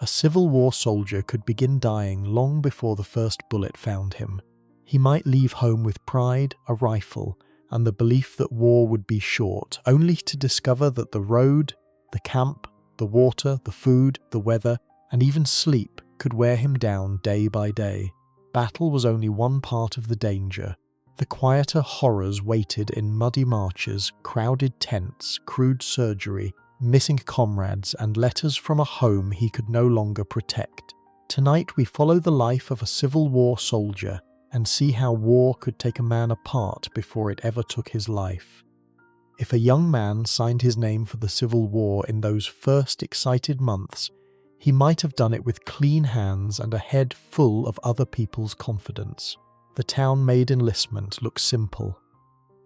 A Civil War soldier could begin dying long before the first bullet found him. He might leave home with pride, a rifle, and the belief that war would be short, only to discover that the road, the camp, the water, the food, the weather, and even sleep could wear him down day by day. Battle was only one part of the danger. The quieter horrors waited in muddy marches, crowded tents, crude surgery, missing comrades, and letters from a home he could no longer protect. Tonight we follow the life of a Civil War soldier and see how war could take a man apart before it ever took his life. If a young man signed his name for the Civil War in those first excited months, he might have done it with clean hands and a head full of other people's confidence. The town-made enlistment looked simple.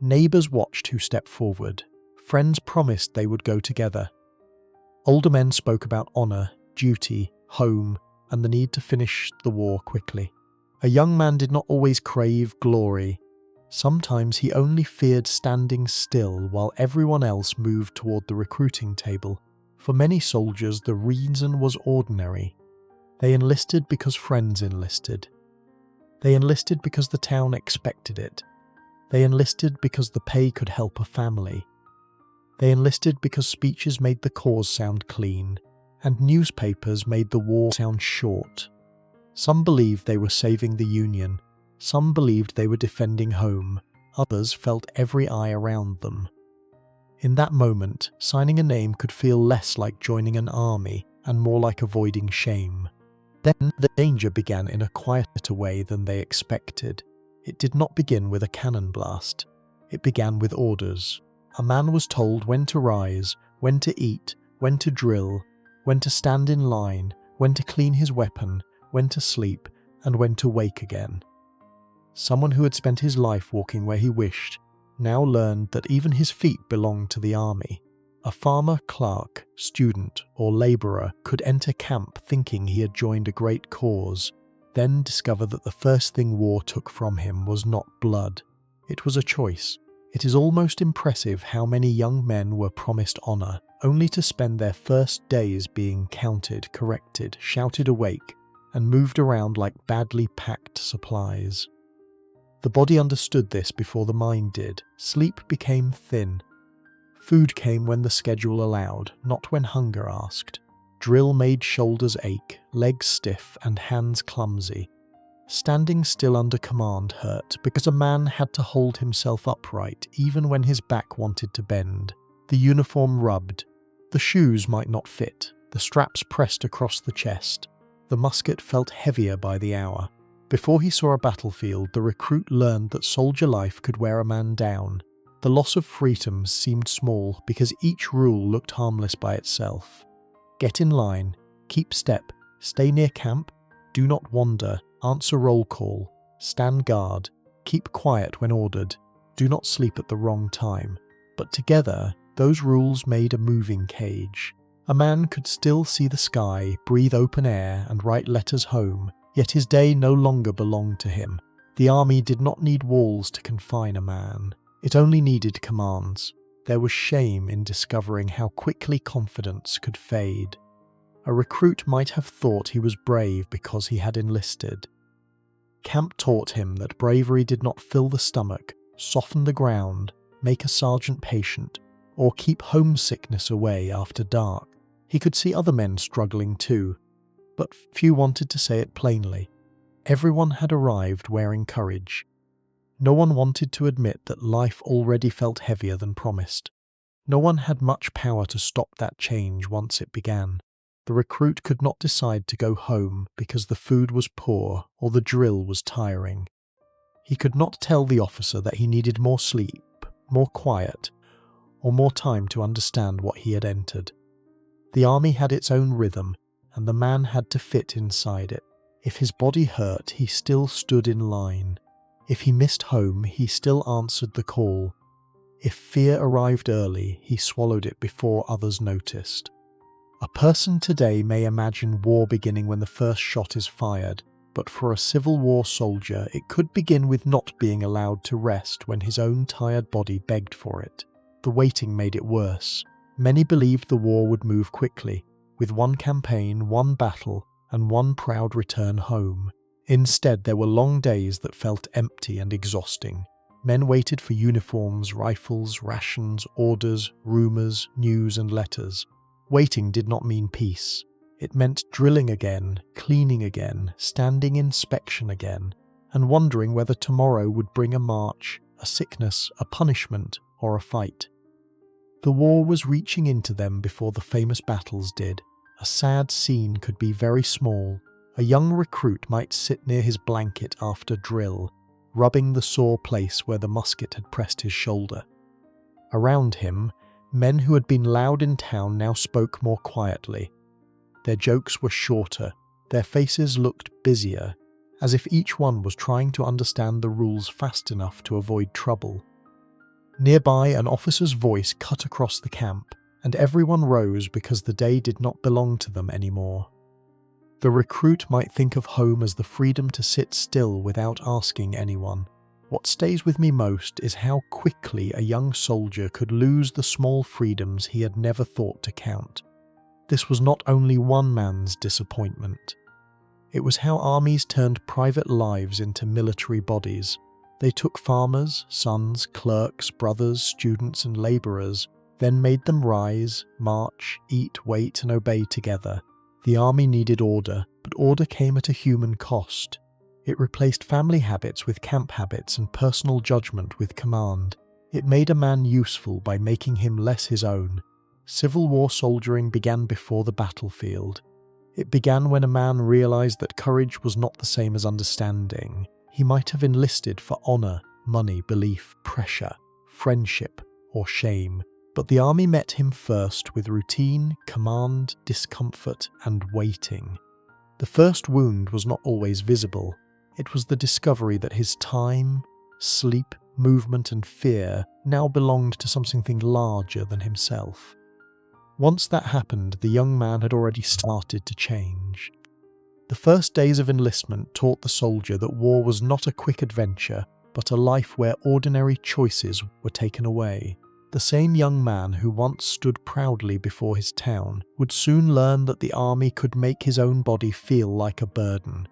Neighbours watched who stepped forward. Friends promised they would go together. Older men spoke about honour, duty, home, and the need to finish the war quickly. A young man did not always crave glory. Sometimes he only feared standing still while everyone else moved toward the recruiting table. For many soldiers, the reason was ordinary. They enlisted because friends enlisted. They enlisted because the town expected it. They enlisted because the pay could help a family. They enlisted because speeches made the cause sound clean, and newspapers made the war sound short. Some believed they were saving the Union. Some believed they were defending home. Others felt every eye around them. In that moment, signing a name could feel less like joining an army and more like avoiding shame. Then the danger began in a quieter way than they expected. It did not begin with a cannon blast. It began with orders. A man was told when to rise, when to eat, when to drill, when to stand in line, when to clean his weapon, when to sleep, and when to wake again. Someone who had spent his life walking where he wished now learned that even his feet belonged to the army. A farmer, clerk, student, or labourer could enter camp thinking he had joined a great cause, then discover that the first thing war took from him was not blood. It was a choice. It is almost impressive how many young men were promised honour, only to spend their first days being counted, corrected, shouted awake, and moved around like badly packed supplies. The body understood this before the mind did. Sleep became thin. Food came when the schedule allowed, not when hunger asked. Drill made shoulders ache, legs stiff, and hands clumsy. Standing still under command hurt because a man had to hold himself upright even when his back wanted to bend. The uniform rubbed. The shoes might not fit. The straps pressed across the chest. The musket felt heavier by the hour. Before he saw a battlefield, the recruit learned that soldier life could wear a man down. The loss of freedom seemed small because each rule looked harmless by itself. Get in line, keep step, stay near camp, do not wander, answer roll call, stand guard, keep quiet when ordered, do not sleep at the wrong time. But together, those rules made a moving cage. A man could still see the sky, breathe open air, and write letters home, yet his day no longer belonged to him. The army did not need walls to confine a man. It only needed commands. There was shame in discovering how quickly confidence could fade. A recruit might have thought he was brave because he had enlisted. Camp taught him that bravery did not fill the stomach, soften the ground, make a sergeant patient, or keep homesickness away after dark. He could see other men struggling too, but few wanted to say it plainly. Everyone had arrived wearing courage. No one wanted to admit that life already felt heavier than promised. No one had much power to stop that change once it began. The recruit could not decide to go home because the food was poor or the drill was tiring. He could not tell the officer that he needed more sleep, more quiet, or more time to understand what he had entered. The army had its own rhythm, and the man had to fit inside it. If his body hurt, he still stood in line. If he missed home, he still answered the call. If fear arrived early, he swallowed it before others noticed. A person today may imagine war beginning when the first shot is fired, but for a Civil War soldier, it could begin with not being allowed to rest when his own tired body begged for it. The waiting made it worse. Many believed the war would move quickly. with one campaign, one battle, and one proud return home. Instead, there were long days that felt empty and exhausting. Men waited for uniforms, rifles, rations, orders, rumors, news, and letters. Waiting did not mean peace. It meant drilling again, cleaning again, standing inspection again, and wondering whether tomorrow would bring a march, a sickness, a punishment, or a fight. The war was reaching into them before the famous battles did. A sad scene could be very small. A young recruit might sit near his blanket after drill, rubbing the sore place where the musket had pressed his shoulder. Around him, men who had been loud in town now spoke more quietly. Their jokes were shorter, their faces looked busier, as if each one was trying to understand the rules fast enough to avoid trouble. Nearby, an officer's voice cut across the camp, and everyone rose because the day did not belong to them anymore. The recruit might think of home as the freedom to sit still without asking anyone. What stays with me most is how quickly a young soldier could lose the small freedoms he had never thought to count. This was not only one man's disappointment. It was how armies turned private lives into military bodies. They took farmers, sons, clerks, brothers, students, and labourers, then made them rise, march, eat, wait, and obey together. The army needed order, but order came at a human cost. It replaced family habits with camp habits and personal judgment with command. It made a man useful by making him less his own. Civil War soldiering began before the battlefield. It began when a man realized that courage was not the same as understanding. He might have enlisted for honor, money, belief, pressure, friendship, or shame. But the army met him first with routine, command, discomfort, and waiting. The first wound was not always visible. It was the discovery that his time, sleep, movement, and fear now belonged to something larger than himself. Once that happened, the young man had already started to change. The first days of enlistment taught the soldier that war was not a quick adventure, but a life where ordinary choices were taken away. The same young man who once stood proudly before his town would soon learn that the army could make his own body feel like a burden.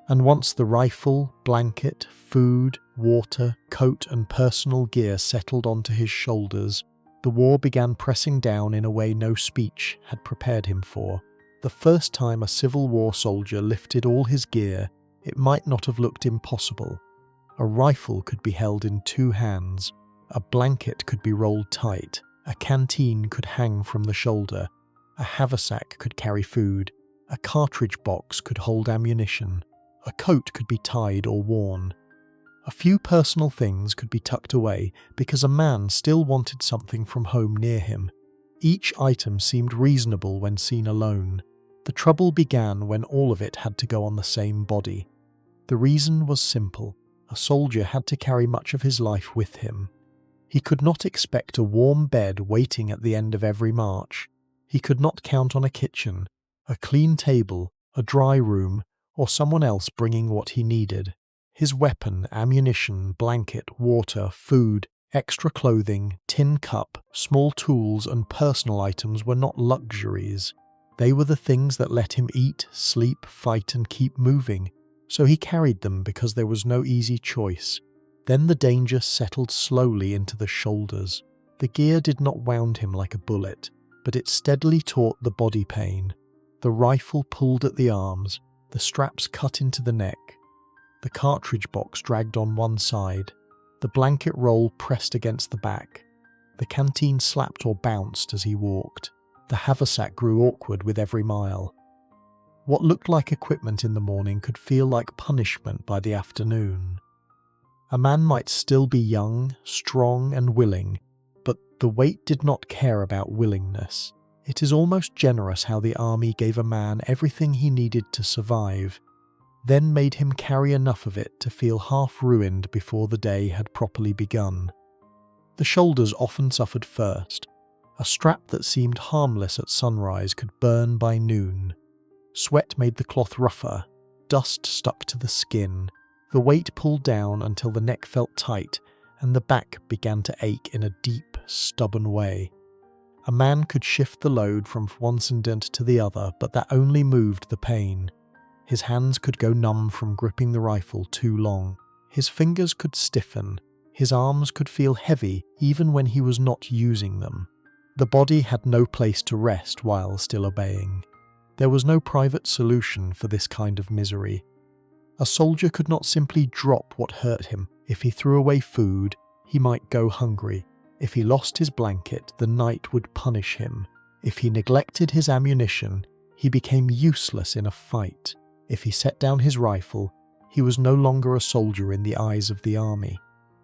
And once the rifle, blanket, food, water, coat, and personal gear settled onto his shoulders, the war began pressing down in a way no speech had prepared him for. The first time a Civil War soldier lifted all his gear, it might not have looked impossible. A rifle could be held in two hands, a blanket could be rolled tight, a canteen could hang from the shoulder, a haversack could carry food, a cartridge box could hold ammunition, a coat could be tied or worn. A few personal things could be tucked away because a man still wanted something from home near him. Each item seemed reasonable when seen alone. The trouble began when all of it had to go on the same body. The reason was simple. A soldier had to carry much of his life with him. He could not expect a warm bed waiting at the end of every march. He could not count on a kitchen, a clean table, a dry room, or someone else bringing what he needed. His weapon, ammunition, blanket, water, food, extra clothing, tin cup, small tools, and personal items were not luxuries. They were the things that let him eat, sleep, fight, and keep moving. So he carried them because there was no easy choice. Then the danger settled slowly into the shoulders. The gear did not wound him like a bullet, but it steadily taut the body pain. The rifle pulled at the arms, the straps cut into the neck. The cartridge box dragged on one side. The blanket roll pressed against the back. The canteen slapped or bounced as he walked. The haversack grew awkward with every mile. What looked like equipment in the morning could feel like punishment by the afternoon. A man might still be young, strong, and willing, but the weight did not care about willingness. It is almost generous how the army gave a man everything he needed to survive, then made him carry enough of it to feel half ruined before the day had properly begun. The shoulders often suffered first. A strap that seemed harmless at sunrise could burn by noon. Sweat made the cloth rougher, dust stuck to the skin. The weight pulled down until the neck felt tight and the back began to ache in a deep, stubborn way. A man could shift the load from one incident to the other, but that only moved the pain. His hands could go numb from gripping the rifle too long. His fingers could stiffen. His arms could feel heavy even when he was not using them. The body had no place to rest while still obeying. There was no private solution for this kind of misery. A soldier could not simply drop what hurt him. If he threw away food, he might go hungry. If he lost his blanket, the night would punish him. If he neglected his ammunition, he became useless in a fight. If he set down his rifle, he was no longer a soldier in the eyes of the army.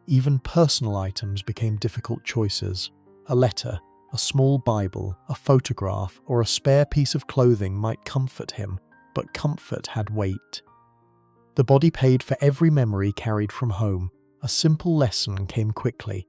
Even personal items became difficult choices. A letter, a small Bible, a photograph, or a spare piece of clothing might comfort him, but comfort had weight. The body paid for every memory carried from home. A simple lesson came quickly.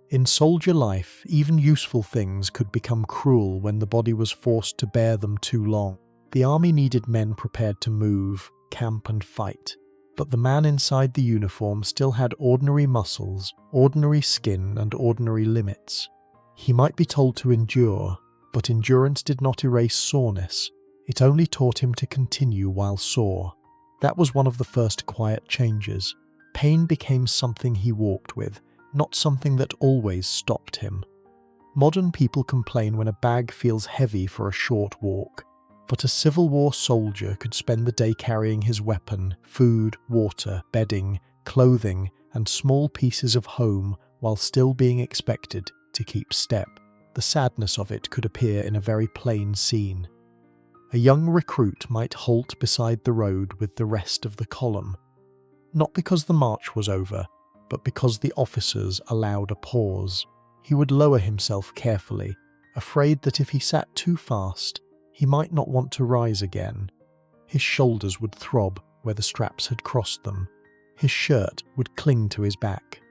In soldier life, even useful things could become cruel when the body was forced to bear them too long. The army needed men prepared to move, camp and fight. But the man inside the uniform still had ordinary muscles, ordinary skin and ordinary limits. He might be told to endure, but endurance did not erase soreness. It only taught him to continue while sore. That was one of the first quiet changes. Pain became something he walked with, not something that always stopped him. Modern people complain when a bag feels heavy for a short walk, but a Civil War soldier could spend the day carrying his weapon, food, water, bedding, clothing, and small pieces of home while still being expected to keep step. The sadness of it could appear in a very plain scene. A young recruit might halt beside the road with the rest of the column, not because the march was over, but because the officers allowed a pause. He would lower himself carefully, afraid that if he sat too fast, he might not want to rise again. His shoulders would throb where the straps had crossed them. His shirt would cling to his back.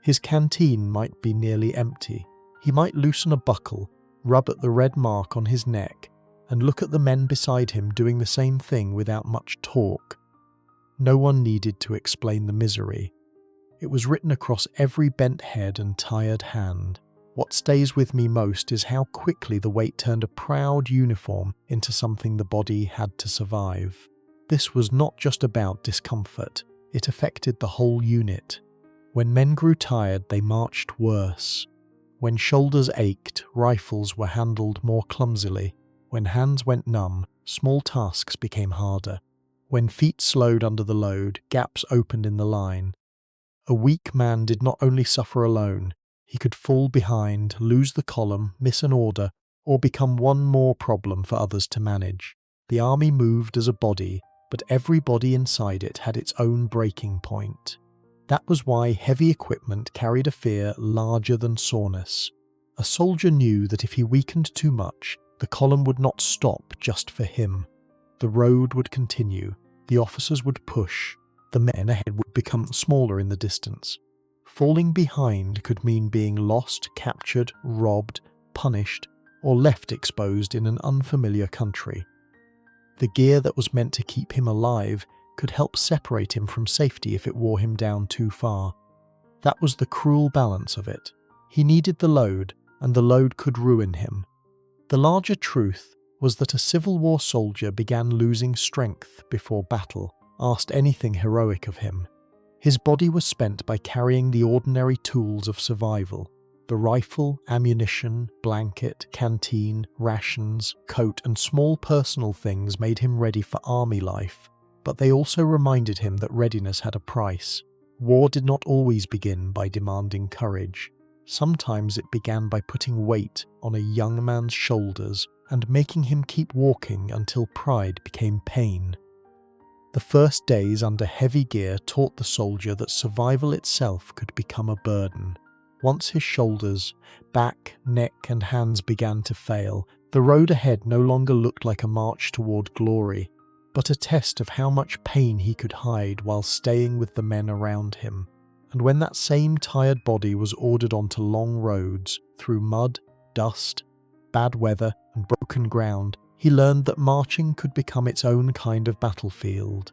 His canteen might be nearly empty. He might loosen a buckle, rub at the red mark on his neck, and look at the men beside him doing the same thing without much talk. No one needed to explain the misery. It was written across every bent head and tired hand. What stays with me most is how quickly the weight turned a proud uniform into something the body had to survive. This was not just about discomfort, it affected the whole unit. When men grew tired, they marched worse. When shoulders ached, rifles were handled more clumsily. When hands went numb, small tasks became harder. When feet slowed under the load, gaps opened in the line. A weak man did not only suffer alone, he could fall behind, lose the column, miss an order, or become one more problem for others to manage. The army moved as a body, but every body inside it had its own breaking point. That was why heavy equipment carried a fear larger than soreness. A soldier knew that if he weakened too much, the column would not stop just for him. The road would continue, the officers would push, the men ahead would become smaller in the distance. Falling behind could mean being lost, captured, robbed, punished, or left exposed in an unfamiliar country. The gear that was meant to keep him alive could help separate him from safety if it wore him down too far. That was the cruel balance of it. He needed the load, and the load could ruin him. The larger truth was that a Civil War soldier began losing strength before battle, asked anything heroic of him. His body was spent by carrying the ordinary tools of survival. The rifle, ammunition, blanket, canteen, rations, coat, and small personal things made him ready for army life, but they also reminded him that readiness had a price. War did not always begin by demanding courage. Sometimes it began by putting weight on a young man's shoulders and making him keep walking until pride became pain. The first days under heavy gear taught the soldier that survival itself could become a burden. Once his shoulders, back, neck, and hands began to fail, the road ahead no longer looked like a march toward glory, but a test of how much pain he could hide while staying with the men around him. And when that same tired body was ordered onto long roads, through mud, dust, bad weather, and broken ground, he learned that marching could become its own kind of battlefield.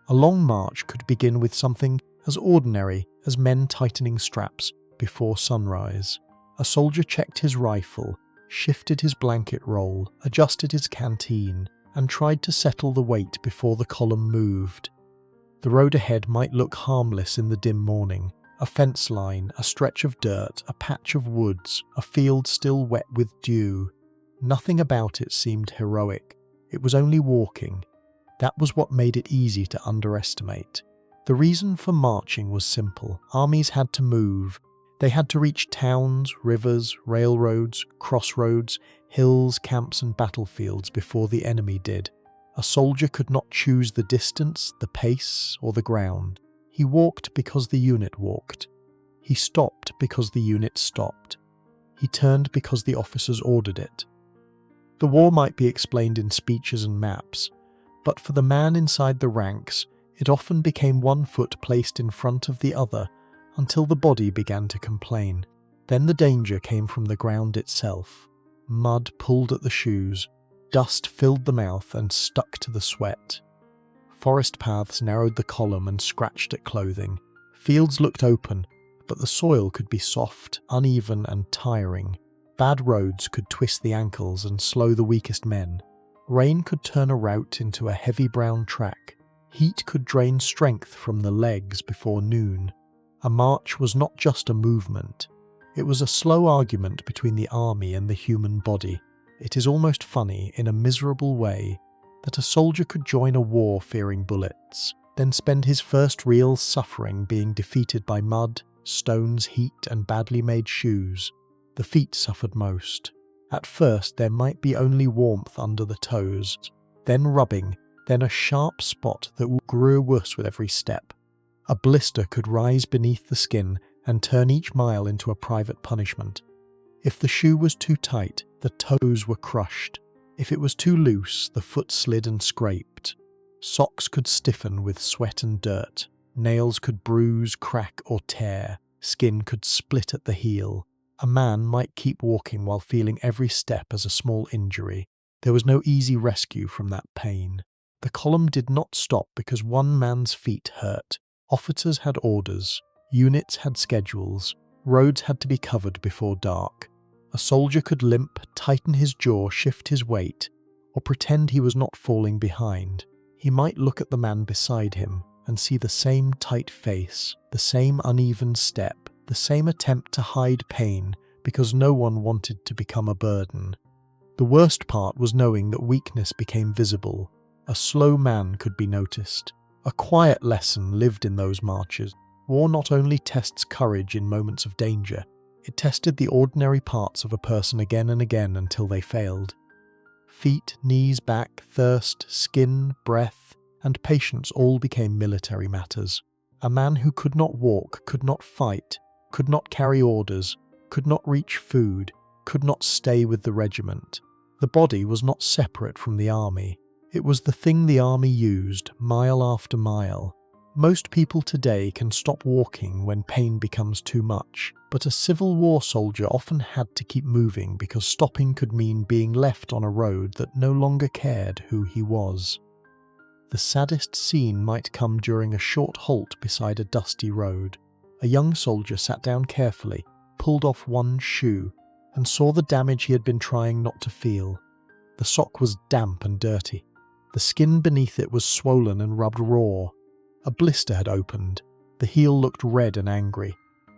A long march could begin with something as ordinary as men tightening straps before sunrise. A soldier checked his rifle, shifted his blanket roll, adjusted his canteen, and tried to settle the weight before the column moved. The road ahead might look harmless in the dim morning. A fence line, a stretch of dirt, a patch of woods, a field still wet with dew. Nothing about it seemed heroic. It was only walking. That was what made it easy to underestimate. The reason for marching was simple. Armies had to move. They had to reach towns, rivers, railroads, crossroads, hills, camps and battlefields before the enemy did. A soldier could not choose the distance, the pace, or the ground. He walked because the unit walked. He stopped because the unit stopped. He turned because the officers ordered it. The war might be explained in speeches and maps, but for the man inside the ranks, it often became one foot placed in front of the other until the body began to complain. Then the danger came from the ground itself. Mud pulled at the shoes, dust filled the mouth and stuck to the sweat. Forest paths narrowed the column and scratched at clothing. Fields looked open, but the soil could be soft, uneven and tiring. Bad roads could twist the ankles and slow the weakest men. Rain could turn a route into a heavy brown track. Heat could drain strength from the legs before noon. A march was not just a movement. It was a slow argument between the army and the human body. It is almost funny, in a miserable way, that a soldier could join a war fearing bullets, then spend his first real suffering being defeated by mud, stones, heat, and badly made shoes. The feet suffered most. At first there might be only warmth under the toes, then rubbing, then a sharp spot that grew worse with every step. A blister could rise beneath the skin and turn each mile into a private punishment. If the shoe was too tight, the toes were crushed. If it was too loose, the foot slid and scraped. Socks could stiffen with sweat and dirt. Nails could bruise, crack, or tear. Skin could split at the heel. A man might keep walking while feeling every step as a small injury. There was no easy rescue from that pain. The column did not stop because one man's feet hurt. Officers had orders. Units had schedules. Roads had to be covered before dark. A soldier could limp, tighten his jaw, shift his weight, or pretend he was not falling behind. He might look at the man beside him and see the same tight face, the same uneven step, the same attempt to hide pain because no one wanted to become a burden. The worst part was knowing that weakness became visible. A slow man could be noticed. A quiet lesson lived in those marches. War not only tests courage in moments of danger, it tested the ordinary parts of a person again and again until they failed. Feet, knees, back, thirst, skin, breath, and patience all became military matters. A man who could not walk, could not fight, could not carry orders, could not reach food, could not stay with the regiment. The body was not separate from the army. It was the thing the army used, mile after mile. Most people today can stop walking when pain becomes too much, but a Civil War soldier often had to keep moving because stopping could mean being left on a road that no longer cared who he was. The saddest scene might come during a short halt beside a dusty road. A young soldier sat down carefully, pulled off one shoe, and saw the damage he had been trying not to feel. The sock was damp and dirty. The skin beneath it was swollen and rubbed raw. A blister had opened. The heel looked red and angry.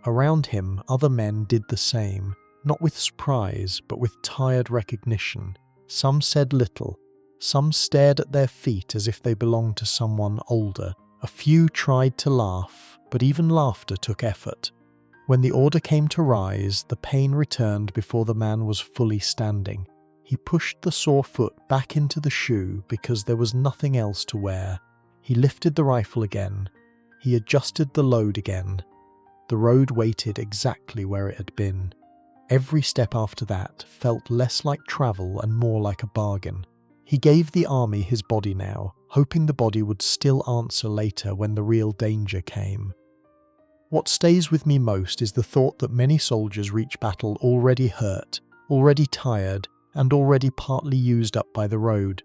Around him, other men did the same, not with surprise, but with tired recognition. Some said little. Some stared at their feet as if they belonged to someone older. A few tried to laugh, but even laughter took effort. When the order came to rise, the pain returned before the man was fully standing. He pushed the sore foot back into the shoe because there was nothing else to wear. He lifted the rifle again. He adjusted the load again. The road waited exactly where it had been. Every step after that felt less like travel and more like a bargain. He gave the army his body now, hoping the body would still answer later when the real danger came. What stays with me most is the thought that many soldiers reach battle already hurt, already tired, and already partly used up by the road.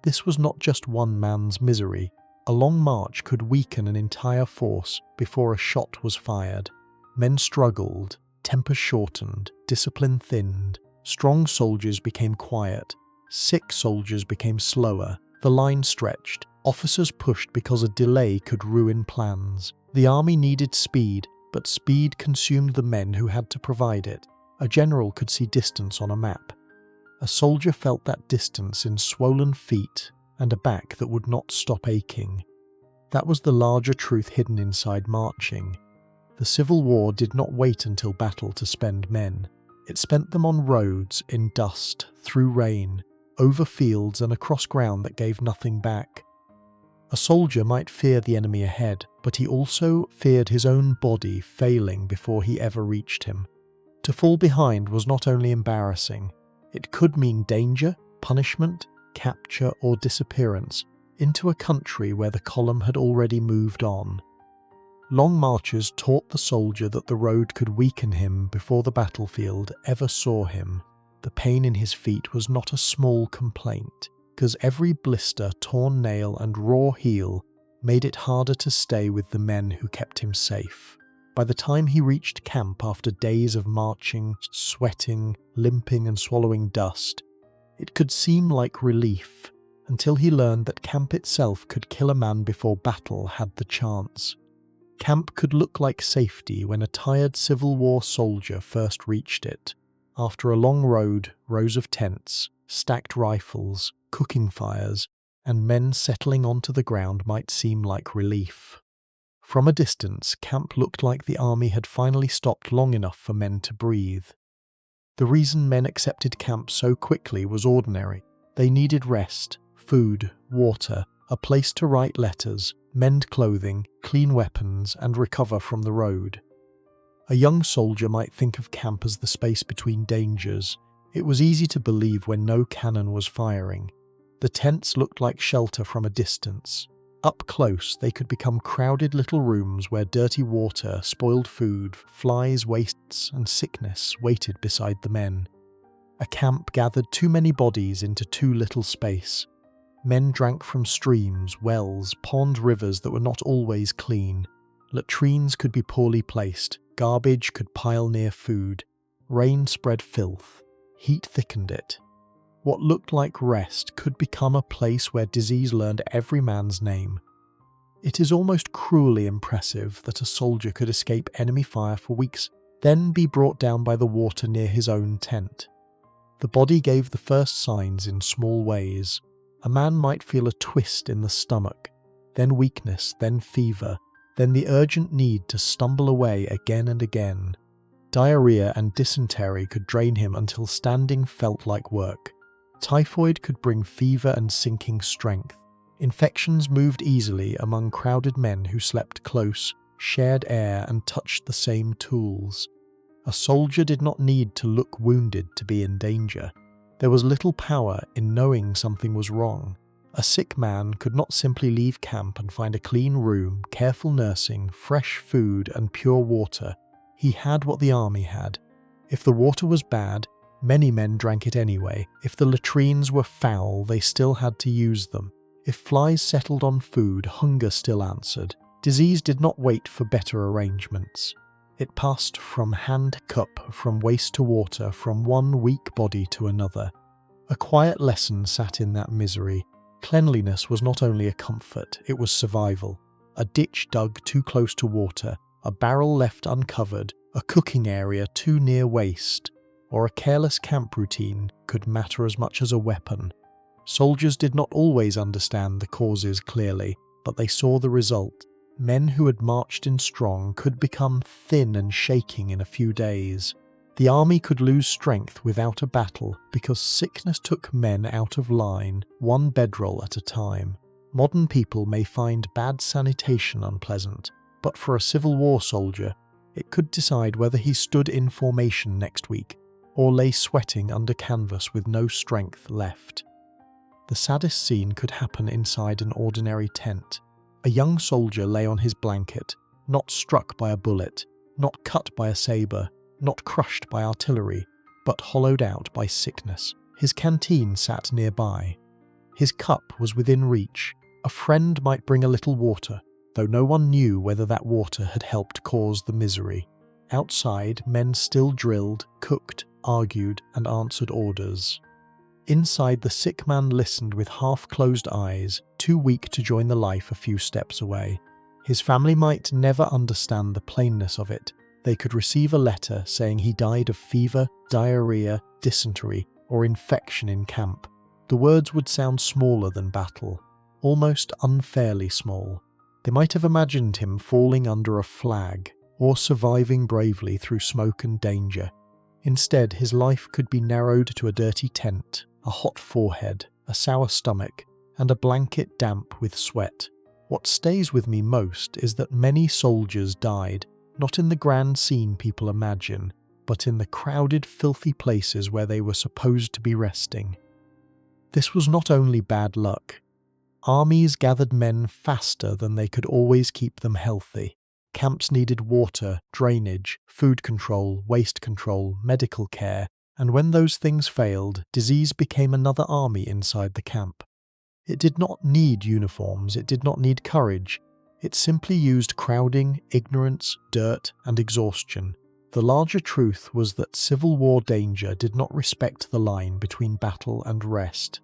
This was not just one man's misery. A long march could weaken an entire force before a shot was fired. Men struggled, temper shortened, discipline thinned. Strong soldiers became quiet. Sick soldiers became slower. The line stretched. Officers pushed because a delay could ruin plans. The army needed speed, but speed consumed the men who had to provide it. A general could see distance on a map. A soldier felt that distance in swollen feet and a back that would not stop aching. That was the larger truth hidden inside marching. The Civil War did not wait until battle to spend men. It spent them on roads, in dust, through rain, over fields and across ground that gave nothing back. A soldier might fear the enemy ahead, but he also feared his own body failing before he ever reached him. To fall behind was not only embarrassing, it could mean danger, punishment, capture or disappearance into a country where the column had already moved on. Long marches taught the soldier that the road could weaken him before the battlefield ever saw him. The pain in his feet was not a small complaint, because every blister, torn nail and raw heel made it harder to stay with the men who kept him safe. By the time he reached camp after days of marching, sweating, limping and swallowing dust, it could seem like relief, until he learned that camp itself could kill a man before battle had the chance. Camp could look like safety when a tired Civil War soldier first reached it. After a long road, rows of tents, stacked rifles, cooking fires, and men settling onto the ground might seem like relief. From a distance, camp looked like the army had finally stopped long enough for men to breathe. The reason men accepted camp so quickly was ordinary. They needed rest, food, water, a place to write letters, mend clothing, clean weapons, and recover from the road. A young soldier might think of camp as the space between dangers. It was easy to believe when no cannon was firing. The tents looked like shelter from a distance. Up close, they could become crowded little rooms where dirty water, spoiled food, flies, wastes, and sickness waited beside the men. A camp gathered too many bodies into too little space. Men drank from streams, wells, pond rivers that were not always clean. Latrines could be poorly placed. Garbage could pile near food. Rain spread filth. Heat thickened it. What looked like rest could become a place where disease learned every man's name. It is almost cruelly impressive that a soldier could escape enemy fire for weeks, then be brought down by the water near his own tent. The body gave the first signs in small ways. A man might feel a twist in the stomach, then weakness, then fever, then the urgent need to stumble away again and again. Diarrhea and dysentery could drain him until standing felt like work. Typhoid could bring fever and sinking strength. Infections moved easily among crowded men who slept close, shared air, and touched the same tools. A soldier did not need to look wounded to be in danger. There was little power in knowing something was wrong. A sick man could not simply leave camp and find a clean room, careful nursing, fresh food, and pure water. He had what the army had. If the water was bad, many men drank it anyway. If the latrines were foul, they still had to use them. If flies settled on food, hunger still answered. Disease did not wait for better arrangements. It passed from hand to cup, from waste to water, from one weak body to another. A quiet lesson sat in that misery. Cleanliness was not only a comfort, it was survival. A ditch dug too close to water, a barrel left uncovered, a cooking area too near waste, or a careless camp routine could matter as much as a weapon. Soldiers did not always understand the causes clearly, but they saw the result. Men who had marched in strong could become thin and shaking in a few days. The army could lose strength without a battle because sickness took men out of line, one bedroll at a time. Modern people may find bad sanitation unpleasant, but for a Civil War soldier, it could decide whether he stood in formation next week or lay sweating under canvas with no strength left. The saddest scene could happen inside an ordinary tent. A young soldier lay on his blanket, not struck by a bullet, not cut by a saber, not crushed by artillery, but hollowed out by sickness. His canteen sat nearby. His cup was within reach. A friend might bring a little water, though no one knew whether that water had helped cause the misery. Outside, men still drilled, cooked, argued, and answered orders. Inside, the sick man listened with half-closed eyes, too weak to join the life a few steps away. His family might never understand the plainness of it. They could receive a letter saying he died of fever, diarrhea, dysentery, or infection in camp. The words would sound smaller than battle, almost unfairly small. They might have imagined him falling under a flag, or surviving bravely through smoke and danger. Instead, his life could be narrowed to a dirty tent, a hot forehead, a sour stomach, and a blanket damp with sweat. What stays with me most is that many soldiers died, not in the grand scene people imagine, but in the crowded, filthy places where they were supposed to be resting. This was not only bad luck. Armies gathered men faster than they could always keep them healthy. Camps needed water, drainage, food control, waste control, medical care, and when those things failed, disease became another army inside the camp. It did not need uniforms, it did not need courage. It simply used crowding, ignorance, dirt, and exhaustion. The larger truth was that civil war danger did not respect the line between battle and rest.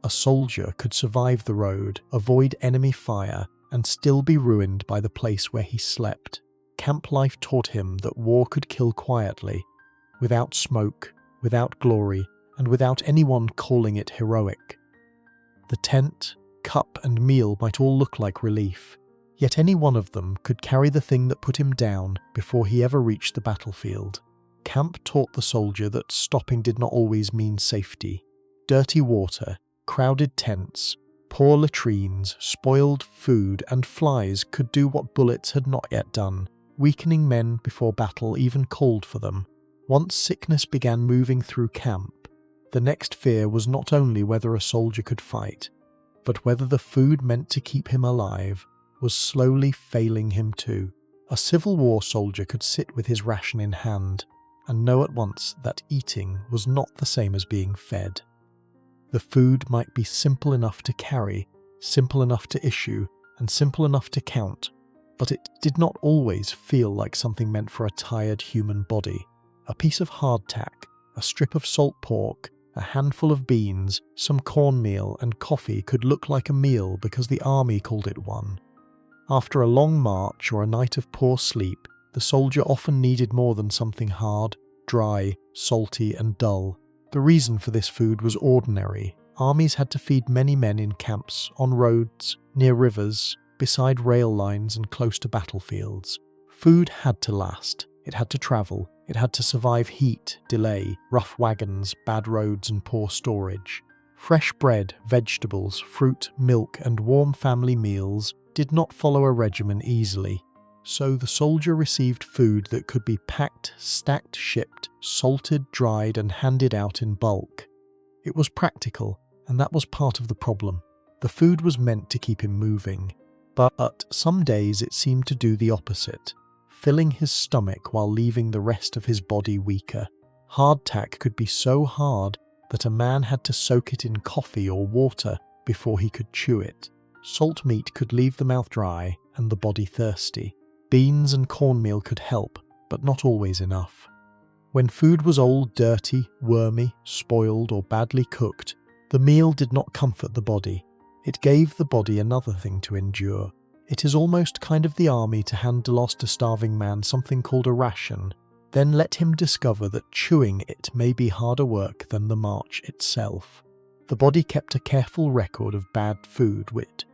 A soldier could survive the road, avoid enemy fire, and still be ruined by the place where he slept. Camp life taught him that war could kill quietly, without smoke, without glory, and without anyone calling it heroic. The tent, cup, and meal might all look like relief, yet any one of them could carry the thing that put him down before he ever reached the battlefield. Camp taught the soldier that stopping did not always mean safety. Dirty water, crowded tents, poor latrines, spoiled food, and flies could do what bullets had not yet done, weakening men before battle even called for them. Once sickness began moving through camp, the next fear was not only whether a soldier could fight, but whether the food meant to keep him alive was slowly failing him too. A Civil War soldier could sit with his ration in hand and know at once that eating was not the same as being fed. The food might be simple enough to carry, simple enough to issue, and simple enough to count, but it did not always feel like something meant for a tired human body. A piece of hardtack, a strip of salt pork, a handful of beans, some cornmeal, and coffee could look like a meal because the army called it one. After a long march or a night of poor sleep, the soldier often needed more than something hard, dry, salty, and dull. The reason for this food was ordinary. Armies had to feed many men in camps, on roads, near rivers, beside rail lines, and close to battlefields. Food had to last. It had to travel. It had to survive heat, delay, rough wagons, bad roads, and poor storage. Fresh bread, vegetables, fruit, milk, and warm family meals did not follow a regimen easily. So the soldier received food that could be packed, stacked, shipped, salted, dried, and handed out in bulk. It was practical, and that was part of the problem. The food was meant to keep him moving, but some days it seemed to do the opposite, filling his stomach while leaving the rest of his body weaker. Hardtack could be so hard that a man had to soak it in coffee or water before he could chew it. Salt meat could leave the mouth dry and the body thirsty. Beans and cornmeal could help, but not always enough. When food was old, dirty, wormy, spoiled, or badly cooked, the meal did not comfort the body. It gave the body another thing to endure. It is almost kind of the army to hand a lost, starving man something called a ration, then let him discover that chewing it may be harder work than the march itself. The body kept a careful record of bad food wit.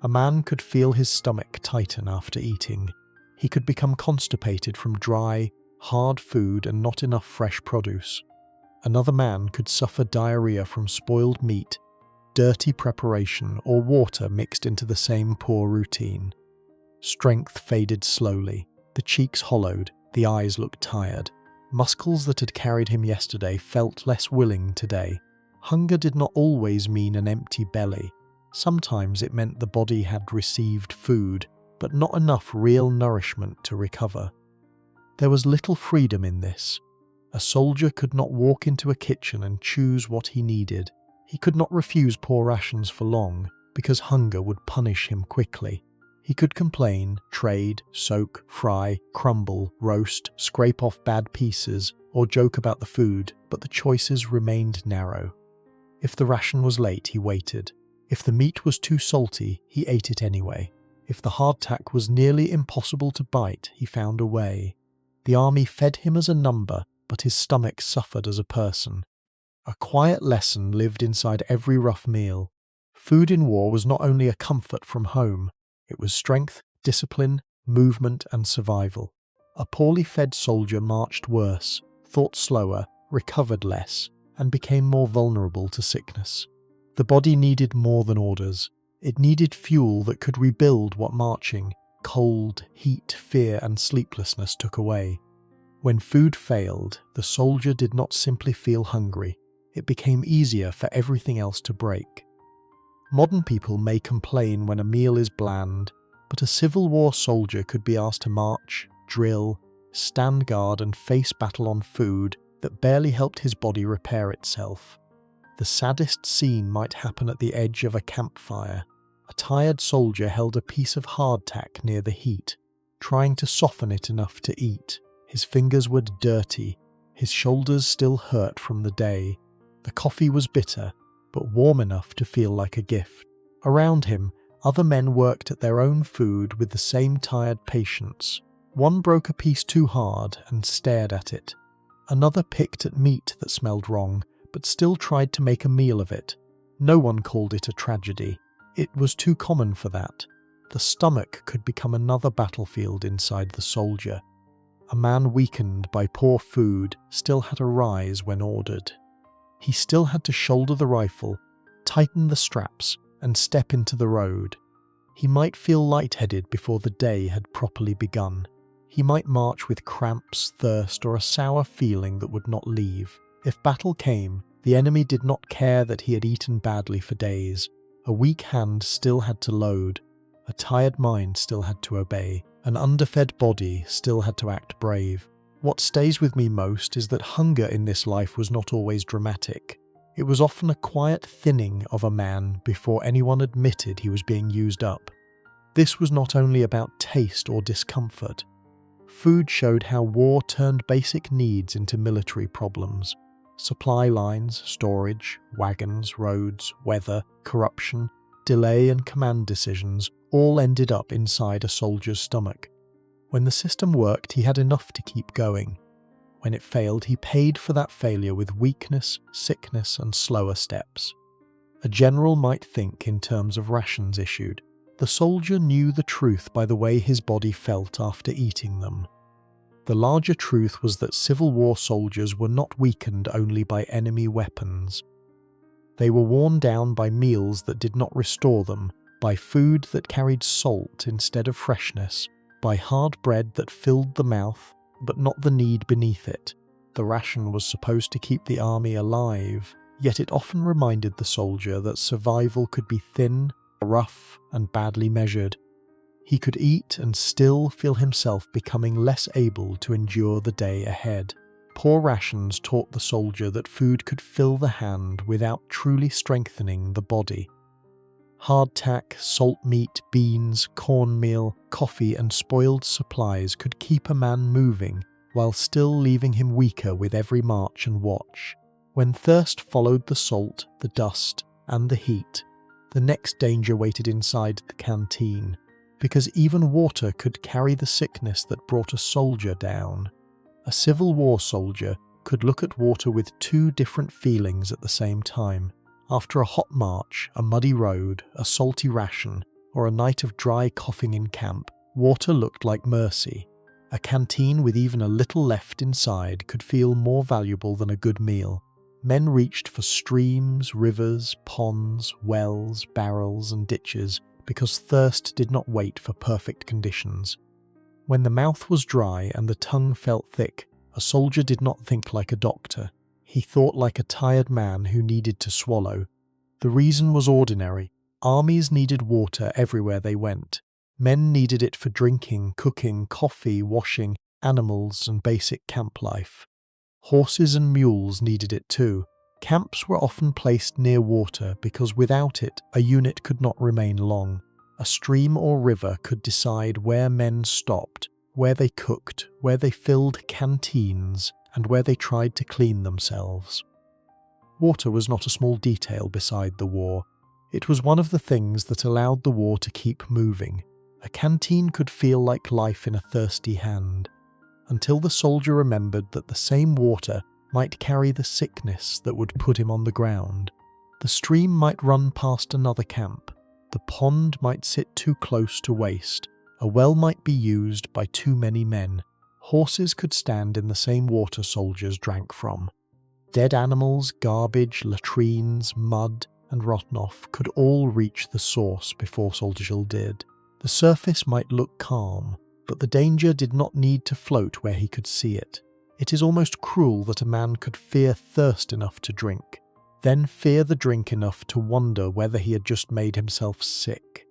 A man could feel his stomach tighten after eating. He could become constipated from dry, hard food and not enough fresh produce. Another man could suffer diarrhea from spoiled meat, dirty preparation, or water mixed into the same poor routine. Strength faded slowly. The cheeks hollowed, the eyes looked tired. Muscles that had carried him yesterday felt less willing today. Hunger did not always mean an empty belly. Sometimes it meant the body had received food, but not enough real nourishment to recover. There was little freedom in this. A soldier could not walk into a kitchen and choose what he needed. He could not refuse poor rations for long, because hunger would punish him quickly. He could complain, trade, soak, fry, crumble, roast, scrape off bad pieces, or joke about the food, but the choices remained narrow. If the ration was late, he waited. If the meat was too salty, he ate it anyway. If the hardtack was nearly impossible to bite, he found a way. The army fed him as a number, but his stomach suffered as a person. A quiet lesson lived inside every rough meal. Food in war was not only a comfort from home, it was strength, discipline, movement, and survival. A poorly fed soldier marched worse, thought slower, recovered less, and became more vulnerable to sickness. The body needed more than orders. It needed fuel that could rebuild what marching, cold, heat, fear, and sleeplessness took away. When food failed, the soldier did not simply feel hungry. It became easier for everything else to break. Modern people may complain when a meal is bland, but a Civil War soldier could be asked to march, drill, stand guard, and face battle on food that barely helped his body repair itself. The saddest scene might happen at the edge of a campfire. A tired soldier held a piece of hardtack near the heat, trying to soften it enough to eat. His fingers were dirty, his shoulders still hurt from the day. The coffee was bitter, but warm enough to feel like a gift. Around him, other men worked at their own food with the same tired patience. One broke a piece too hard and stared at it. Another picked at meat that smelled wrong, but still tried to make a meal of it. No one called it a tragedy. It was too common for that. The stomach could become another battlefield inside the soldier. A man weakened by poor food still had a rise when ordered. He still had to shoulder the rifle, tighten the straps, and step into the road. He might feel lightheaded before the day had properly begun. He might march with cramps, thirst, or a sour feeling that would not leave. If battle came, the enemy did not care that he had eaten badly for days. A weak hand still had to load. A tired mind still had to obey. An underfed body still had to act brave. What stays with me most is that hunger in this life was not always dramatic. It was often a quiet thinning of a man before anyone admitted he was being used up. This was not only about taste or discomfort. Food showed how war turned basic needs into military problems. Supply lines, storage, wagons, roads, weather, corruption, delay, and command decisions all ended up inside a soldier's stomach. When the system worked, he had enough to keep going. When it failed, he paid for that failure with weakness, sickness, and slower steps. A general might think in terms of rations issued. The soldier knew the truth by the way his body felt after eating them. The larger truth was that Civil War soldiers were not weakened only by enemy weapons. They were worn down by meals that did not restore them, by food that carried salt instead of freshness, by hard bread that filled the mouth, but not the need beneath it. The ration was supposed to keep the army alive, yet it often reminded the soldier that survival could be thin, rough, and badly measured. He could eat and still feel himself becoming less able to endure the day ahead. Poor rations taught the soldier that food could fill the hand without truly strengthening the body. Hardtack, salt meat, beans, cornmeal, coffee, and spoiled supplies could keep a man moving while still leaving him weaker with every march and watch. When thirst followed the salt, the dust, and the heat, the next danger waited inside the canteen, because even water could carry the sickness that brought a soldier down. A Civil War soldier could look at water with two different feelings at the same time. After a hot march, a muddy road, a salty ration, or a night of dry coughing in camp, water looked like mercy. A canteen with even a little left inside could feel more valuable than a good meal. Men reached for streams, rivers, ponds, wells, barrels, and ditches because thirst did not wait for perfect conditions. When the mouth was dry and the tongue felt thick, a soldier did not think like a doctor. He thought like a tired man who needed to swallow. The reason was ordinary. Armies needed water everywhere they went. Men needed it for drinking, cooking, coffee, washing, animals, and basic camp life. Horses and mules needed it too. Camps were often placed near water because without it, a unit could not remain long. A stream or river could decide where men stopped, where they cooked, where they filled canteens, and where they tried to clean themselves. Water was not a small detail beside the war. It was one of the things that allowed the war to keep moving. A canteen could feel like life in a thirsty hand, until the soldier remembered that the same water might carry the sickness that would put him on the ground. The stream might run past another camp. The pond might sit too close to waste. A well might be used by too many men. Horses could stand in the same water soldiers drank from. Dead animals, garbage, latrines, mud, and rotten off could all reach the source before Soldier did. The surface might look calm, but the danger did not need to float where he could see it. It is almost cruel that a man could fear thirst enough to drink, then fear the drink enough to wonder whether he had just made himself sick.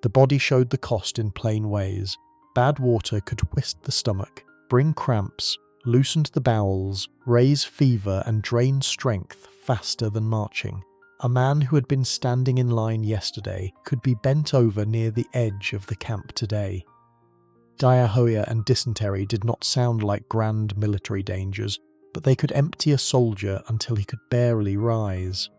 The body showed the cost in plain ways. Bad water could twist the stomach, bring cramps, loosen the bowels, raise fever, and drain strength faster than marching. A man who had been standing in line yesterday could be bent over near the edge of the camp today. Diarrhea and dysentery did not sound like grand military dangers, but they could empty a soldier until he could barely rise.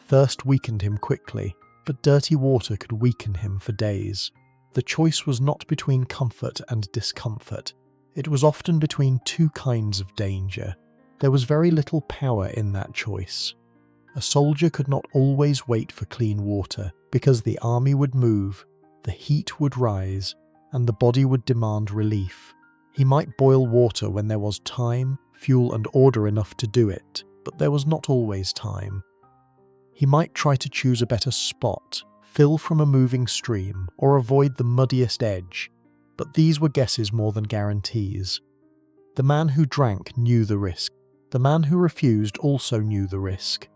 Thirst weakened him quickly, but dirty water could weaken him for days. The choice was not between comfort and discomfort. It was often between two kinds of danger. There was very little power in that choice. A soldier could not always wait for clean water, because the army would move, the heat would rise, and the body would demand relief. He might boil water when there was time, fuel, and order enough to do it, but there was not always time. He might try to choose a better spot, fill from a moving stream, or avoid the muddiest edge, but these were guesses more than guarantees. The man who drank knew the risk. The man who refused also knew the risk.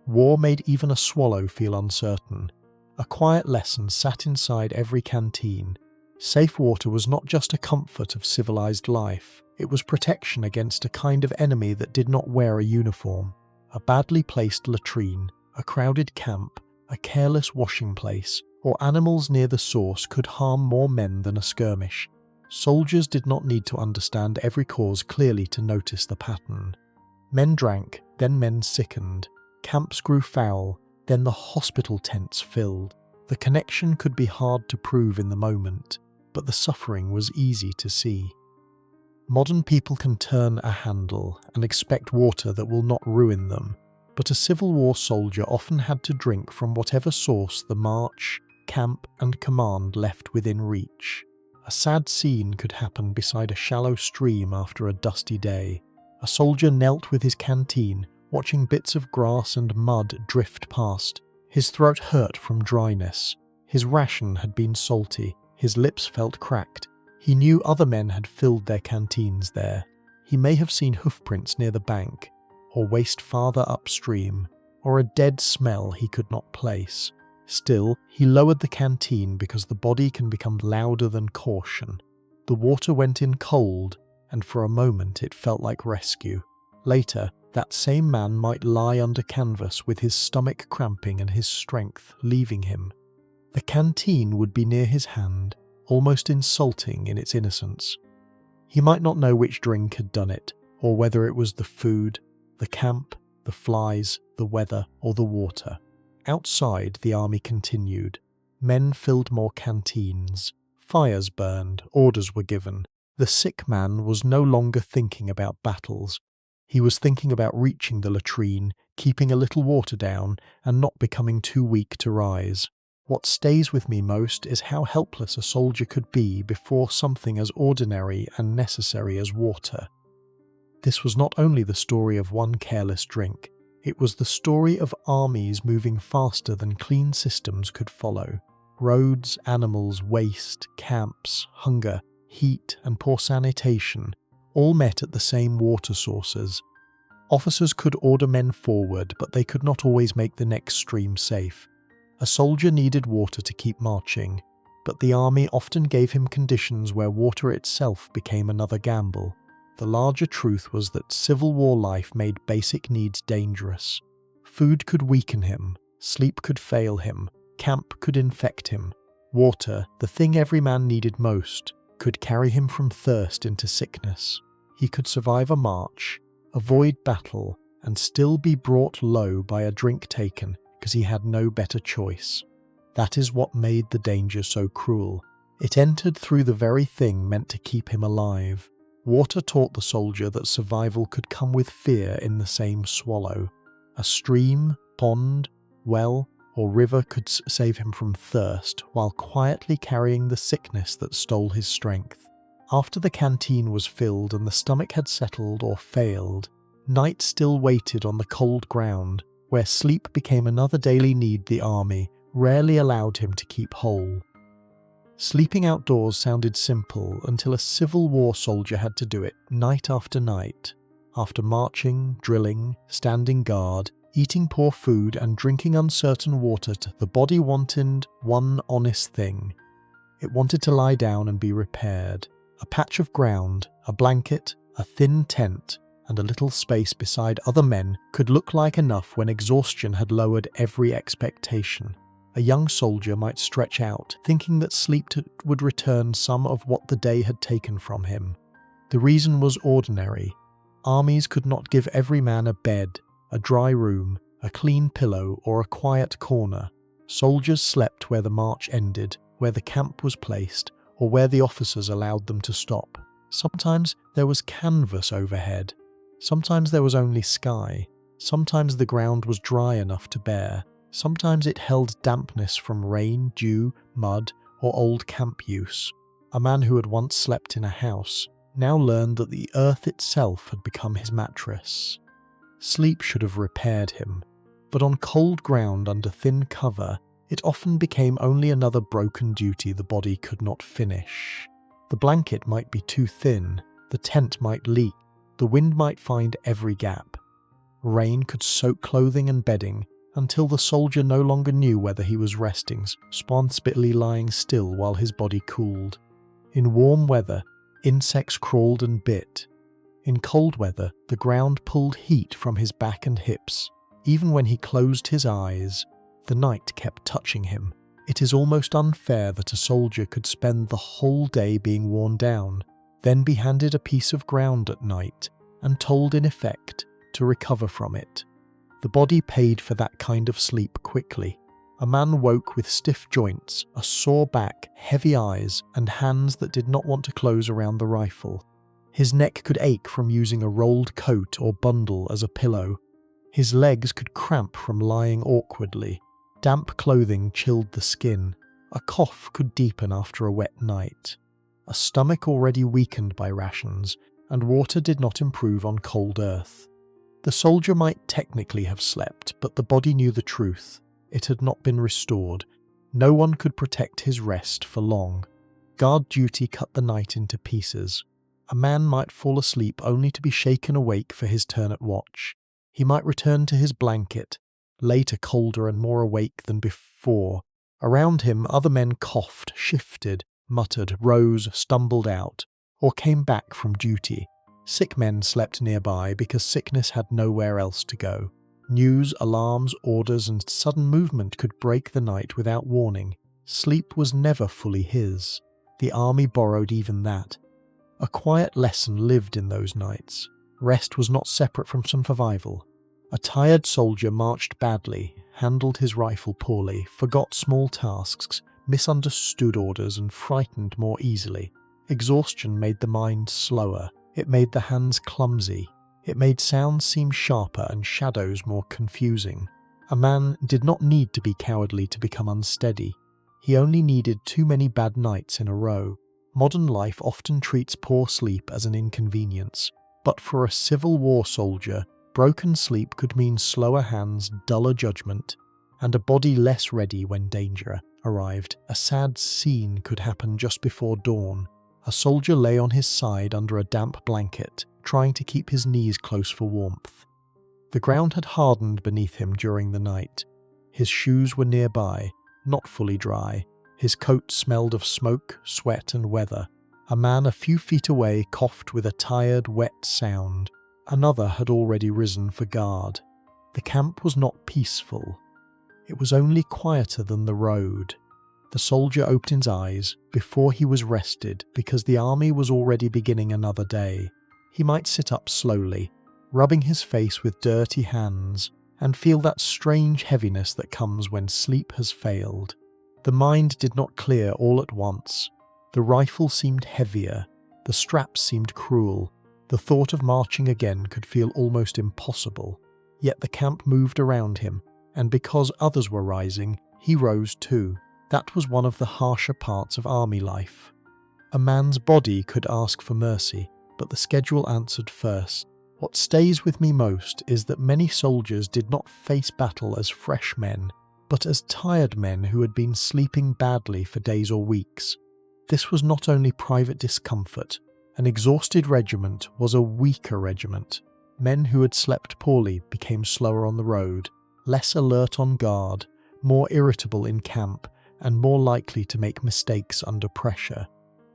War made even a swallow feel uncertain. A quiet lesson sat inside every canteen. Safe water was not just a comfort of civilized life, it was protection against a kind of enemy that did not wear a uniform. A badly placed latrine, a crowded camp, a careless washing place, or animals near the source could harm more men than a skirmish. Soldiers did not need to understand every cause clearly to notice the pattern. Men drank, then men sickened. Camps grew foul, then the hospital tents filled. The connection could be hard to prove in the moment, but the suffering was easy to see. Modern people can turn a handle and expect water that will not ruin them, but a Civil War soldier often had to drink from whatever source the march, camp, and command left within reach. A sad scene could happen beside a shallow stream after a dusty day. A soldier knelt with his canteen, watching bits of grass and mud drift past. His throat hurt from dryness. His ration had been salty. His lips felt cracked. He knew other men had filled their canteens there. He may have seen hoofprints near the bank, or waste farther upstream, or a dead smell he could not place. Still, he lowered the canteen because the body can become louder than caution. The water went in cold, and for a moment it felt like rescue. Later, that same man might lie under canvas with his stomach cramping and his strength leaving him. The canteen would be near his hand, almost insulting in its innocence. He might not know which drink had done it, or whether it was the food, the camp, the flies, the weather, or the water. Outside, the army continued. Men filled more canteens. Fires burned, orders were given. The sick man was no longer thinking about battles. He was thinking about reaching the latrine, keeping a little water down, and not becoming too weak to rise. What stays with me most is how helpless a soldier could be before something as ordinary and necessary as water. This was not only the story of one careless drink, it was the story of armies moving faster than clean systems could follow. Roads, animals, waste, camps, hunger, heat, and poor sanitation all met at the same water sources. Officers could order men forward, but they could not always make the next stream safe. A soldier needed water to keep marching, but the army often gave him conditions where water itself became another gamble. The larger truth was that Civil War life made basic needs dangerous. Food could weaken him, sleep could fail him, camp could infect him. Water, the thing every man needed most, could carry him from thirst into sickness. he could survive a march, avoid battle, and still be brought low by a drink taken because he had no better choice. That is what made the danger so cruel. It entered through the very thing meant to keep him alive. Water taught the soldier that survival could come with fear in the same swallow. A stream, pond, well, or river could save him from thirst while quietly carrying the sickness that stole his strength. After the canteen was filled and the stomach had settled or failed, night still waited on the cold ground, where sleep became another daily need the army rarely allowed him to keep whole. Sleeping outdoors sounded simple until a Civil War soldier had to do it night after night. After marching, drilling, standing guard, eating poor food and drinking uncertain water, the body wanted one honest thing. It wanted to lie down and be repaired. A patch of ground, a blanket, a thin tent, and a little space beside other men could look like enough when exhaustion had lowered every expectation. A young soldier might stretch out, thinking that sleep would return some of what the day had taken from him. The reason was ordinary. Armies could not give every man a bed, a dry room, a clean pillow, or a quiet corner. Soldiers slept where the march ended, where the camp was placed, or where the officers allowed them to stop. Sometimes there was canvas overhead. Sometimes there was only sky. Sometimes the ground was dry enough to bear. Sometimes it held dampness from rain, dew, mud, or old camp use. A man who had once slept in a house now learned that the earth itself had become his mattress. Sleep should have repaired him, but on cold ground under thin cover, it often became only another broken duty the body could not finish. The blanket might be too thin, the tent might leak, the wind might find every gap. Rain could soak clothing and bedding, until the soldier no longer knew whether he was resting, sponspitally lying still while his body cooled. In warm weather, insects crawled and bit. In cold weather, the ground pulled heat from his back and hips. Even when he closed his eyes, the night kept touching him. It is almost unfair that a soldier could spend the whole day being worn down, then be handed a piece of ground at night, and told in effect to recover from it. The body paid for that kind of sleep quickly. A man woke with stiff joints, a sore back, heavy eyes, and hands that did not want to close around the rifle. His neck could ache from using a rolled coat or bundle as a pillow. His legs could cramp from lying awkwardly. Damp clothing chilled the skin. A cough could deepen after a wet night. A stomach already weakened by rations, and water did not improve on cold earth. The soldier might technically have slept, but the body knew the truth. It had not been restored. No one could protect his rest for long. Guard duty cut the night into pieces. A man might fall asleep only to be shaken awake for his turn at watch. He might return to his blanket, later colder and more awake than before. Around him, other men coughed, shifted, muttered, rose, stumbled out, or came back from duty. Sick men slept nearby because sickness had nowhere else to go. News, alarms, orders, and sudden movement could break the night without warning. Sleep was never fully his. The army borrowed even that. A quiet lesson lived in those nights. Rest was not separate from some survival. A tired soldier marched badly, handled his rifle poorly, forgot small tasks, misunderstood orders, and frightened more easily. Exhaustion made the mind slower. It made the hands clumsy. It made sounds seem sharper and shadows more confusing. A man did not need to be cowardly to become unsteady. He only needed too many bad nights in a row. Modern life often treats poor sleep as an inconvenience, but for a Civil War soldier, broken sleep could mean slower hands, duller judgment, and a body less ready when danger arrived. A sad scene could happen just before dawn. A soldier lay on his side under a damp blanket, trying to keep his knees close for warmth. The ground had hardened beneath him during the night. His shoes were nearby, not fully dry. His coat smelled of smoke, sweat, and weather. A man a few feet away coughed with a tired, wet sound. Another had already risen for guard. The camp was not peaceful. It was only quieter than the road. The soldier opened his eyes before he was rested because the army was already beginning another day. He might sit up slowly, rubbing his face with dirty hands, and feel that strange heaviness that comes when sleep has failed. The mind did not clear all at once. The rifle seemed heavier, the straps seemed cruel, the thought of marching again could feel almost impossible. Yet the camp moved around him, and because others were rising, he rose too. That was one of the harsher parts of army life. A man's body could ask for mercy, but the schedule answered first. What stays with me most is that many soldiers did not face battle as fresh men, but as tired men who had been sleeping badly for days or weeks. This was not only private discomfort. An exhausted regiment was a weaker regiment. Men who had slept poorly became slower on the road, less alert on guard, more irritable in camp, and more likely to make mistakes under pressure.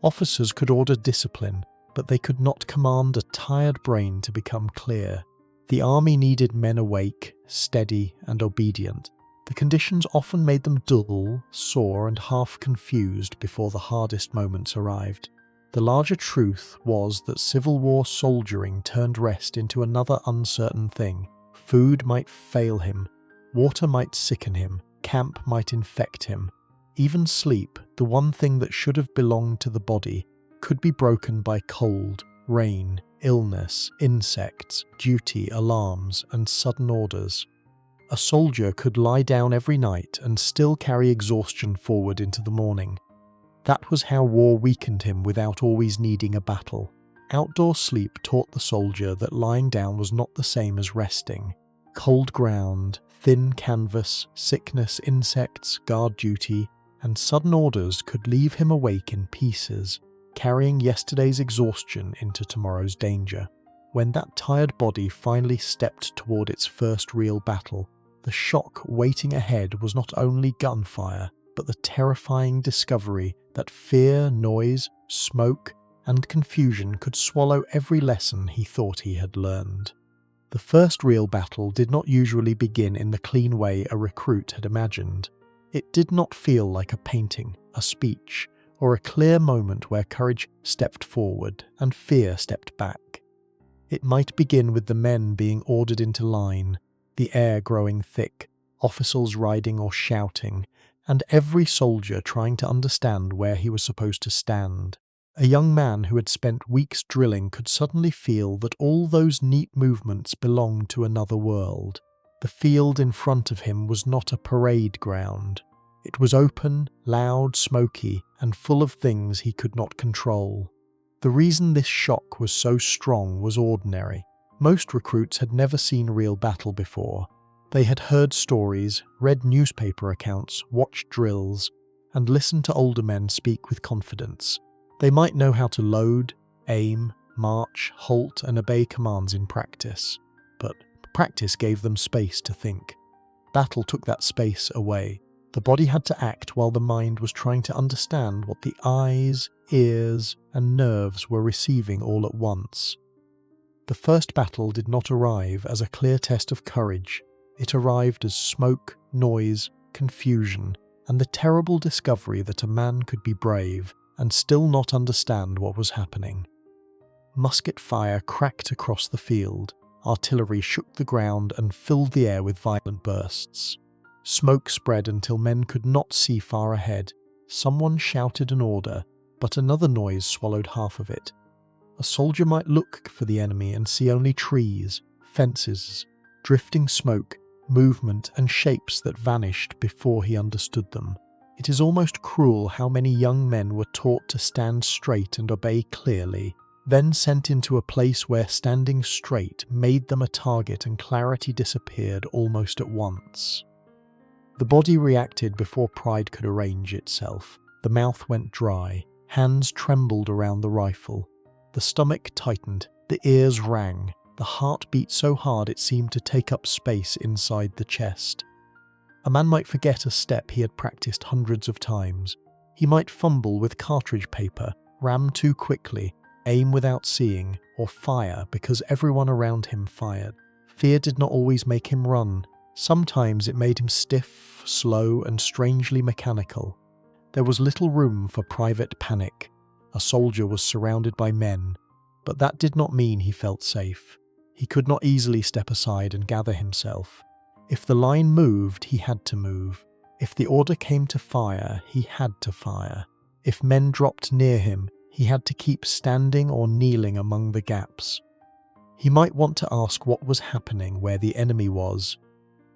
Officers could order discipline, but they could not command a tired brain to become clear. The army needed men awake, steady, and obedient. The conditions often made them dull, sore, and half confused before the hardest moments arrived. The larger truth was that Civil War soldiering turned rest into another uncertain thing. Food might fail him, water might sicken him, camp might infect him. Even sleep, the one thing that should have belonged to the body, could be broken by cold, rain, illness, insects, duty, alarms, and sudden orders. A soldier could lie down every night and still carry exhaustion forward into the morning. That was how war weakened him without always needing a battle. Outdoor sleep taught the soldier that lying down was not the same as resting. Cold ground, thin canvas, sickness, insects, guard duty, and sudden orders could leave him awake in pieces, carrying yesterday's exhaustion into tomorrow's danger. When that tired body finally stepped toward its first real battle, the shock waiting ahead was not only gunfire, but the terrifying discovery that fear, noise, smoke, and confusion could swallow every lesson he thought he had learned. The first real battle did not usually begin in the clean way a recruit had imagined. It did not feel like a painting, a speech, or a clear moment where courage stepped forward and fear stepped back. It might begin with the men being ordered into line, the air growing thick, officers riding or shouting, and every soldier trying to understand where he was supposed to stand. A young man who had spent weeks drilling could suddenly feel that all those neat movements belonged to another world. The field in front of him was not a parade ground. It was open, loud, smoky, and full of things he could not control. The reason this shock was so strong was ordinary. Most recruits had never seen real battle before. They had heard stories, read newspaper accounts, watched drills, and listened to older men speak with confidence. They might know how to load, aim, march, halt, and obey commands in practice. But practice gave them space to think. Battle took that space away. The body had to act while the mind was trying to understand what the eyes, ears, and nerves were receiving all at once. The first battle did not arrive as a clear test of courage. It arrived as smoke, noise, confusion, and the terrible discovery that a man could be brave and still not understand what was happening. Musket fire cracked across the field. Artillery shook the ground and filled the air with violent bursts. Smoke spread until men could not see far ahead. Someone shouted an order, but another noise swallowed half of it. A soldier might look for the enemy and see only trees, fences, drifting smoke, movement, and shapes that vanished before he understood them. It is almost cruel how many young men were taught to stand straight and obey clearly, then sent into a place where standing straight made them a target and clarity disappeared almost at once. The body reacted before pride could arrange itself. The mouth went dry, hands trembled around the rifle. The stomach tightened, the ears rang, the heart beat so hard it seemed to take up space inside the chest. A man might forget a step he had practiced hundreds of times. He might fumble with cartridge paper, ram too quickly, aim without seeing, or fire because everyone around him fired. Fear did not always make him run. Sometimes it made him stiff, slow, and strangely mechanical. There was little room for private panic. A soldier was surrounded by men. But that did not mean he felt safe. He could not easily step aside and gather himself. If the line moved, he had to move. If the order came to fire, he had to fire. If men dropped near him, he had to keep standing or kneeling among the gaps. He might want to ask what was happening where the enemy was,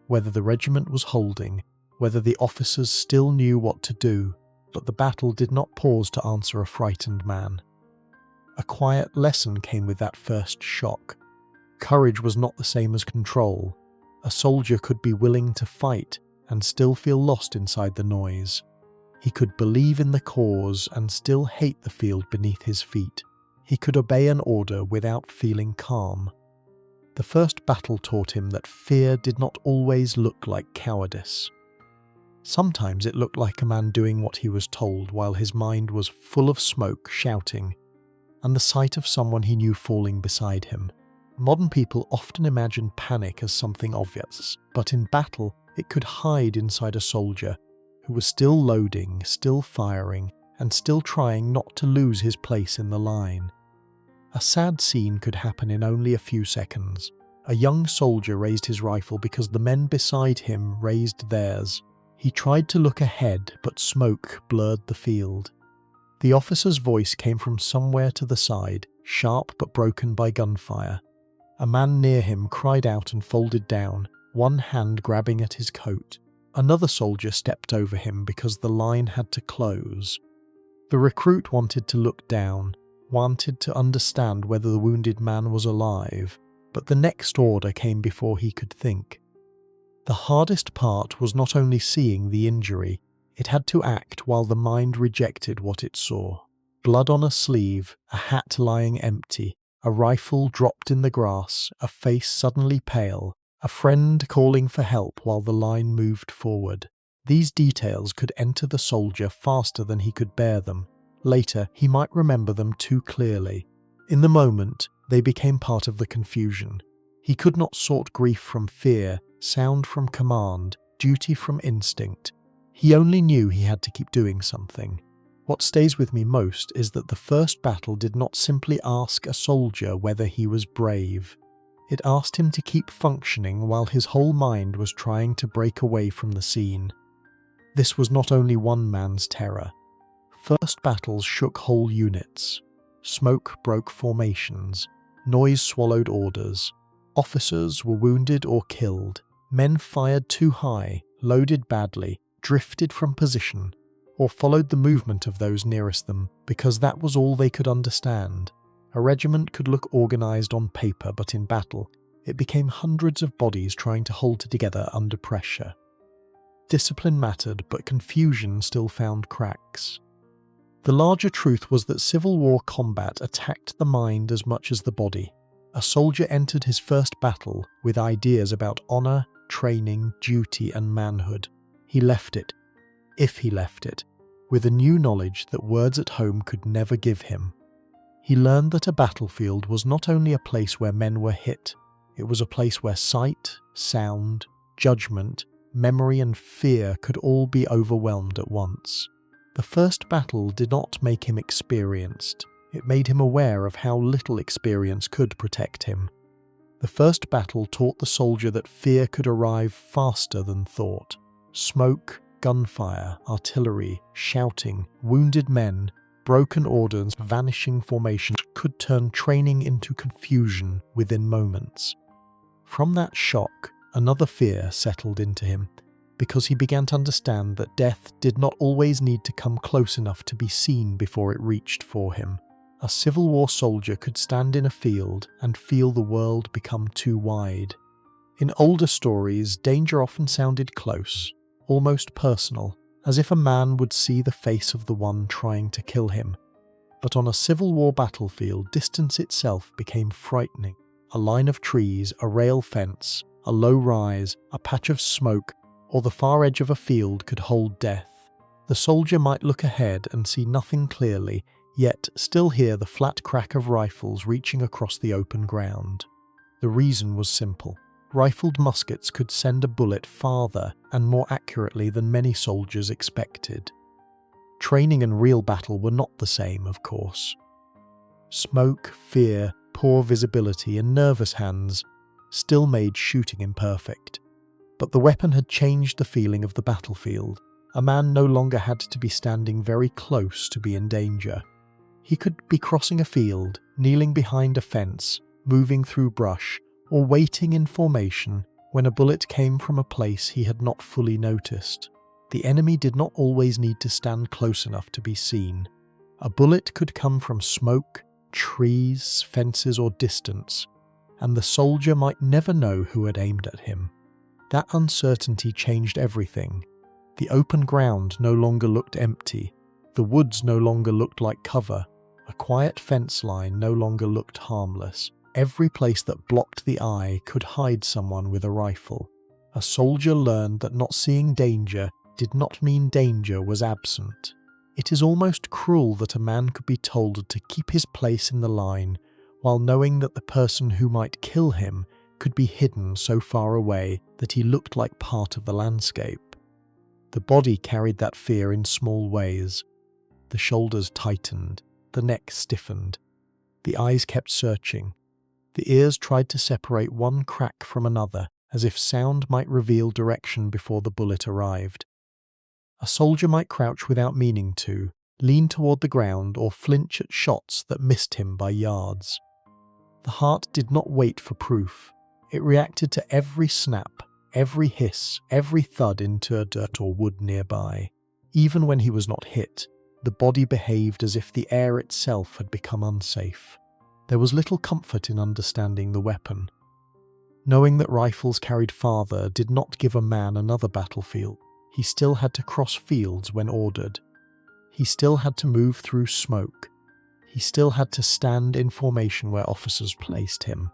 whether the regiment was holding, whether the officers still knew what to do, but the battle did not pause to answer a frightened man. A quiet lesson came with that first shock. Courage was not the same as control. A soldier could be willing to fight and still feel lost inside the noise. He could believe in the cause and still hate the field beneath his feet. He could obey an order without feeling calm. The first battle taught him that fear did not always look like cowardice. Sometimes it looked like a man doing what he was told while his mind was full of smoke, shouting, and the sight of someone he knew falling beside him. Modern people often imagine panic as something obvious, but in battle it could hide inside a soldier who was still loading, still firing, and still trying not to lose his place in the line. A sad scene could happen in only a few seconds. A young soldier raised his rifle because the men beside him raised theirs. He tried to look ahead, but smoke blurred the field. The officer's voice came from somewhere to the side, sharp but broken by gunfire. A man near him cried out and folded down, one hand grabbing at his coat. Another soldier stepped over him because the line had to close. The recruit wanted to look down, wanted to understand whether the wounded man was alive, but the next order came before he could think. The hardest part was not only seeing the injury, it had to act while the mind rejected what it saw. Blood on a sleeve, a hat lying empty, a rifle dropped in the grass, a face suddenly pale, a friend calling for help while the line moved forward. These details could enter the soldier faster than he could bear them. Later, he might remember them too clearly. In the moment, they became part of the confusion. He could not sort grief from fear, sound from command, duty from instinct. He only knew he had to keep doing something. What stays with me most is that the first battle did not simply ask a soldier whether he was brave. It asked him to keep functioning while his whole mind was trying to break away from the scene. This was not only one man's terror. First battles shook whole units. Smoke broke formations. Noise swallowed orders. Officers were wounded or killed. Men fired too high, loaded badly, drifted from position, or followed the movement of those nearest them because that was all they could understand. A regiment could look organized on paper, but in battle, it became hundreds of bodies trying to hold it together under pressure. Discipline mattered, but confusion still found cracks. The larger truth was that Civil War combat attacked the mind as much as the body. A soldier entered his first battle with ideas about honor, training, duty, and manhood. He left it, if he left it, with a new knowledge that words at home could never give him. He learned that a battlefield was not only a place where men were hit, it was a place where sight, sound, judgment, memory, and fear could all be overwhelmed at once. The first battle did not make him experienced. It made him aware of how little experience could protect him. The first battle taught the soldier that fear could arrive faster than thought. Smoke, gunfire, artillery, shouting, wounded men, broken orders, vanishing formations could turn training into confusion within moments. From that shock, another fear settled into him, because he began to understand that death did not always need to come close enough to be seen before it reached for him. A Civil War soldier could stand in a field and feel the world become too wide. In older stories, danger often sounded close, almost personal, as if a man would see the face of the one trying to kill him. But on a Civil War battlefield, distance itself became frightening. A line of trees, a rail fence, a low rise, a patch of smoke, or the far edge of a field could hold death. The soldier might look ahead and see nothing clearly, yet still hear the flat crack of rifles reaching across the open ground. The reason was simple. Rifled muskets could send a bullet farther and more accurately than many soldiers expected. Training and real battle were not the same, of course. Smoke, fear, poor visibility, and nervous hands still made shooting imperfect. But the weapon had changed the feeling of the battlefield. A man no longer had to be standing very close to be in danger. He could be crossing a field, kneeling behind a fence, moving through brush, or waiting in formation when a bullet came from a place he had not fully noticed. The enemy did not always need to stand close enough to be seen. A bullet could come from smoke, trees, fences, or distance, and the soldier might never know who had aimed at him. That uncertainty changed everything. The open ground no longer looked empty. The woods no longer looked like cover. A quiet fence line no longer looked harmless. Every place that blocked the eye could hide someone with a rifle. A soldier learned that not seeing danger did not mean danger was absent. It is almost cruel that a man could be told to keep his place in the line while knowing that the person who might kill him could be hidden so far away that he looked like part of the landscape. The body carried that fear in small ways. The shoulders tightened, the neck stiffened. The eyes kept searching. The ears tried to separate one crack from another, as if sound might reveal direction before the bullet arrived. A soldier might crouch without meaning to, lean toward the ground, or flinch at shots that missed him by yards. The heart did not wait for proof. It reacted to every snap, every hiss, every thud into dirt or wood nearby. Even when he was not hit, the body behaved as if the air itself had become unsafe. There was little comfort in understanding the weapon. Knowing that rifles carried farther did not give a man another battlefield. He still had to cross fields when ordered. He still had to move through smoke. He still had to stand in formation where officers placed him.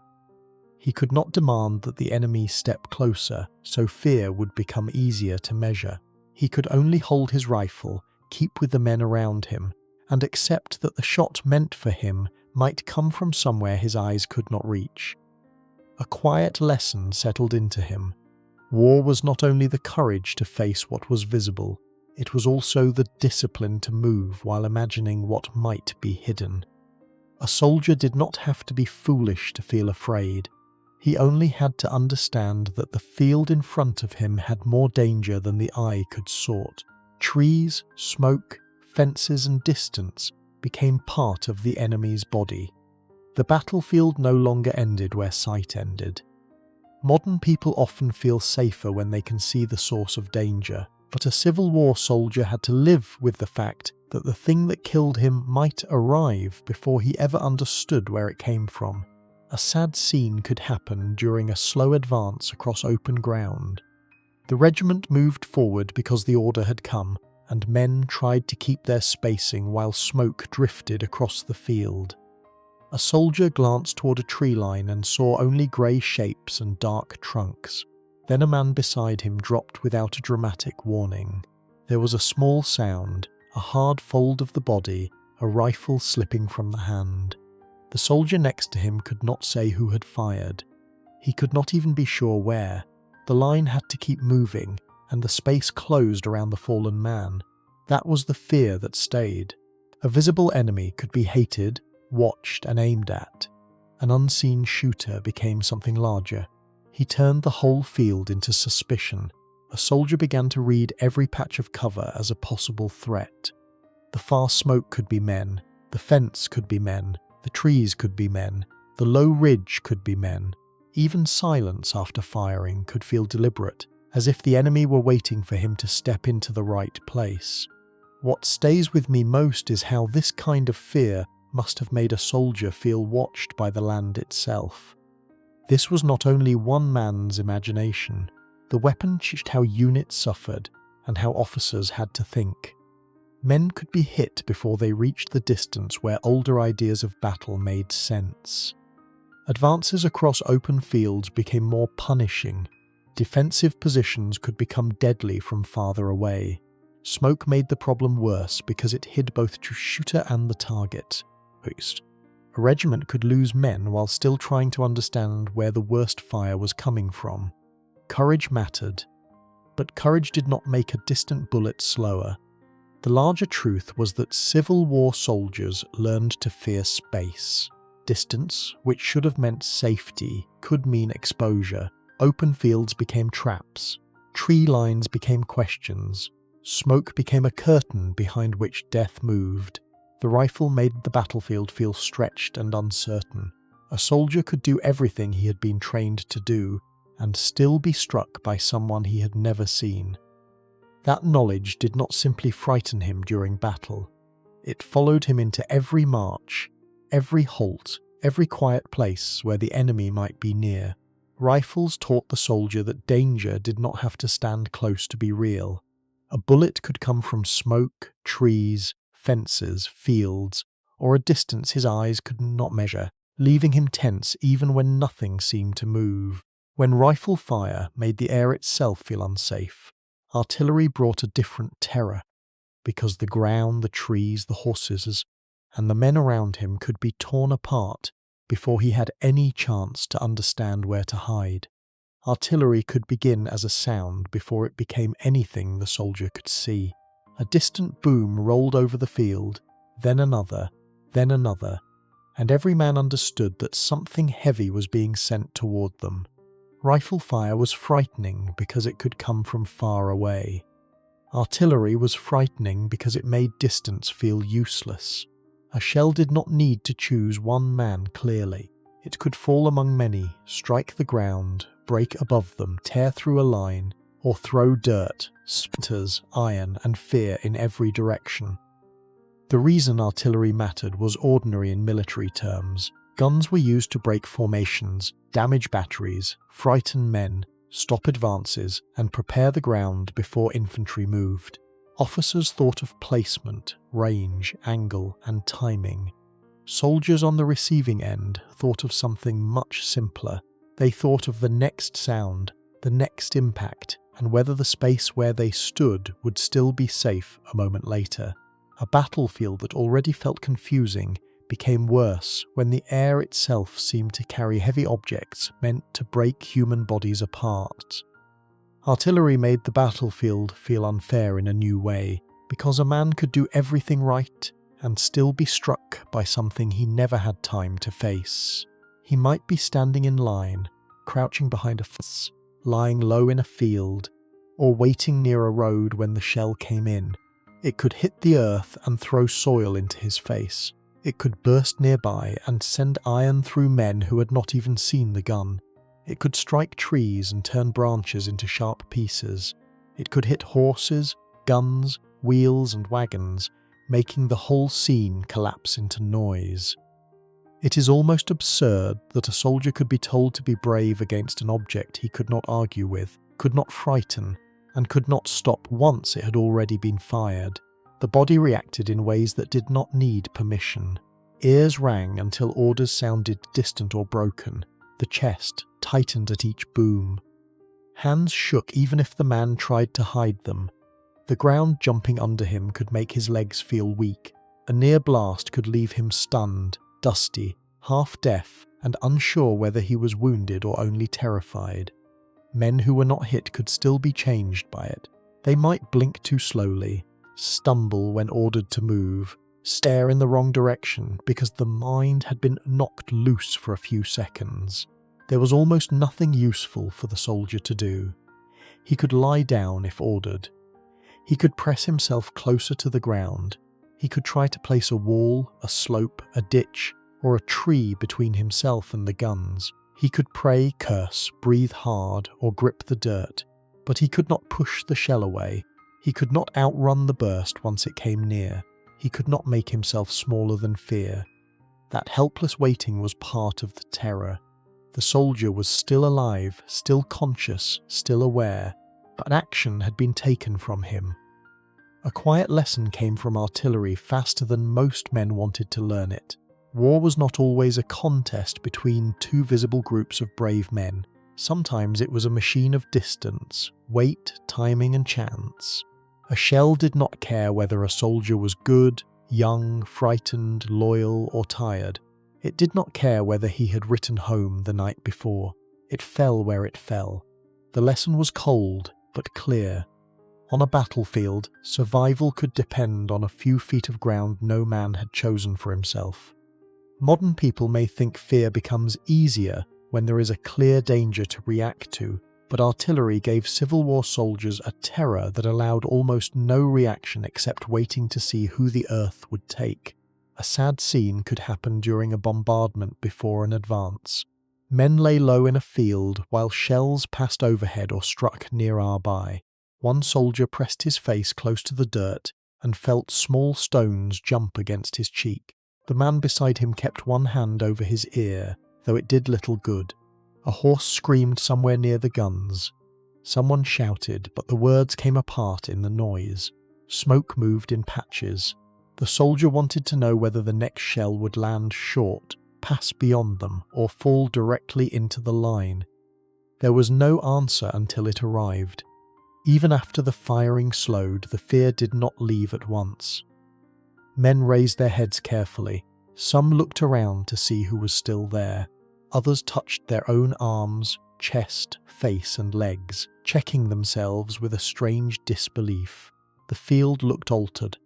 He could not demand that the enemy step closer, so fear would become easier to measure. He could only hold his rifle, keep with the men around him, and accept that the shot meant for him might come from somewhere his eyes could not reach. A quiet lesson settled into him. War was not only the courage to face what was visible, it was also the discipline to move while imagining what might be hidden. A soldier did not have to be foolish to feel afraid. He only had to understand that the field in front of him had more danger than the eye could sort. Trees, smoke, fences, and distance became part of the enemy's body. The battlefield no longer ended where sight ended. Modern people often feel safer when they can see the source of danger, but a Civil War soldier had to live with the fact that the thing that killed him might arrive before he ever understood where it came from. A sad scene could happen during a slow advance across open ground. The regiment moved forward because the order had come, and men tried to keep their spacing while smoke drifted across the field. A soldier glanced toward a tree line and saw only grey shapes and dark trunks. Then a man beside him dropped without a dramatic warning. There was a small sound, a hard fold of the body, a rifle slipping from the hand. The soldier next to him could not say who had fired. He could not even be sure where. The line had to keep moving, and the space closed around the fallen man. That was the fear that stayed. A visible enemy could be hated, watched, and aimed at. An unseen shooter became something larger. He turned the whole field into suspicion. A soldier began to read every patch of cover as a possible threat. The far smoke could be men, the fence could be men, the trees could be men, the low ridge could be men. Even silence after firing could feel deliberate, as if the enemy were waiting for him to step into the right place. What stays with me most is how this kind of fear must have made a soldier feel watched by the land itself. This was not only one man's imagination. The weapon changed how units suffered and how officers had to think. Men could be hit before they reached the distance where older ideas of battle made sense. Advances across open fields became more punishing. Defensive positions could become deadly from farther away. Smoke made the problem worse because it hid both the shooter and the target. A regiment could lose men while still trying to understand where the worst fire was coming from. Courage mattered, but courage did not make a distant bullet slower. The larger truth was that Civil War soldiers learned to fear space. Distance, which should have meant safety, could mean exposure. Open fields became traps. Tree lines became questions. Smoke became a curtain behind which death moved. The rifle made the battlefield feel stretched and uncertain. A soldier could do everything he had been trained to do, and still be struck by someone he had never seen. That knowledge did not simply frighten him during battle. It followed him into every march, every halt, every quiet place where the enemy might be near. Rifles taught the soldier that danger did not have to stand close to be real. A bullet could come from smoke, trees, fences, fields, or a distance his eyes could not measure, leaving him tense even when nothing seemed to move. When rifle fire made the air itself feel unsafe, artillery brought a different terror, because the ground, the trees, the horses, and the men around him could be torn apart before he had any chance to understand where to hide. Artillery could begin as a sound before it became anything the soldier could see. A distant boom rolled over the field, then another, and every man understood that something heavy was being sent toward them. Rifle fire was frightening because it could come from far away. Artillery was frightening because it made distance feel useless. A shell did not need to choose one man clearly. It could fall among many, strike the ground, break above them, tear through a line, or throw dirt, splinters, iron, and fear in every direction. The reason artillery mattered was ordinary in military terms. Guns were used to break formations, damage batteries, frighten men, stop advances, and prepare the ground before infantry moved. Officers thought of placement, range, angle, and timing. Soldiers on the receiving end thought of something much simpler. They thought of the next sound, the next impact, and whether the space where they stood would still be safe a moment later. A battlefield that already felt confusing became worse when the air itself seemed to carry heavy objects meant to break human bodies apart. Artillery made the battlefield feel unfair in a new way, because a man could do everything right and still be struck by something he never had time to face. He might be standing in line, crouching behind a fence, lying low in a field, or waiting near a road when the shell came in. It could hit the earth and throw soil into his face. It could burst nearby and send iron through men who had not even seen the gun. It could strike trees and turn branches into sharp pieces. It could hit horses, guns, wheels, and wagons, making the whole scene collapse into noise. It is almost absurd that a soldier could be told to be brave against an object he could not argue with, could not frighten, and could not stop once it had already been fired. The body reacted in ways that did not need permission. Ears rang until orders sounded distant or broken. The chest tightened at each boom. Hands shook even if the man tried to hide them. The ground jumping under him could make his legs feel weak. A near blast could leave him stunned, dusty, half deaf, and unsure whether he was wounded or only terrified. Men who were not hit could still be changed by it. They might blink too slowly, stumble when ordered to move, stare in the wrong direction because the mind had been knocked loose for a few seconds. There was almost nothing useful for the soldier to do. He could lie down if ordered. He could press himself closer to the ground. He could try to place a wall, a slope, a ditch, or a tree between himself and the guns. He could pray, curse, breathe hard, or grip the dirt, but he could not push the shell away. He could not outrun the burst once it came near. He could not make himself smaller than fear. That helpless waiting was part of the terror. The soldier was still alive, still conscious, still aware, but action had been taken from him. A quiet lesson came from artillery faster than most men wanted to learn it. War was not always a contest between two visible groups of brave men. Sometimes it was a machine of distance, weight, timing, and chance. A shell did not care whether a soldier was good, young, frightened, loyal, or tired. It did not care whether he had written home the night before. It fell where it fell. The lesson was cold, but clear. On a battlefield, survival could depend on a few feet of ground no man had chosen for himself. Modern people may think fear becomes easier when there is a clear danger to react to, but artillery gave Civil War soldiers a terror that allowed almost no reaction except waiting to see who the earth would take. A sad scene could happen during a bombardment before an advance. Men lay low in a field while shells passed overhead or struck near or by. One soldier pressed his face close to the dirt and felt small stones jump against his cheek. The man beside him kept one hand over his ear, though it did little good. A horse screamed somewhere near the guns. Someone shouted, but the words came apart in the noise. Smoke moved in patches. The soldier wanted to know whether the next shell would land short, pass beyond them, or fall directly into the line. There was no answer until it arrived. Even after the firing slowed, the fear did not leave at once. Men raised their heads carefully. Some looked around to see who was still there. Others touched their own arms, chest, face and legs, checking themselves with a strange disbelief. The field looked altered.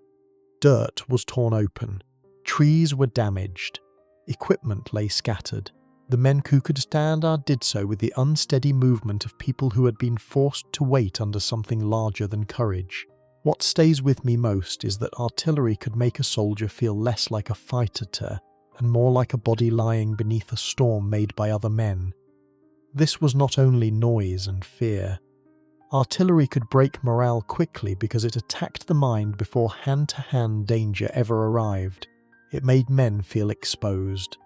Dirt was torn open. Trees were damaged. Equipment lay scattered. The men who could stand did so with the unsteady movement of people who had been forced to wait under something larger than courage. What stays with me most is that artillery could make a soldier feel less like a fighter and more like a body lying beneath a storm made by other men. This was not only noise and fear. Artillery could break morale quickly because it attacked the mind before hand-to-hand danger ever arrived. It made men feel exposed.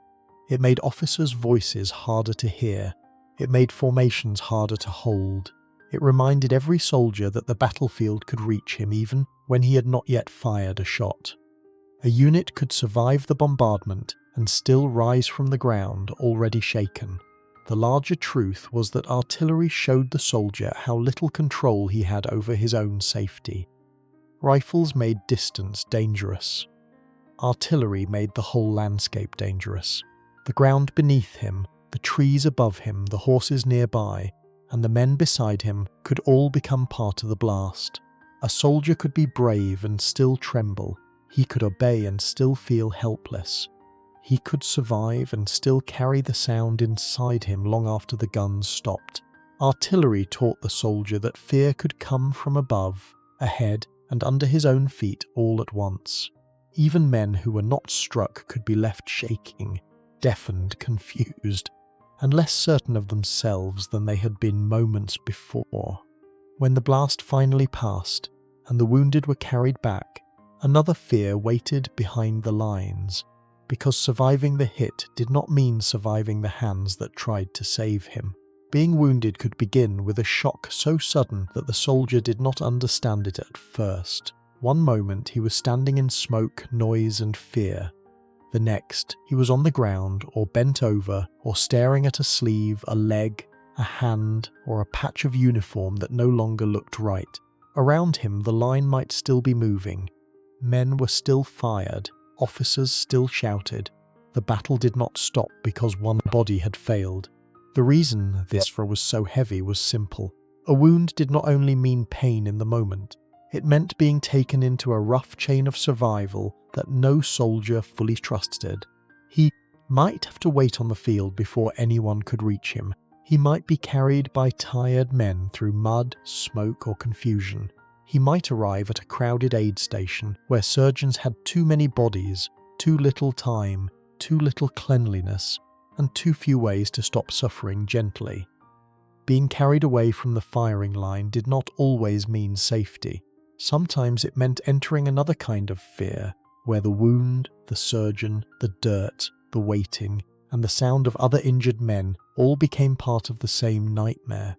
It made officers' voices harder to hear. It made formations harder to hold. It reminded every soldier that the battlefield could reach him even when he had not yet fired a shot. A unit could survive the bombardment and still rise from the ground already shaken. The larger truth was that artillery showed the soldier how little control he had over his own safety. Rifles made distance dangerous. Artillery made the whole landscape dangerous. The ground beneath him, the trees above him, the horses nearby, and the men beside him could all become part of the blast. A soldier could be brave and still tremble. He could obey and still feel helpless. He could survive and still carry the sound inside him long after the guns stopped. Artillery taught the soldier that fear could come from above, ahead, and under his own feet all at once. Even men who were not struck could be left shaking, deafened, confused, and less certain of themselves than they had been moments before. When the blast finally passed, and the wounded were carried back, another fear waited behind the lines, because surviving the hit did not mean surviving the hands that tried to save him. Being wounded could begin with a shock so sudden that the soldier did not understand it at first. One moment he was standing in smoke, noise and fear. The next, he was on the ground or bent over or staring at a sleeve, a leg, a hand, or a patch of uniform that no longer looked right. Around him the line might still be moving. Men were still fired, officers still shouted. The battle did not stop because one body had failed. The reason this was so heavy was simple. A wound did not only mean pain in the moment, it meant being taken into a rough chain of survival that no soldier fully trusted. He might have to wait on the field before anyone could reach him. He might be carried by tired men through mud, smoke, or confusion. He might arrive at a crowded aid station where surgeons had too many bodies, too little time, too little cleanliness, and too few ways to stop suffering gently. Being carried away from the firing line did not always mean safety. Sometimes it meant entering another kind of fear, where the wound, the surgeon, the dirt, the waiting, and the sound of other injured men all became part of the same nightmare.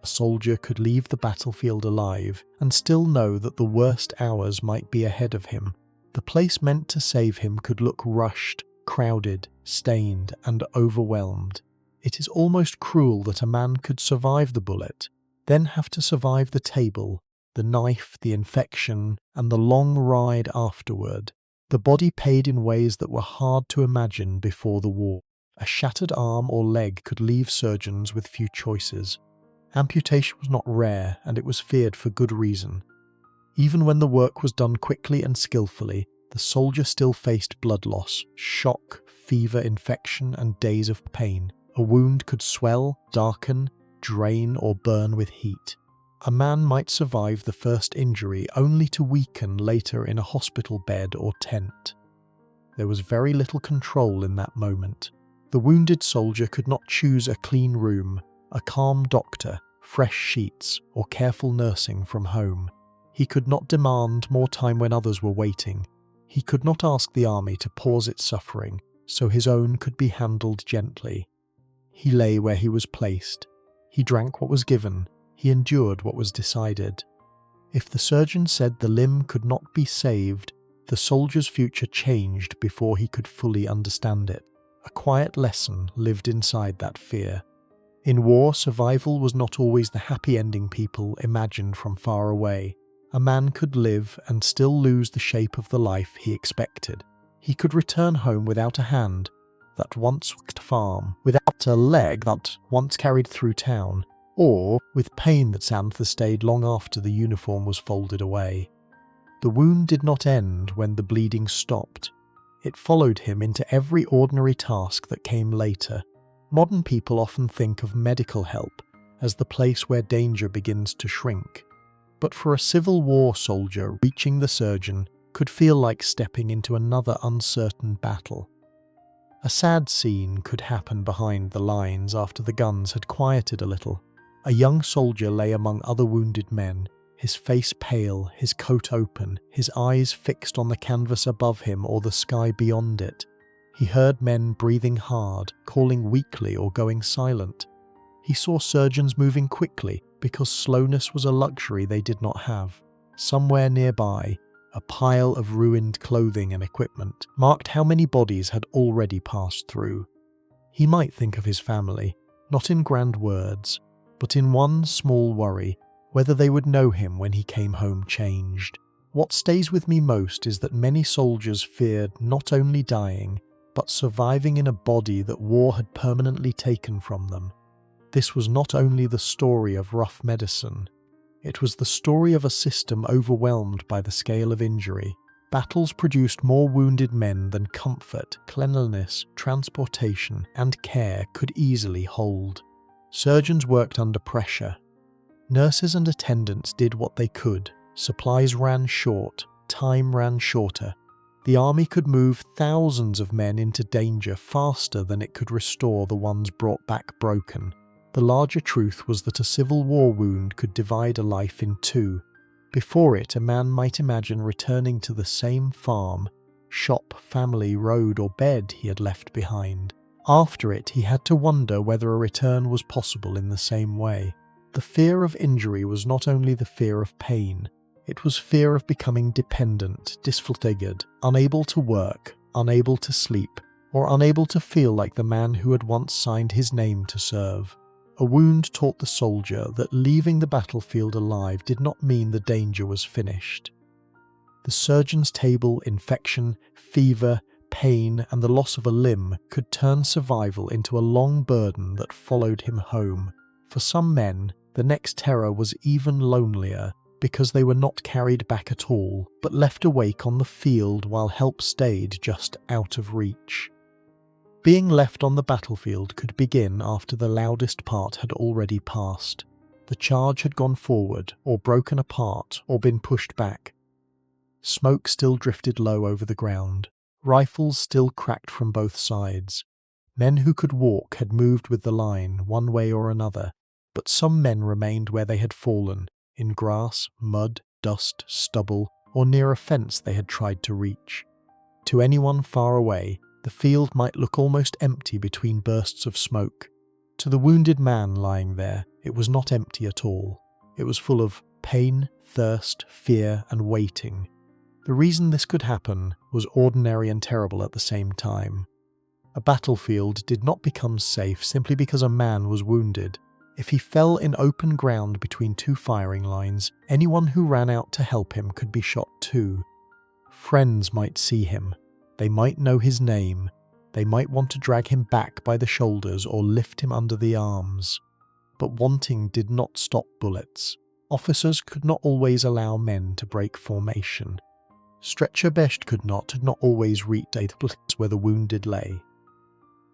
A soldier could leave the battlefield alive and still know that the worst hours might be ahead of him. The place meant to save him could look rushed, crowded, stained, and overwhelmed. It is almost cruel that a man could survive the bullet, then have to survive the table, the knife, the infection, and the long ride afterward. The body paid in ways that were hard to imagine before the war. A shattered arm or leg could leave surgeons with few choices. Amputation was not rare, and it was feared for good reason. Even when the work was done quickly and skillfully, the soldier still faced blood loss, shock, fever, infection, and days of pain. A wound could swell, darken, drain, or burn with heat. A man might survive the first injury only to weaken later in a hospital bed or tent. There was very little control in that moment. The wounded soldier could not choose a clean room, a calm doctor, fresh sheets, or careful nursing from home. He could not demand more time when others were waiting. He could not ask the army to pause its suffering so his own could be handled gently. He lay where he was placed. He drank what was given. He endured what was decided. If the surgeon said the limb could not be saved, the soldier's future changed before he could fully understand it. A quiet lesson lived inside that fear. In war, survival was not always the happy ending people imagined from far away. A man could live and still lose the shape of the life he expected. He could return home without a hand that once worked farm, without a leg that once carried through town, or with pain that stayed long after the uniform was folded away. The wound did not end when the bleeding stopped. It followed him into every ordinary task that came later. Modern people often think of medical help as the place where danger begins to shrink. But for a Civil War soldier, reaching the surgeon could feel like stepping into another uncertain battle. A sad scene could happen behind the lines after the guns had quieted a little. A young soldier lay among other wounded men, his face pale, his coat open, his eyes fixed on the canvas above him or the sky beyond it. He heard men breathing hard, calling weakly or going silent. He saw surgeons moving quickly because slowness was a luxury they did not have. Somewhere nearby, a pile of ruined clothing and equipment marked how many bodies had already passed through. He might think of his family, not in grand words, but in one small worry, whether they would know him when he came home changed. What stays with me most is that many soldiers feared not only dying, but surviving in a body that war had permanently taken from them. This was not only the story of rough medicine, it was the story of a system overwhelmed by the scale of injury. Battles produced more wounded men than comfort, cleanliness, transportation, and care could easily hold. Surgeons worked under pressure. Nurses and attendants did what they could. Supplies ran short, time ran shorter. The army could move thousands of men into danger faster than it could restore the ones brought back broken. The larger truth was that a Civil War wound could divide a life in two. Before it, a man might imagine returning to the same farm, shop, family, road, or bed he had left behind. After it, he had to wonder whether a return was possible in the same way. The fear of injury was not only the fear of pain, it was fear of becoming dependent, disfigured, unable to work, unable to sleep, or unable to feel like the man who had once signed his name to serve. A wound taught the soldier that leaving the battlefield alive did not mean the danger was finished. The surgeon's table, infection, fever, pain, and the loss of a limb could turn survival into a long burden that followed him home. For some men, the next terror was even lonelier because they were not carried back at all, but left awake on the field while help stayed just out of reach. Being left on the battlefield could begin after the loudest part had already passed. The charge had gone forward, or broken apart, or been pushed back. Smoke still drifted low over the ground. Rifles still cracked from both sides. Men who could walk had moved with the line, one way or another, but some men remained where they had fallen, in grass, mud, dust, stubble, or near a fence they had tried to reach. To anyone far away, the field might look almost empty between bursts of smoke. To the wounded man lying there, it was not empty at all. It was full of pain, thirst, fear, and waiting. The reason this could happen was ordinary and terrible at the same time. A battlefield did not become safe simply because a man was wounded. If he fell in open ground between two firing lines, anyone who ran out to help him could be shot too. Friends might see him. They might know his name. They might want to drag him back by the shoulders or lift him under the arms. but wanting did not stop bullets. Officers could not always allow men to break formation. Stretcher-Best could not always reach the place where the wounded lay.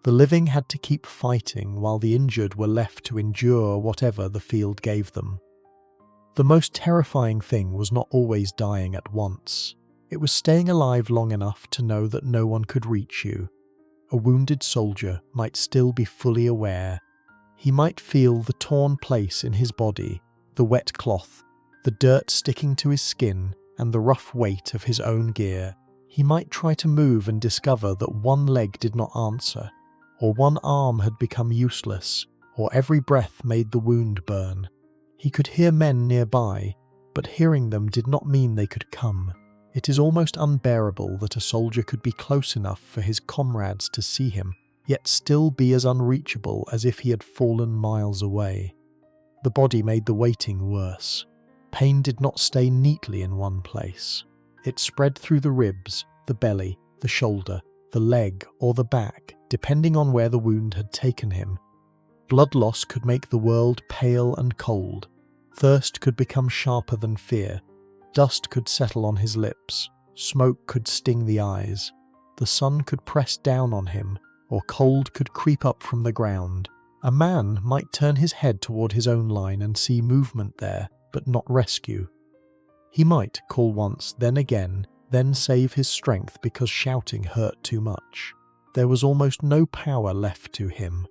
The living had to keep fighting while the injured were left to endure whatever the field gave them. The most terrifying thing was not always dying at once. It was staying alive long enough to know that no one could reach you. A wounded soldier might still be fully aware. He might feel the torn place in his body, the wet cloth, the dirt sticking to his skin, and the rough weight of his own gear. He might try to move and discover that one leg did not answer, or one arm had become useless, or every breath made the wound burn. He could hear men nearby, but hearing them did not mean they could come. It is almost unbearable that a soldier could be close enough for his comrades to see him, yet still be as unreachable as if he had fallen miles away. The body made the waiting worse. Pain did not stay neatly in one place. It spread through the ribs, the belly, the shoulder, the leg, or the back, depending on where the wound had taken him. Blood loss could make the world pale and cold. Thirst could become sharper than fear. Dust could settle on his lips. Smoke could sting the eyes. The sun could press down on him, or cold could creep up from the ground. A man might turn his head toward his own line and see movement there, but not rescue. He might call once, then again, then save his strength because shouting hurt too much. There was almost no power left to him.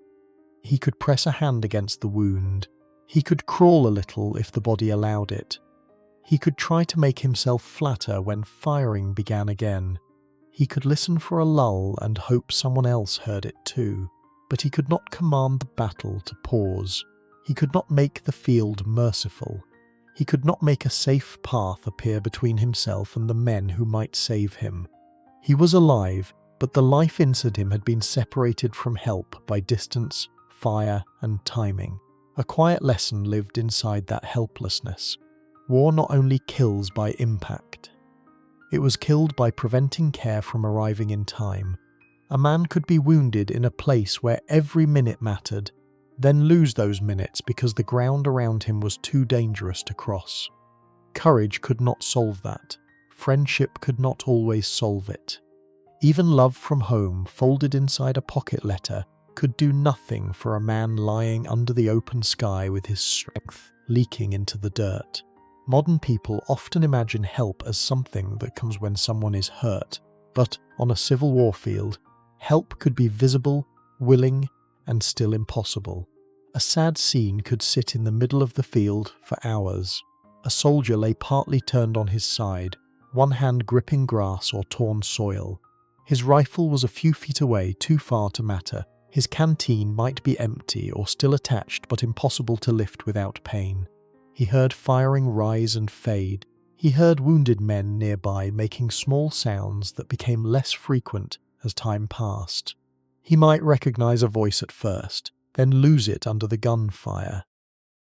He could press a hand against the wound. He could crawl a little if the body allowed it. He could try to make himself flatter when firing began again. He could listen for a lull and hope someone else heard it too. But he could not command the battle to pause. He could not make the field merciful. He could not make a safe path appear between himself and the men who might save him. He was alive, but the life inside him had been separated from help by distance, fire, and timing. A quiet lesson lived inside that helplessness. War not only kills by impact. It was killed by preventing care from arriving in time. A man could be wounded in a place where every minute mattered, then lose those minutes because the ground around him was too dangerous to cross. Courage could not solve that. Friendship could not always solve it. Even love from home, folded inside a pocket letter, could do nothing for a man lying under the open sky with his strength leaking into the dirt. Modern people often imagine help as something that comes when someone is hurt, but on a civil war field, help could be visible, willing, and still impossible. A sad scene could sit in the middle of the field for hours. A soldier lay partly turned on his side, one hand gripping grass or torn soil. His rifle was a few feet away, too far to matter. His canteen might be empty or still attached but impossible to lift without pain. He heard firing rise and fade. He heard wounded men nearby making small sounds that became less frequent as time passed. He might recognize a voice at first, then lose it under the gunfire.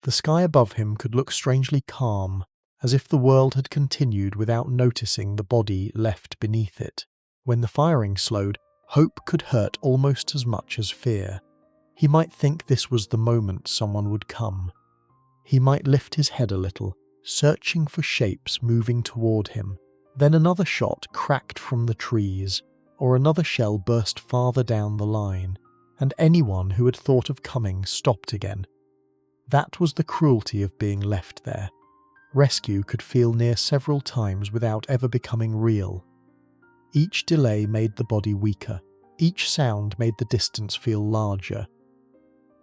The sky above him could look strangely calm, as if the world had continued without noticing the body left beneath it. When the firing slowed, hope could hurt almost as much as fear. He might think this was the moment someone would come. He might lift his head a little, searching for shapes moving toward him. Then another shot cracked from the trees, or another shell burst farther down the line, and anyone who had thought of coming stopped again. That was the cruelty of being left there. Rescue could feel near several times without ever becoming real. Each delay made the body weaker. Each sound made the distance feel larger.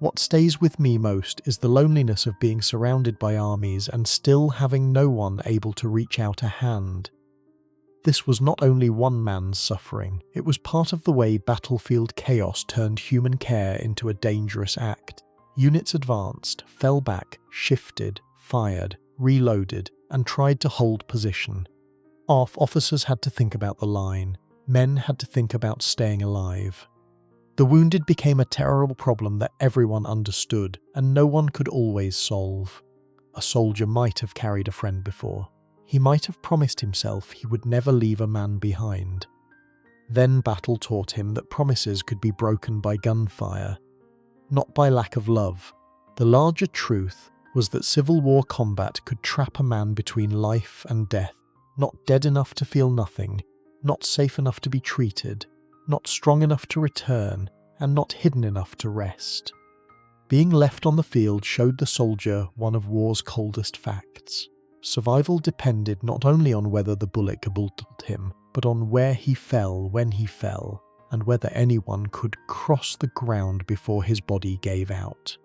What stays with me most is the loneliness of being surrounded by armies and still having no one able to reach out a hand. This was not only one man's suffering, it was part of the way battlefield chaos turned human care into a dangerous act. Units advanced, fell back, shifted, fired, reloaded, and tried to hold position. Officers had to think about the line. Men had to think about staying alive. The wounded became a terrible problem that everyone understood, and no one could always solve. A soldier might have carried a friend before. He might have promised himself he would never leave a man behind. Then battle taught him that promises could be broken by gunfire. Not by lack of love, The larger truth was that Civil War combat could trap a man between life and death, not dead enough to feel nothing, not safe enough to be treated, not strong enough to return, and not hidden enough to rest. Being left on the field showed the soldier one of war's coldest facts. Survival depended not only on whether the bullet gabbled him, but on where he fell when he fell, and whether anyone could cross the ground before his body gave out.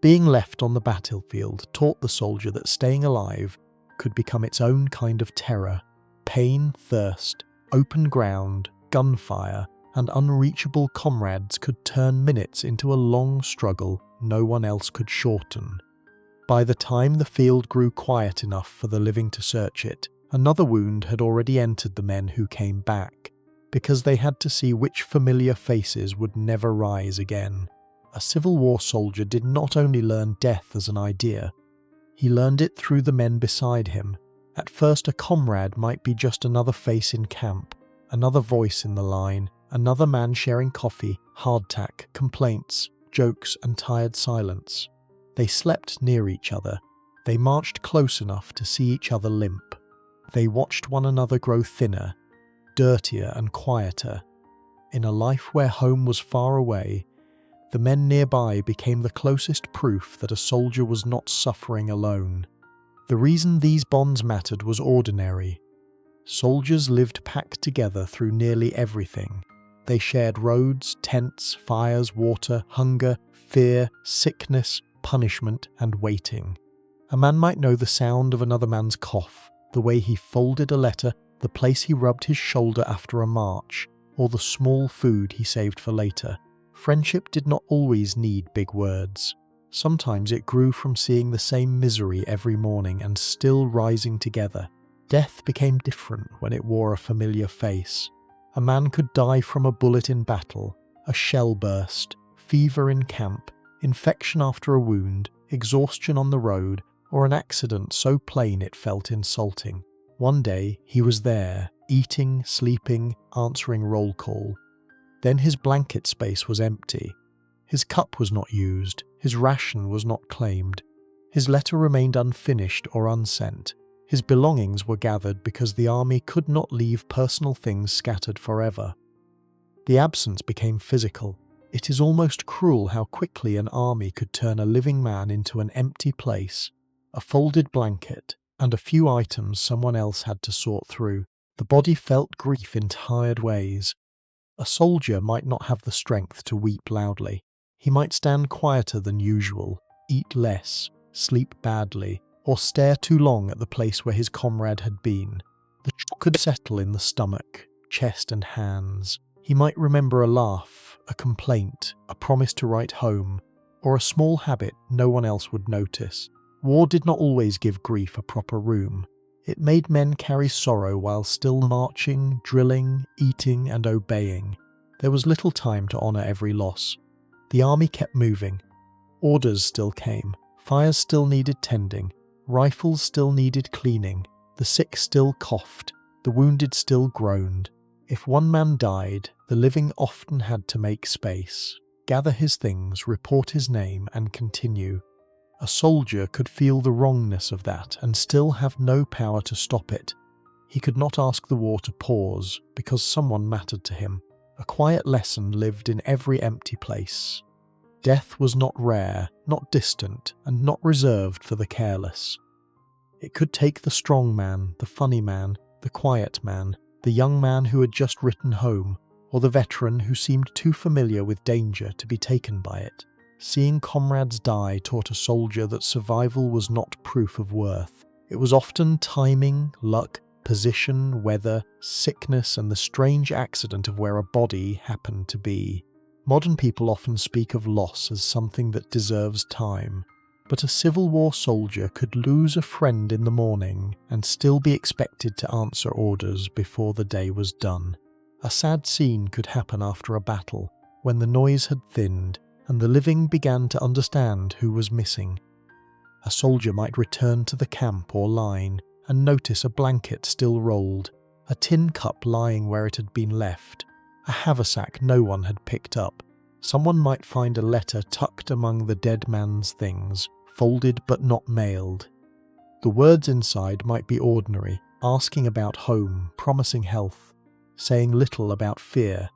Being left on the battlefield taught the soldier that staying alive could become its own kind of terror. Pain, thirst, open ground, gunfire, and unreachable comrades could turn minutes into a long struggle no one else could shorten. By the time the field grew quiet enough for the living to search it, another wound had already entered the men who came back, because they had to see which familiar faces would never rise again. A Civil War soldier did not only learn death as an idea, he learned it through the men beside him. At first, a comrade might be just another face in camp, another voice in the line, another man sharing coffee, hardtack, complaints, jokes, and tired silence. They slept near each other. They marched close enough to see each other limp. They watched one another grow thinner, dirtier, and quieter. In a life where home was far away, the men nearby became the closest proof that a soldier was not suffering alone. The reason these bonds mattered was ordinary. Soldiers lived packed together through nearly everything. They shared roads, tents, fires, water, hunger, fear, sickness, punishment, and waiting. A man might know the sound of another man's cough, the way he folded a letter, the place he rubbed his shoulder after a march, or the small food he saved for later. Friendship did not always need big words. Sometimes it grew from seeing the same misery every morning and still rising together. Death became different when it wore a familiar face. A man could die from a bullet in battle, a shell burst, fever in camp, infection after a wound, exhaustion on the road, or an accident so plain it felt insulting. One day he was there, eating, sleeping, answering roll call. Then his blanket space was empty. His cup was not used, his ration was not claimed. His letter remained unfinished or unsent. His belongings were gathered because the army could not leave personal things scattered forever. The absence became physical. It is almost cruel how quickly an army could turn a living man into an empty place, a folded blanket, and a few items someone else had to sort through. The body felt grief in tired ways. A soldier might not have the strength to weep loudly. He might stand quieter than usual, eat less, sleep badly, or stare too long at the place where his comrade had been. The shock could settle in the stomach, chest, and hands. He might remember a laugh, a complaint, a promise to write home, or a small habit no one else would notice. War did not always give grief a proper room. It made men carry sorrow while still marching, drilling, eating, and obeying. There was little time to honour every loss. The army kept moving. Orders still came. Fires still needed tending. Rifles still needed cleaning. The sick still coughed. The wounded still groaned. If one man died, the living often had to make space, gather his things, report his name, and continue. A soldier could feel the wrongness of that and still have no power to stop it. He could not ask the war to pause because someone mattered to him. A quiet lesson lived in every empty place. Death was not rare, not distant, and not reserved for the careless. It could take the strong man, the funny man, the quiet man, the young man who had just written home, or the veteran who seemed too familiar with danger to be taken by it. Seeing comrades die taught a soldier that survival was not proof of worth. It was often timing, luck, position, weather, sickness, and the strange accident of where a body happened to be. Modern people often speak of loss as something that deserves time, but a Civil War soldier could lose a friend in the morning and still be expected to answer orders before the day was done. A sad scene could happen after a battle, when the noise had thinned and the living began to understand who was missing. A soldier might return to the camp or line and notice a blanket still rolled, a tin cup lying where it had been left, a haversack no one had picked up. Someone might find a letter tucked among the dead man's things, folded but not mailed. The words inside might be ordinary, asking about home, promising health, saying little about fear.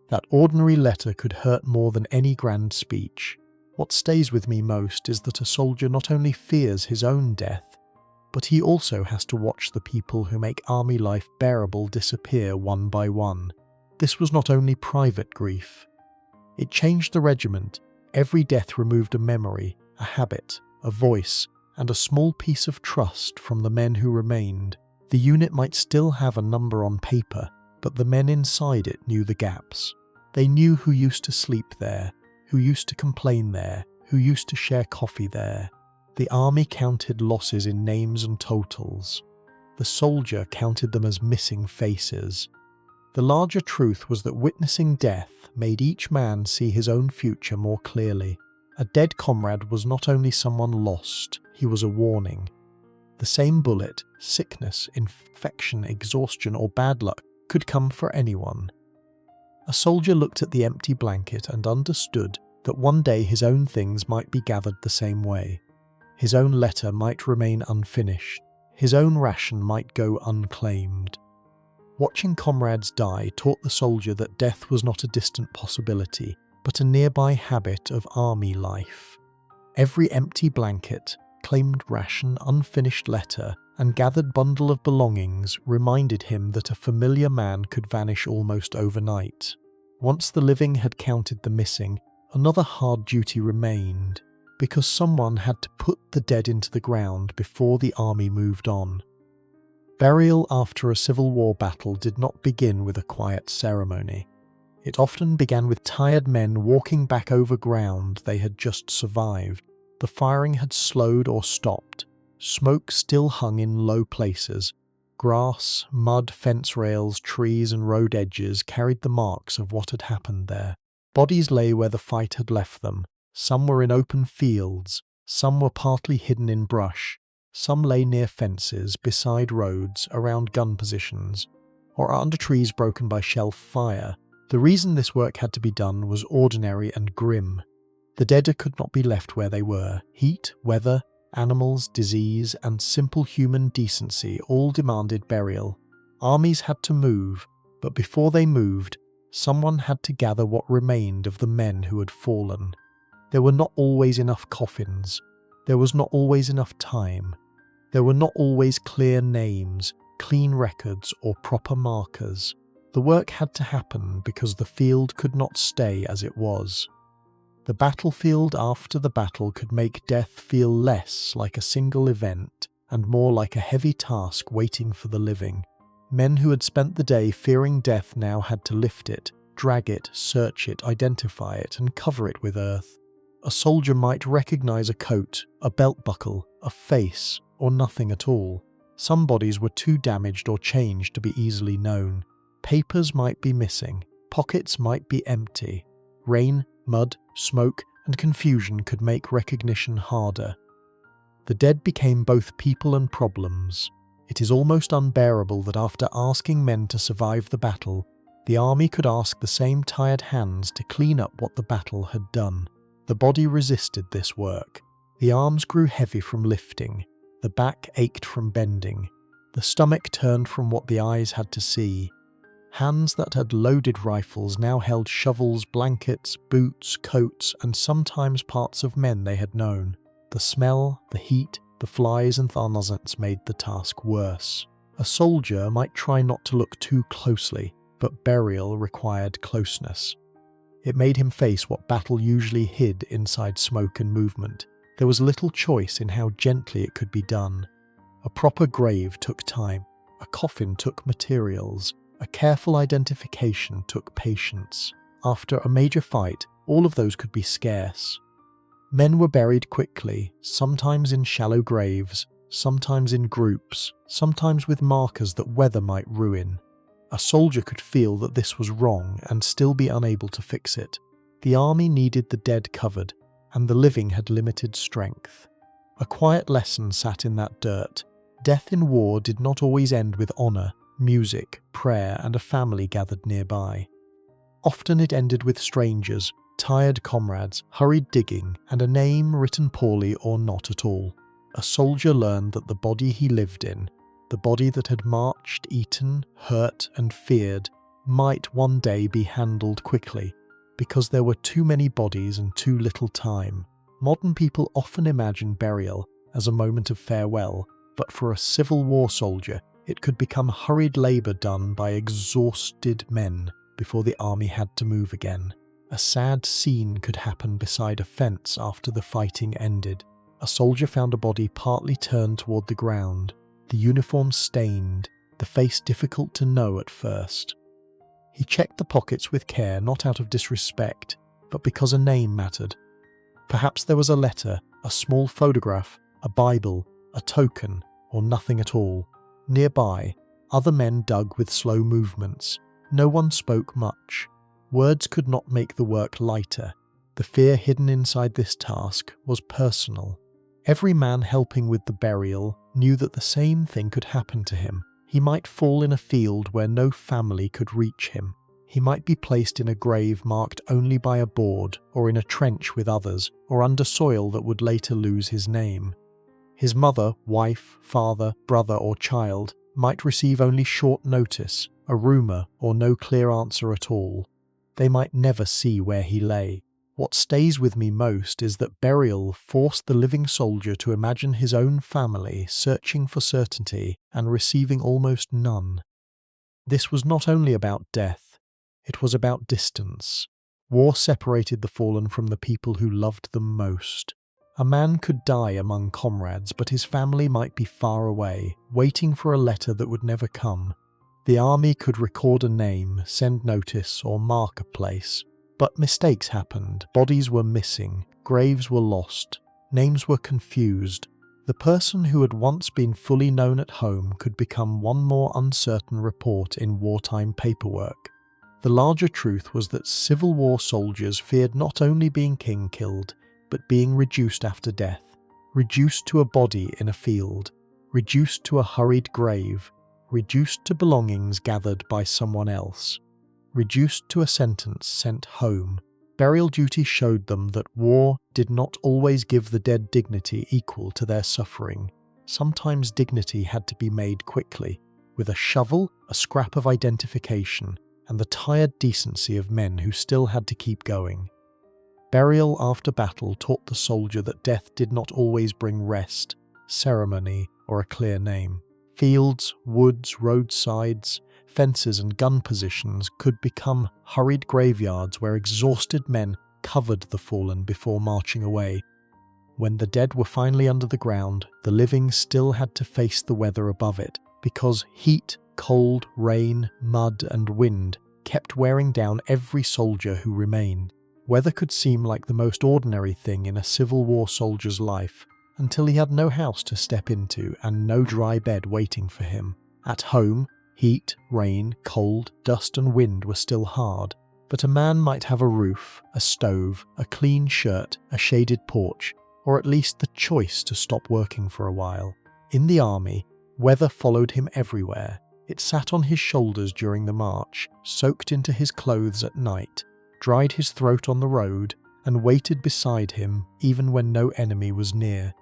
That ordinary letter could hurt more than any grand speech. What stays with me most is that a soldier not only fears his own death, but he also has to watch the people who make army life bearable disappear one by one. This was not only private grief. It changed the regiment. Every death removed a memory, a habit, a voice, and a small piece of trust from the men who remained. The unit might still have a number on paper, but the men inside it knew the gaps. They knew who used to sleep there, who used to complain there, who used to share coffee there. The army counted losses in names and totals. The soldier counted them as missing faces. The larger truth was that witnessing death made each man see his own future more clearly. A dead comrade was not only someone lost, he was a warning. The same bullet, sickness, infection, exhaustion, or bad luck could come for anyone. A soldier looked at the empty blanket and understood that one day his own things might be gathered the same way. His own letter might remain unfinished. His own ration might go unclaimed. Watching comrades die taught the soldier that death was not a distant possibility, but a nearby habit of army life. Every empty blanket, claimed ration, unfinished letter, and gathered bundle of belongings reminded him that a familiar man could vanish almost overnight. Once the living had counted the missing, another hard duty remained, because someone had to put the dead into the ground before the army moved on. Burial after a Civil War battle did not begin with a quiet ceremony. It often began with tired men walking back over ground they had just survived. The firing had slowed or stopped. Smoke still hung in low places. Grass, mud, fence rails, trees and road edges carried the marks of what had happened there. Bodies lay where the fight had left them. Some were in open fields, some were partly hidden in brush, some lay near fences, beside roads, around gun positions, or under trees broken by shell fire. The reason this work had to be done was ordinary and grim. The dead could not be left where they were. Heat, weather, animals, disease, and simple human decency all demanded burial. Armies had to move, but before they moved, someone had to gather what remained of the men who had fallen. There were not always enough coffins. There was not always enough time. There were not always clear names, clean records, or proper markers. The work had to happen because the field could not stay as it was. The battlefield after the battle could make death feel less like a single event and more like a heavy task waiting for the living. Men who had spent the day fearing death now had to lift it, drag it, search it, identify it, and cover it with earth. A soldier might recognize a coat, a belt buckle, a face, or nothing at all. Some bodies were too damaged or changed to be easily known. Papers might be missing. Pockets might be empty. Rain, mud, smoke, and confusion could make recognition harder. The dead became both people and problems. It is almost unbearable that after asking men to survive the battle, the army could ask the same tired hands to clean up what the battle had done. The body resisted this work. The arms grew heavy from lifting. The back ached from bending. The stomach turned from what the eyes had to see. Hands that had loaded rifles now held shovels, blankets, boots, coats, and sometimes parts of men they had known. The smell, the heat, the flies and tharnazzants made the task worse. A soldier might try not to look too closely, but burial required closeness. It made him face what battle usually hid inside smoke and movement. There was little choice in how gently it could be done. A proper grave took time. A coffin took materials. A careful identification took patience. After a major fight, all of those could be scarce. Men were buried quickly, sometimes in shallow graves, sometimes in groups, sometimes with markers that weather might ruin. A soldier could feel that this was wrong and still be unable to fix it. The army needed the dead covered, and the living had limited strength. A quiet lesson sat in that dirt. Death in war did not always end with honour, music, prayer, and a family gathered nearby. Often it ended with strangers, Tired comrades, hurried digging, and a name written poorly or not at all. A soldier learned that the body he lived in, the body that had marched, eaten, hurt, and feared, might one day be handled quickly, because there were too many bodies and too little time. Modern people often imagine burial as a moment of farewell, but for a Civil War soldier, it could become hurried labour done by exhausted men before the army had to move again. A sad scene could happen beside a fence after the fighting ended. A soldier found a body partly turned toward the ground, the uniform stained, the face difficult to know at first. He checked the pockets with care, not out of disrespect, but because a name mattered. Perhaps there was a letter, a small photograph, a Bible, a token, or nothing at all. Nearby, other men dug with slow movements. No one spoke much. Words could not make the work lighter. The fear hidden inside this task was personal. Every man helping with the burial knew that the same thing could happen to him. He might fall in a field where no family could reach him. He might be placed in a grave marked only by a board, or in a trench with others, or under soil that would later lose his name. His mother, wife, father, brother, or child might receive only short notice, a rumour, or no clear answer at all. They might never see where he lay. What stays with me most is that burial forced the living soldier to imagine his own family searching for certainty and receiving almost none. This was not only about death, it was about distance. War separated the fallen from the people who loved them most. A man could die among comrades, but his family might be far away, waiting for a letter that would never come. The army could record a name, send notice, or mark a place. But mistakes happened, bodies were missing, graves were lost, names were confused. The person who had once been fully known at home could become one more uncertain report in wartime paperwork. The larger truth was that Civil War soldiers feared not only being king killed, but being reduced after death, reduced to a body in a field, reduced to a hurried grave, reduced to belongings gathered by someone else, reduced to a sentence sent home. Burial duty showed them that war did not always give the dead dignity equal to their suffering. Sometimes dignity had to be made quickly, with a shovel, a scrap of identification, and the tired decency of men who still had to keep going. Burial after battle taught the soldier that death did not always bring rest, ceremony, or a clear name. Fields, woods, roadsides, fences and gun positions could become hurried graveyards where exhausted men covered the fallen before marching away. When the dead were finally under the ground, the living still had to face the weather above it, because heat, cold, rain, mud and wind kept wearing down every soldier who remained. Weather could seem like the most ordinary thing in a Civil War soldier's life, until he had no house to step into and no dry bed waiting for him. At home, heat, rain, cold, dust and wind were still hard, but a man might have a roof, a stove, a clean shirt, a shaded porch, or at least the choice to stop working for a while. In the army, weather followed him everywhere. It sat on his shoulders during the march, soaked into his clothes at night, dried his throat on the road, and waited beside him even when no enemy was near.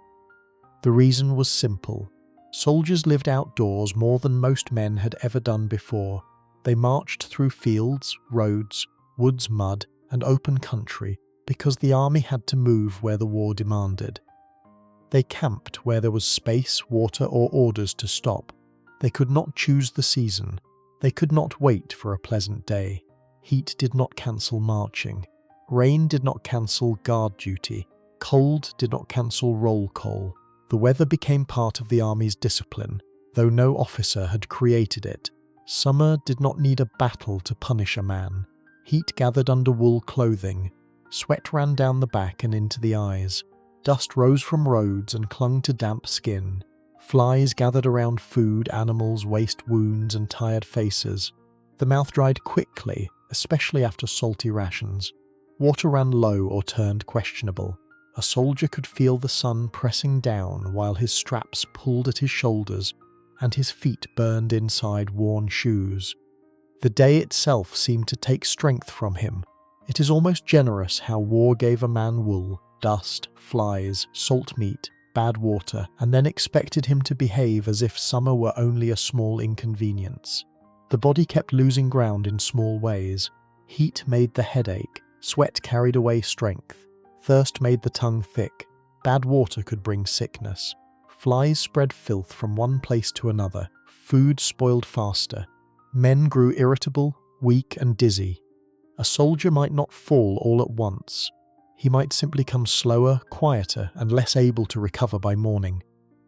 The reason was simple. Soldiers lived outdoors more than most men had ever done before. They marched through fields, roads, woods, mud, and open country because the army had to move where the war demanded. They camped where there was space, water, or orders to stop. They could not choose the season. They could not wait for a pleasant day. Heat did not cancel marching. Rain did not cancel guard duty. Cold did not cancel roll call. The weather became part of the army's discipline, though no officer had created it. Summer did not need a battle to punish a man. Heat gathered under wool clothing. Sweat ran down the back and into the eyes. Dust rose from roads and clung to damp skin. Flies gathered around food, animals, waste wounds, and tired faces. The mouth dried quickly, especially after salty rations. Water ran low or turned questionable. A soldier could feel the sun pressing down while his straps pulled at his shoulders and his feet burned inside worn shoes. The day itself seemed to take strength from him. It is almost generous how war gave a man wool, dust, flies, salt meat, bad water, and then expected him to behave as if summer were only a small inconvenience. The body kept losing ground in small ways. Heat made the head ache, sweat carried away strength, thirst made the tongue thick, bad water could bring sickness. Flies spread filth from one place to another, food spoiled faster. Men grew irritable, weak and dizzy. A soldier might not fall all at once. He might simply come slower, quieter, and less able to recover by morning.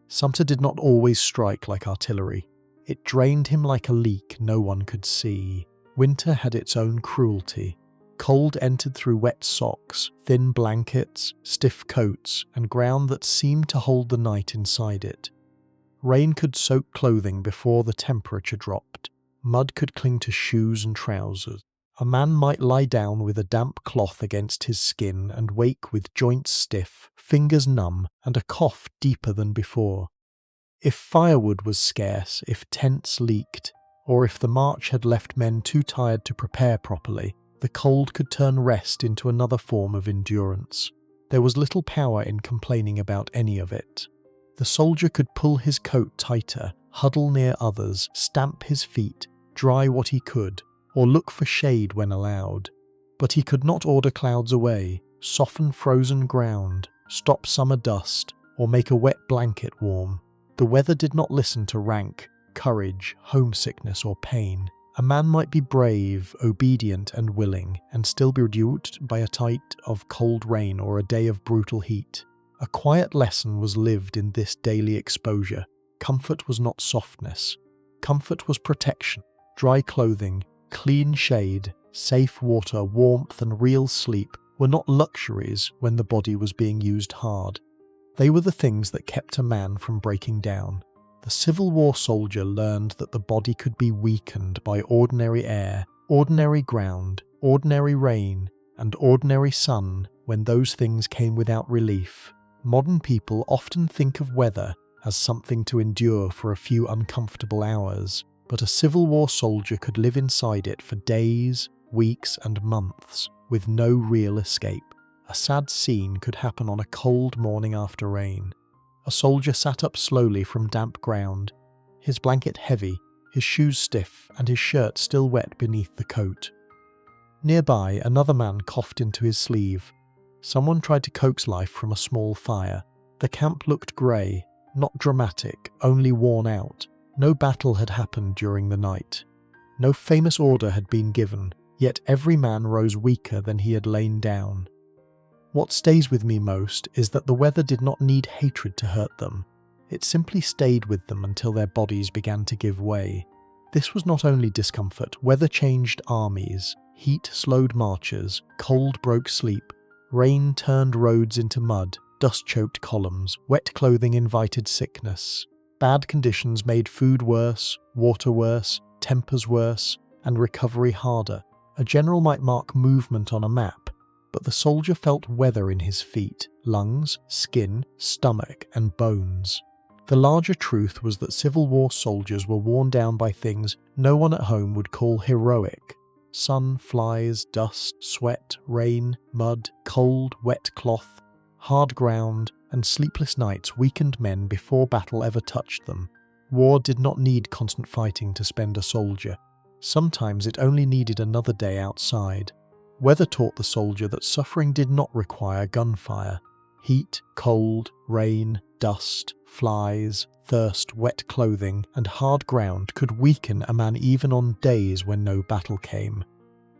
Sumter did not always strike like artillery. It drained him like a leak no one could see. Winter had its own cruelty. Cold entered through wet socks, thin blankets, stiff coats, and ground that seemed to hold the night inside it. Rain could soak clothing before the temperature dropped. Mud could cling to shoes and trousers. A man might lie down with a damp cloth against his skin and wake with joints stiff, fingers numb, and a cough deeper than before. If firewood was scarce, if tents leaked, or if the march had left men too tired to prepare properly, the cold could turn rest into another form of endurance. There was little power in complaining about any of it. The soldier could pull his coat tighter, huddle near others, stamp his feet, dry what he could, or look for shade when allowed. But he could not order clouds away, soften frozen ground, stop summer dust, or make a wet blanket warm. The weather did not listen to rank, courage, homesickness, or pain. A man might be brave, obedient, and willing, and still be rebuked by a night of cold rain or a day of brutal heat. A quiet lesson was lived in this daily exposure. Comfort was not softness. Comfort was protection. Dry clothing, clean shade, safe water, warmth, and real sleep were not luxuries when the body was being used hard. They were the things that kept a man from breaking down. The Civil War soldier learned that the body could be weakened by ordinary air, ordinary ground, ordinary rain, and ordinary sun when those things came without relief. Modern people often think of weather as something to endure for a few uncomfortable hours, but a Civil War soldier could live inside it for days, weeks, and months, with no real escape. A sad scene could happen on a cold morning after rain. A soldier sat up slowly from damp ground, his blanket heavy, his shoes stiff, and his shirt still wet beneath the coat. Nearby, another man coughed into his sleeve. Someone tried to coax life from a small fire. The camp looked grey, not dramatic, only worn out. No battle had happened during the night. No famous order had been given, yet every man rose weaker than he had lain down. What stays with me most is that the weather did not need hatred to hurt them. It simply stayed with them until their bodies began to give way. This was not only discomfort, weather changed armies, heat slowed marches, cold broke sleep, rain turned roads into mud, dust choked columns, wet clothing invited sickness. Bad conditions made food worse, water worse, tempers worse, and recovery harder. A general might mark movement on a map, but the soldier felt weather in his feet, lungs, skin, stomach, and bones. The larger truth was that Civil War soldiers were worn down by things no one at home would call heroic. Sun, flies, dust, sweat, rain, mud, cold, wet cloth, hard ground, and sleepless nights weakened men before battle ever touched them. War did not need constant fighting to spend a soldier. Sometimes it only needed another day outside. Weather taught the soldier that suffering did not require gunfire. Heat, cold, rain, dust, flies, thirst, wet clothing, and hard ground could weaken a man even on days when no battle came.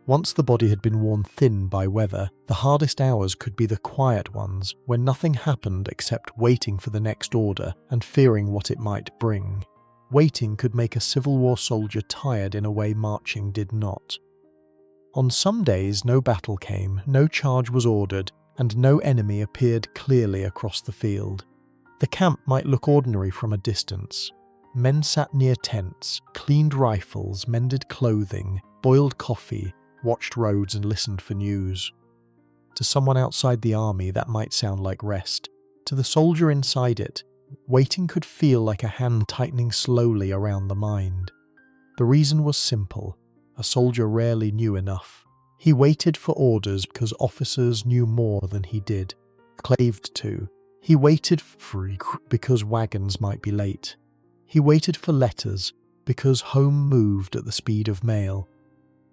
Once the body had been worn thin by weather, the hardest hours could be the quiet ones when nothing happened except waiting for the next order and fearing what it might bring. Waiting could make a Civil War soldier tired in a way marching did not. On some days no battle came, no charge was ordered, and no enemy appeared clearly across the field. The camp might look ordinary from a distance. Men sat near tents, cleaned rifles, mended clothing, boiled coffee, watched roads and listened for news. To someone outside the army that might sound like rest. To the soldier inside it, waiting could feel like a hand tightening slowly around the mind. The reason was simple. A soldier rarely knew enough. He waited for orders because officers knew more than he did, claved to. He waited because wagons might be late. He waited for letters because home moved at the speed of mail.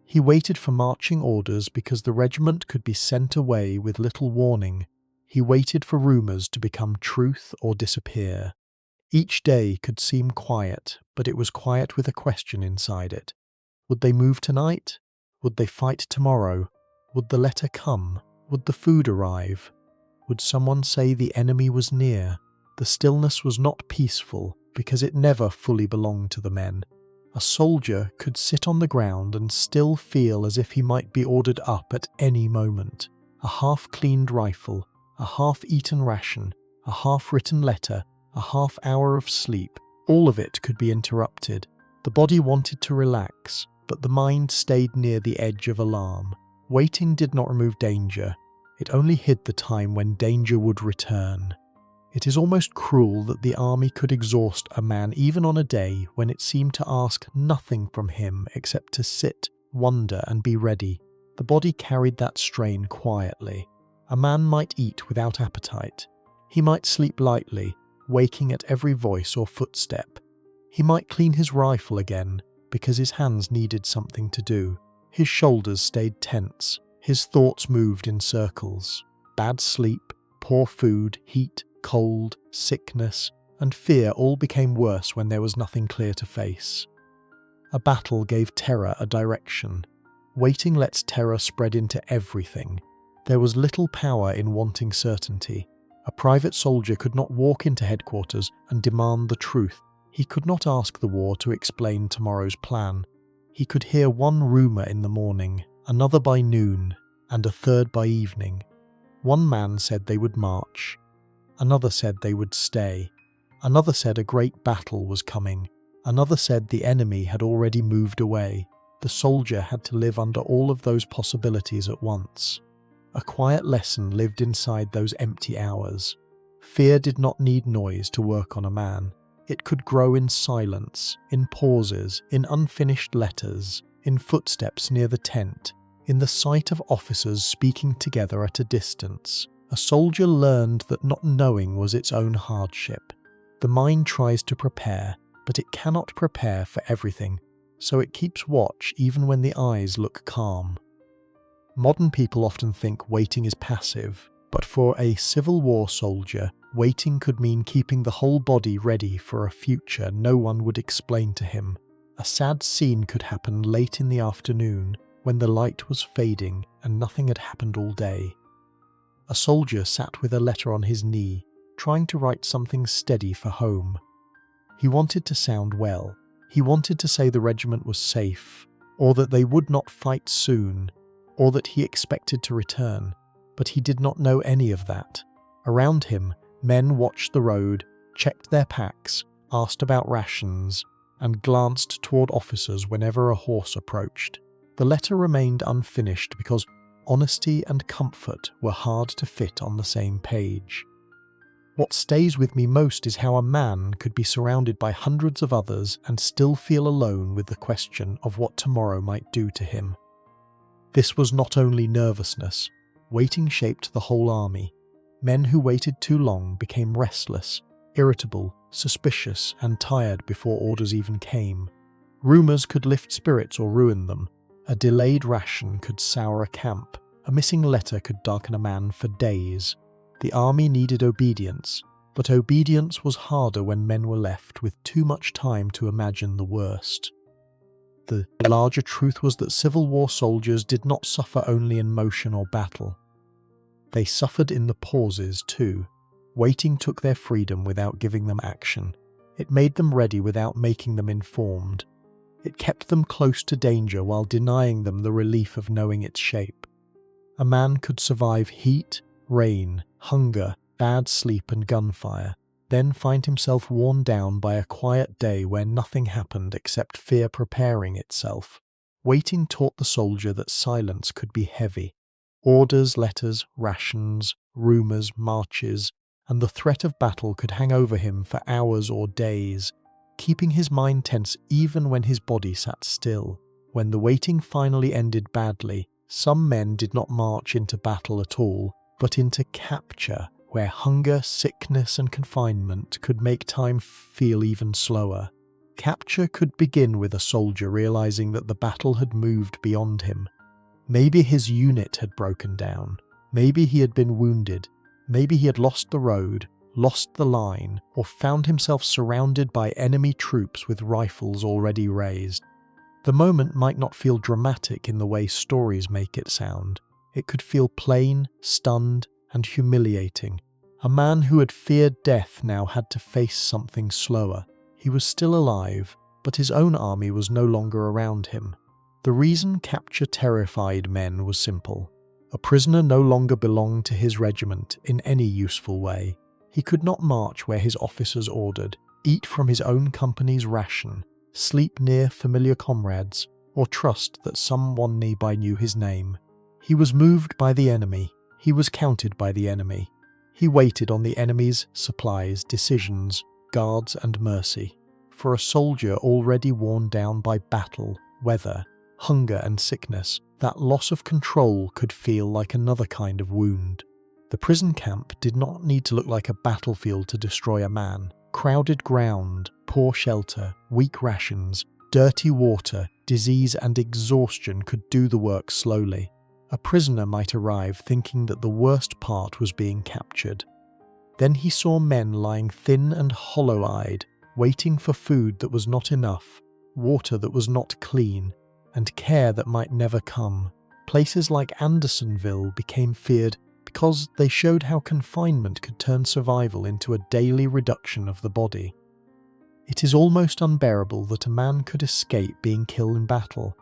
He waited for marching orders because the regiment could be sent away with little warning. He waited for rumours to become truth or disappear. Each day could seem quiet, but it was quiet with a question inside it. Would they move tonight? Would they fight tomorrow? Would the letter come? Would the food arrive? Would someone say the enemy was near? The stillness was not peaceful because it never fully belonged to the men. A soldier could sit on the ground and still feel as if he might be ordered up at any moment. A half-cleaned rifle, a half-eaten ration, a half-written letter, a half-hour of sleep, all of it could be interrupted. The body wanted to relax, but the mind stayed near the edge of alarm. Waiting did not remove danger. It only hid the time when danger would return. It is almost cruel that the army could exhaust a man even on a day when it seemed to ask nothing from him except to sit, wonder, and be ready. The body carried that strain quietly. A man might eat without appetite. He might sleep lightly, waking at every voice or footstep. He might clean his rifle again because his hands needed something to do. His shoulders stayed tense. His thoughts moved in circles. Bad sleep, poor food, heat, cold, sickness, and fear all became worse when there was nothing clear to face. A battle gave terror a direction. Waiting lets terror spread into everything. There was little power in wanting certainty. A private soldier could not walk into headquarters and demand the truth. He could not ask the war to explain tomorrow's plan. He could hear one rumour in the morning, another by noon, and a third by evening. One man said they would march. Another said they would stay. Another said a great battle was coming. Another said the enemy had already moved away. The soldier had to live under all of those possibilities at once. A quiet lesson lived inside those empty hours. Fear did not need noise to work on a man. It could grow in silence, in pauses, in unfinished letters, in footsteps near the tent, in the sight of officers speaking together at a distance. A soldier learned that not knowing was its own hardship. The mind tries to prepare, but it cannot prepare for everything, so it keeps watch even when the eyes look calm. Modern people often think waiting is passive, but for a Civil War soldier, waiting could mean keeping the whole body ready for a future no one would explain to him. A sad scene could happen late in the afternoon when the light was fading and nothing had happened all day. A soldier sat with a letter on his knee, trying to write something steady for home. He wanted to sound well. He wanted to say the regiment was safe, or that they would not fight soon, or that he expected to return, but he did not know any of that. Around him, men watched the road, checked their packs, asked about rations, and glanced toward officers whenever a horse approached. The letter remained unfinished because honesty and comfort were hard to fit on the same page. What stays with me most is how a man could be surrounded by hundreds of others and still feel alone with the question of what tomorrow might do to him. This was not only nervousness. Waiting shaped the whole army. Men who waited too long became restless, irritable, suspicious, and tired before orders even came. Rumours could lift spirits or ruin them. A delayed ration could sour a camp. A missing letter could darken a man for days. The army needed obedience, but obedience was harder when men were left with too much time to imagine the worst. The larger truth was that Civil War soldiers did not suffer only in motion or battle. They suffered in the pauses too. Waiting took their freedom without giving them action. It made them ready without making them informed. It kept them close to danger while denying them the relief of knowing its shape. A man could survive heat, rain, hunger, bad sleep and gunfire, then find himself worn down by a quiet day where nothing happened except fear preparing itself. Waiting taught the soldier that silence could be heavy. Orders, letters, rations, rumours, marches, and the threat of battle could hang over him for hours or days, keeping his mind tense even when his body sat still. When the waiting finally ended badly, Some men did not march into battle at all, but into capture, where hunger, sickness, and confinement could make time feel even slower. Capture could begin with a soldier realizing that the battle had moved beyond him. Maybe his unit had broken down. Maybe he had been wounded. Maybe he had lost the road, lost the line, or found himself surrounded by enemy troops with rifles already raised. The moment might not feel dramatic in the way stories make it sound. It could feel plain, stunned, and humiliating. A man who had feared death now had to face something slower. He was still alive, but his own army was no longer around him. The reason capture terrified men was simple. A prisoner no longer belonged to his regiment in any useful way. He could not march where his officers ordered, eat from his own company's ration, sleep near familiar comrades, or trust that someone nearby knew his name. He was moved by the enemy. He was counted by the enemy. He waited on the enemy's supplies, decisions, guards, and mercy. For a soldier already worn down by battle, weather, hunger, and sickness, that loss of control could feel like another kind of wound. The prison camp did not need to look like a battlefield to destroy a man. Crowded ground, poor shelter, weak rations, dirty water, disease, and exhaustion could do the work slowly. A prisoner might arrive thinking that the worst part was being captured. Then he saw men lying thin and hollow-eyed, waiting for food that was not enough, water that was not clean, and care that might never come. Places like Andersonville became feared because they showed how confinement could turn survival into a daily reduction of the body. It is almost unbearable that a man could escape being killed in battle,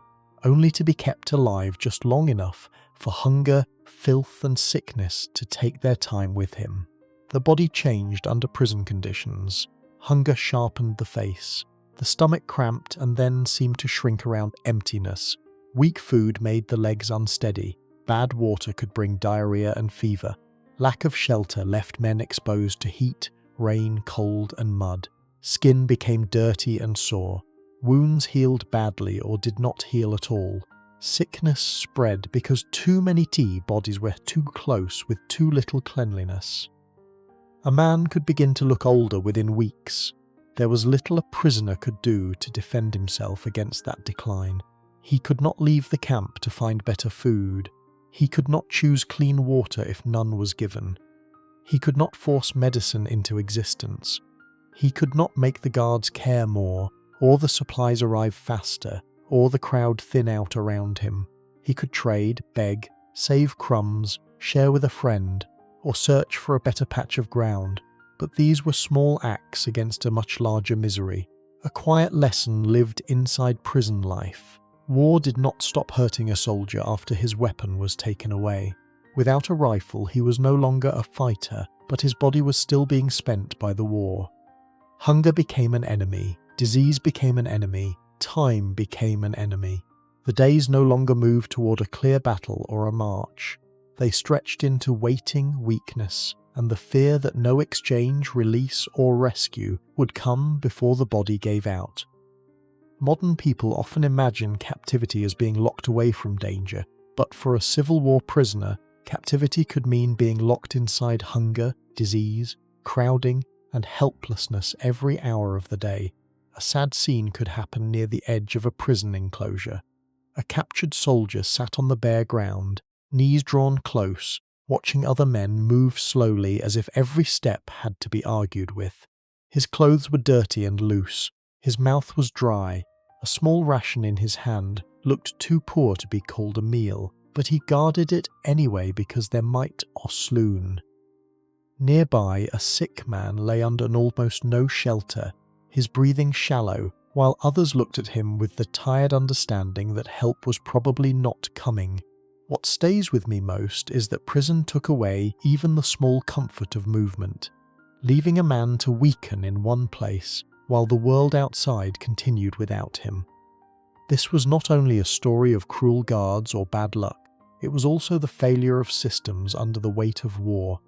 only to be kept alive just long enough for hunger, filth, and sickness to take their time with him. The body changed under prison conditions. Hunger sharpened the face. The stomach cramped and then seemed to shrink around emptiness. Weak food made the legs unsteady. Bad water could bring diarrhea and fever. Lack of shelter left men exposed to heat, rain, cold, and mud. Skin became dirty and sore. Wounds healed badly or did not heal at all. Sickness spread because too many bodies were too close with too little cleanliness. A man could begin to look older within weeks. There was little a prisoner could do to defend himself against that decline. He could not leave the camp to find better food. He could not choose clean water if none was given. He could not force medicine into existence. He could not make the guards care more, or the supplies arrive faster, or the crowd thin out around him. He could trade, beg, save crumbs, share with a friend, or search for a better patch of ground, but these were small acts against a much larger misery. A quiet lesson lived inside prison life. War did not stop hurting a soldier after his weapon was taken away. Without a rifle, he was no longer a fighter, but his body was still being spent by the war. Hunger became an enemy, disease became an enemy, time became an enemy. The days no longer moved toward a clear battle or a march. They stretched into waiting, weakness, and the fear that no exchange, release, or rescue would come before the body gave out. Modern people often imagine captivity as being locked away from danger, but for a Civil War prisoner, captivity could mean being locked inside hunger, disease, crowding, and helplessness every hour of the day. A sad scene could happen near the edge of a prison enclosure. A captured soldier sat on the bare ground, knees drawn close, watching other men move slowly as if every step had to be argued with. His clothes were dirty and loose. His mouth was dry. A small ration in his hand looked too poor to be called a meal, but he guarded it anyway because there might osloon. Nearby, a sick man lay under an almost no shelter, his breathing shallow, while others looked at him with the tired understanding that help was probably not coming. What stays with me most is that prison took away even the small comfort of movement, leaving a man to weaken in one place while the world outside continued without him. This was not only a story of cruel guards or bad luck, it was also the failure of systems under the weight of war.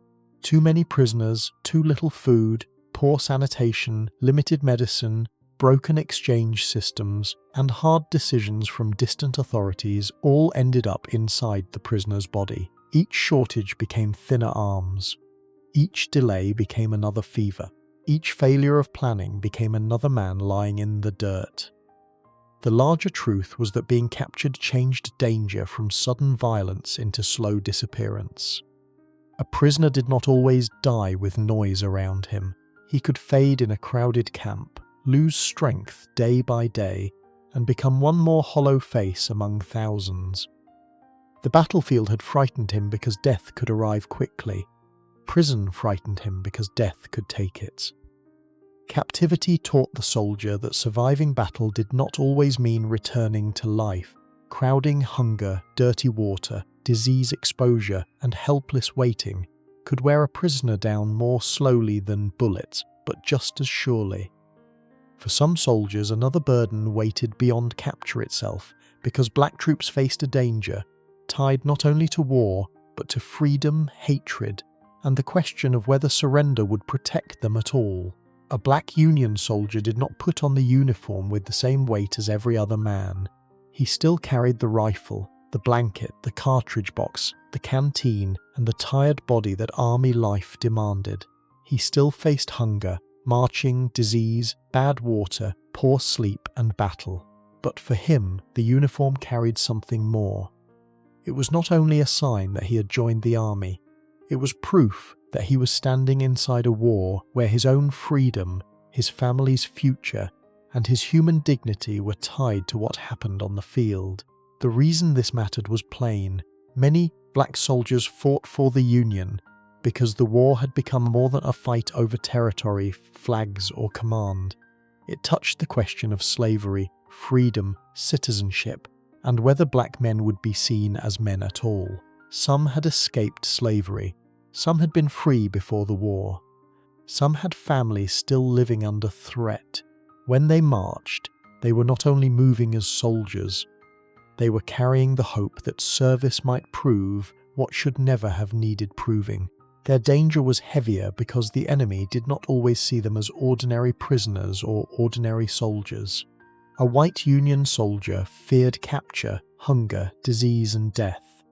Too many prisoners, too little food, poor sanitation, limited medicine, broken exchange systems, and hard decisions from distant authorities all ended up inside the prisoner's body. Each shortage became thinner arms. Each delay became another fever. Each failure of planning became another man lying in the dirt. The larger truth was that being captured changed danger from sudden violence into slow disappearance. A prisoner did not always die with noise around him. He could fade in a crowded camp, lose strength day by day, and become one more hollow face among thousands. The battlefield had frightened him because death could arrive quickly. Prison frightened him because death could take it. Captivity taught the soldier that surviving battle did not always mean returning to life. Crowding hunger, dirty water, disease exposure, and helpless waiting could wear a prisoner down more slowly than bullets, but just as surely. For some soldiers, another burden waited beyond capture itself, because black troops faced a danger tied not only to war, but to freedom, hatred, and the question of whether surrender would protect them at all. A black Union soldier did not put on the uniform with the same weight as every other man. He still carried the rifle, the blanket, the cartridge box, the canteen, and the tired body that army life demanded. He still faced hunger, marching, disease, bad water, poor sleep, and battle. But for him, the uniform carried something more. It was not only a sign that he had joined the army, it was proof that he was standing inside a war where his own freedom, his family's future, and his human dignity were tied to what happened on the field. The reason this mattered was plain. Many black soldiers fought for the Union because the war had become more than a fight over territory, flags, or command. It touched the question of slavery, freedom, citizenship, and whether black men would be seen as men at all. Some had escaped slavery. Some had been free before the war. Some had families still living under threat. When they marched, they were not only moving as soldiers, they were carrying the hope that service might prove what should never have needed proving. Their danger was heavier because the enemy did not always see them as ordinary prisoners or ordinary soldiers. A white Union soldier feared capture, hunger, disease, and death.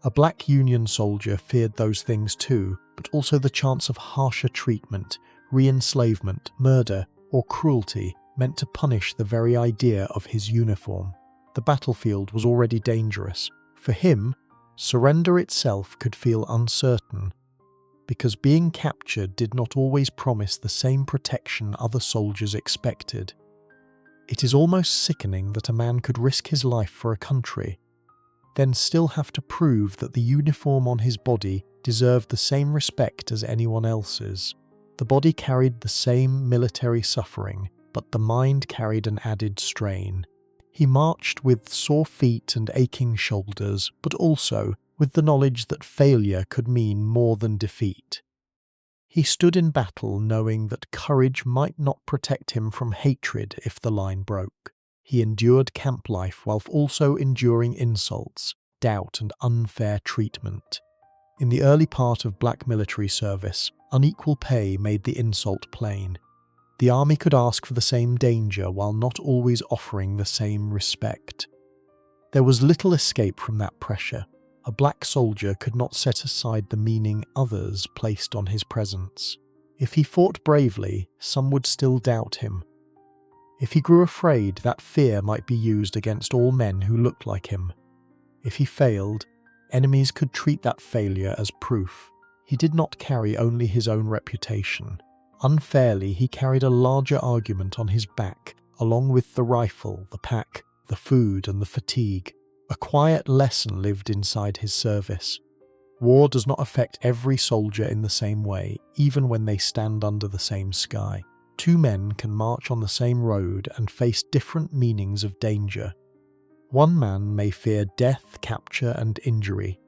A black Union soldier feared those things too, but also the chance of harsher treatment, re-enslavement, murder, or cruelty meant to punish the very idea of his uniform. The battlefield was already dangerous. For him, surrender itself could feel uncertain, because being captured did not always promise the same protection other soldiers expected. It is almost sickening that a man could risk his life for a country, then still have to prove that the uniform on his body deserved the same respect as anyone else's. The body carried the same military suffering, but the mind carried an added strain. He marched with sore feet and aching shoulders, but also with the knowledge that failure could mean more than defeat. He stood in battle knowing that courage might not protect him from hatred if the line broke. He endured camp life while also enduring insults, doubt, and unfair treatment. In the early part of black military service, unequal pay made the insult plain. The army could ask for the same danger while not always offering the same respect. There was little escape from that pressure. A black soldier could not set aside the meaning others placed on his presence. If he fought bravely, some would still doubt him. If he grew afraid, that fear might be used against all men who looked like him. If he failed, enemies could treat that failure as proof. He did not carry only his own reputation. Unfairly, he carried a larger argument on his back, along with the rifle, the pack, the food, and the fatigue. A quiet lesson lived inside his service. War does not affect every soldier in the same way, even when they stand under the same sky. Two men can march on the same road and face different meanings of danger. One man may fear death, capture, and injury.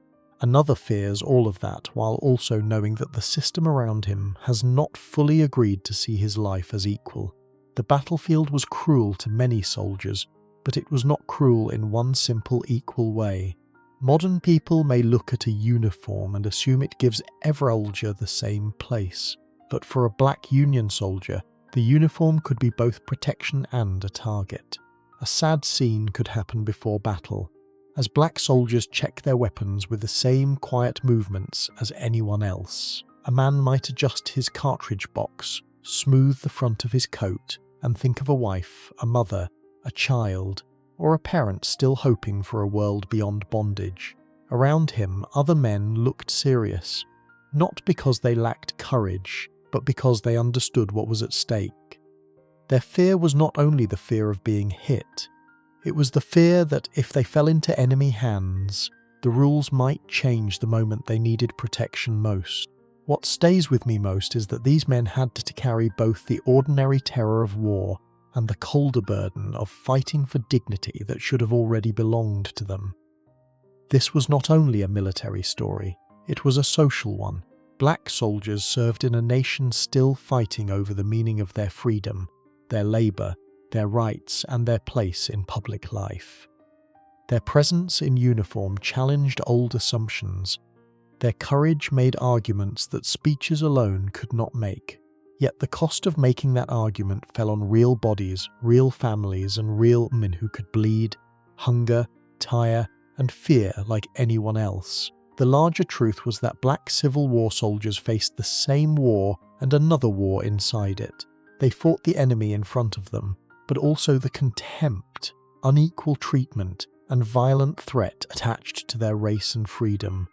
Another fears all of that while also knowing that the system around him has not fully agreed to see his life as equal. The battlefield was cruel to many soldiers, but it was not cruel in one simple, equal way. Modern people may look at a uniform and assume it gives every soldier the same place. But for a black Union soldier, The uniform could be both protection and a target. A sad scene could happen before battle, as black soldiers check their weapons with the same quiet movements as anyone else. A man might adjust his cartridge box, smooth the front of his coat, and think of a wife, a mother, a child, or a parent still hoping for a world beyond bondage. Around him, other men looked serious, not because they lacked courage, but because they understood what was at stake. Their fear was not only the fear of being hit, it was the fear that if they fell into enemy hands, the rules might change the moment they needed protection most. What stays with me most is that these men had to carry both the ordinary terror of war and the colder burden of fighting for dignity that should have already belonged to them. This was not only a military story, it was a social one. Black soldiers served in a nation still fighting over the meaning of their freedom, their labour, their rights, and their place in public life. Their presence in uniform challenged old assumptions. Their courage made arguments that speeches alone could not make. Yet the cost of making that argument fell on real bodies, real families, and real men who could bleed, hunger, tire, and fear like anyone else. The larger truth was that black Civil War soldiers faced the same war and another war inside it. They fought the enemy in front of them, but also the contempt, unequal treatment, and violent threat attached to their race and freedom.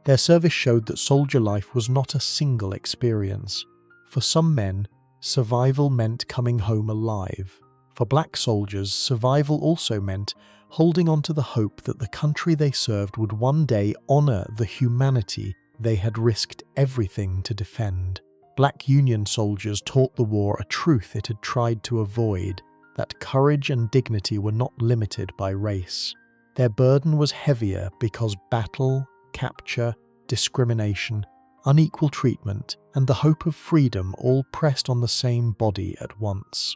Their service showed that soldier life was not a single experience. For some men, survival meant coming home alive. For black soldiers, survival also meant holding on to the hope that the country they served would one day honour the humanity they had risked everything to defend. Black Union soldiers taught the war a truth it had tried to avoid, that courage and dignity were not limited by race. Their burden was heavier because battle, capture, discrimination, unequal treatment, and the hope of freedom all pressed on the same body at once.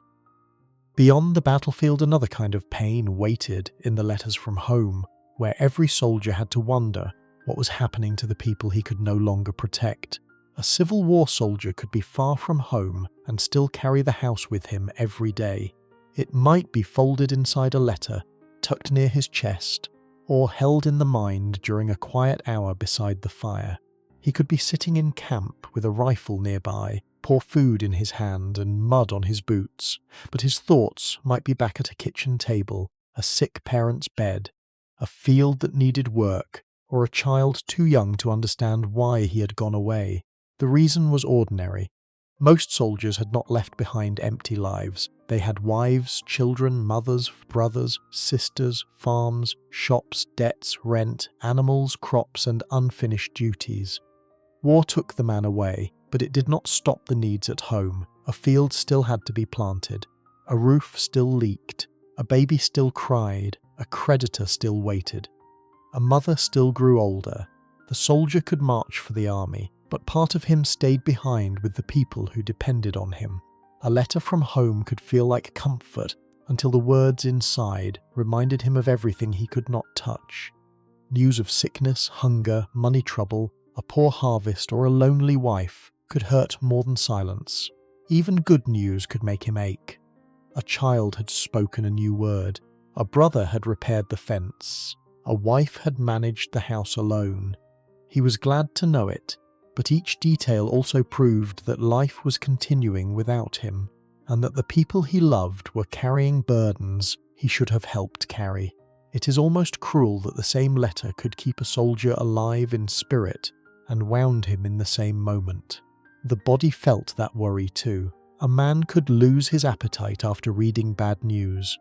Beyond the battlefield, another kind of pain waited in the letters from home, where every soldier had to wonder what was happening to the people he could no longer protect. A Civil War soldier could be far from home and still carry the house with him every day. It might be folded inside a letter, tucked near his chest, or held in the mind during a quiet hour beside the fire. He could be sitting in camp with a rifle nearby, pour food in his hand and mud on his boots, but his thoughts might be back at a kitchen table, a sick parent's bed, a field that needed work, or a child too young to understand why he had gone away. The reason was ordinary. Most soldiers had not left behind empty lives. They had wives, children, mothers, brothers, sisters, farms, shops, debts, rent, animals, crops, and unfinished duties. War took the man away, but it did not stop the needs at home. A field still had to be planted. A roof still leaked. A baby still cried. A creditor still waited. A mother still grew older. The soldier could march for the army, but part of him stayed behind with the people who depended on him. A letter from home could feel like comfort until the words inside reminded him of everything he could not touch. News of sickness, hunger, money trouble, a poor harvest, or a lonely wife could hurt more than silence. Even good news could make him ache. A child had spoken a new word. A brother had repaired the fence. A wife had managed the house alone. He was glad to know it, but each detail also proved that life was continuing without him, and that the people he loved were carrying burdens he should have helped carry. It is almost cruel that the same letter could keep a soldier alive in spirit and wound him in the same moment. The body felt that worry too. A man could lose his appetite after reading bad news.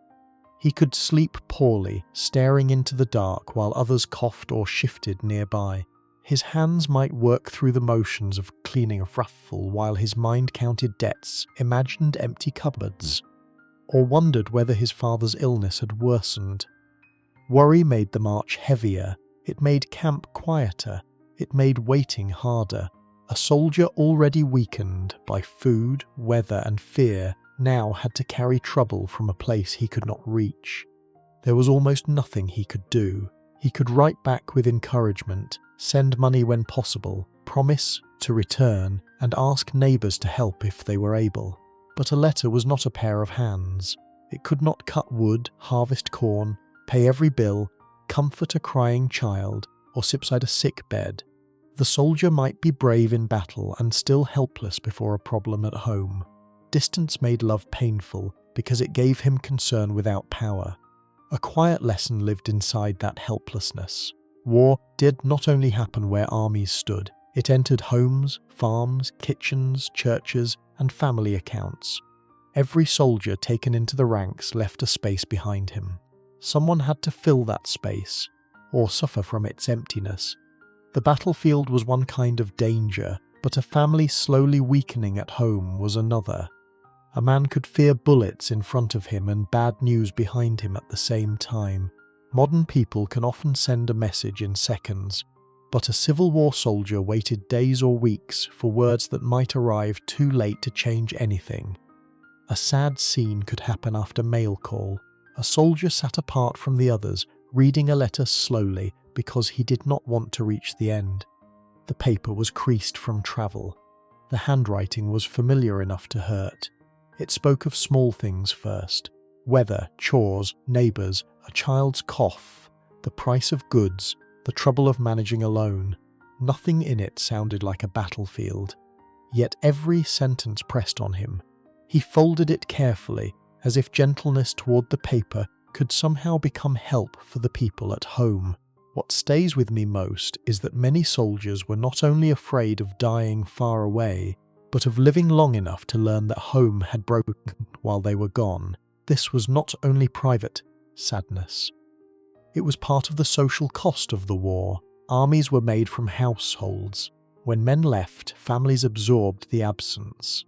He could sleep poorly, staring into the dark while others coughed or shifted nearby. His hands might work through the motions of cleaning a ruffle while his mind counted debts, imagined empty cupboards, or wondered whether his father's illness had worsened. Worry made the march heavier. It made camp quieter. It made waiting harder. A soldier already weakened by food, weather, and fear now had to carry trouble from a place he could not reach. There was almost nothing he could do. He could write back with encouragement, send money when possible, promise to return, and ask neighbours to help if they were able. But a letter was not a pair of hands. It could not cut wood, harvest corn, pay every bill, comfort a crying child, or sit beside a sick bed. The soldier might be brave in battle and still helpless before a problem at home. Distance made love painful because it gave him concern without power. A quiet lesson lived inside that helplessness. War did not only happen where armies stood, it entered homes, farms, kitchens, churches, and family accounts. Every soldier taken into the ranks left a space behind him. Someone had to fill that space, or suffer from its emptiness. The battlefield was one kind of danger, but a family slowly weakening at home was another. A man could fear bullets in front of him and bad news behind him at the same time. Modern people can often send a message in seconds, but a Civil War soldier waited days or weeks for words that might arrive too late to change anything. A sad scene could happen after mail call. A soldier sat apart from the others, reading a letter slowly because he did not want to reach the end. The paper was creased from travel. The handwriting was familiar enough to hurt. It spoke of small things first: weather, chores, neighbours, a child's cough, the price of goods, the trouble of managing alone. Nothing in it sounded like a battlefield. Yet every sentence pressed on him. He folded it carefully, as if gentleness toward the paper could somehow become help for the people at home. What stays with me most is that many soldiers were not only afraid of dying far away, but of living long enough to learn that home had broken while they were gone. This was not only private sadness. It was part of the social cost of the war. Armies were made from households. When men left, families absorbed the absence.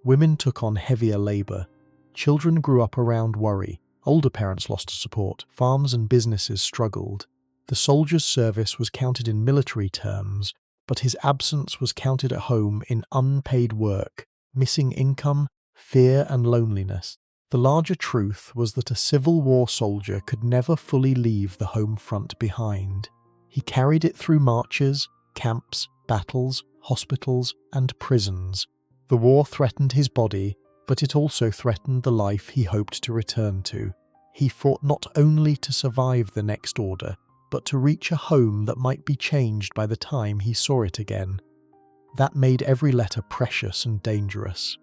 Women took on heavier labour. Children grew up around worry. Older parents lost support. Farms and businesses struggled. The soldier's service was counted in military terms, but his absence was counted at home in unpaid work, missing income, fear and loneliness. The larger truth was that a Civil War soldier could never fully leave the home front behind. He carried it through marches, camps, battles, hospitals, and prisons. The war threatened his body, but it also threatened the life he hoped to return to. He fought not only to survive the next order, but to reach a home that might be changed by the time he saw it again. That made every letter precious and dangerous.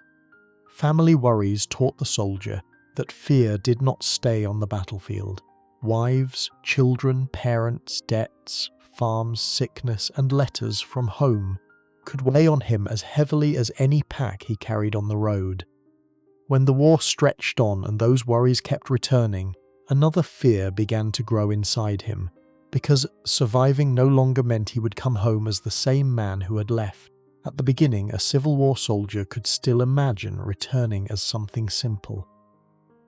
Family worries taught the soldier that fear did not stay on the battlefield. Wives, children, parents, debts, farms, sickness, and letters from home could weigh on him as heavily as any pack he carried on the road. When the war stretched on and those worries kept returning, another fear began to grow inside him, because surviving no longer meant he would come home as the same man who had left. At the beginning, a Civil War soldier could still imagine returning as something simple.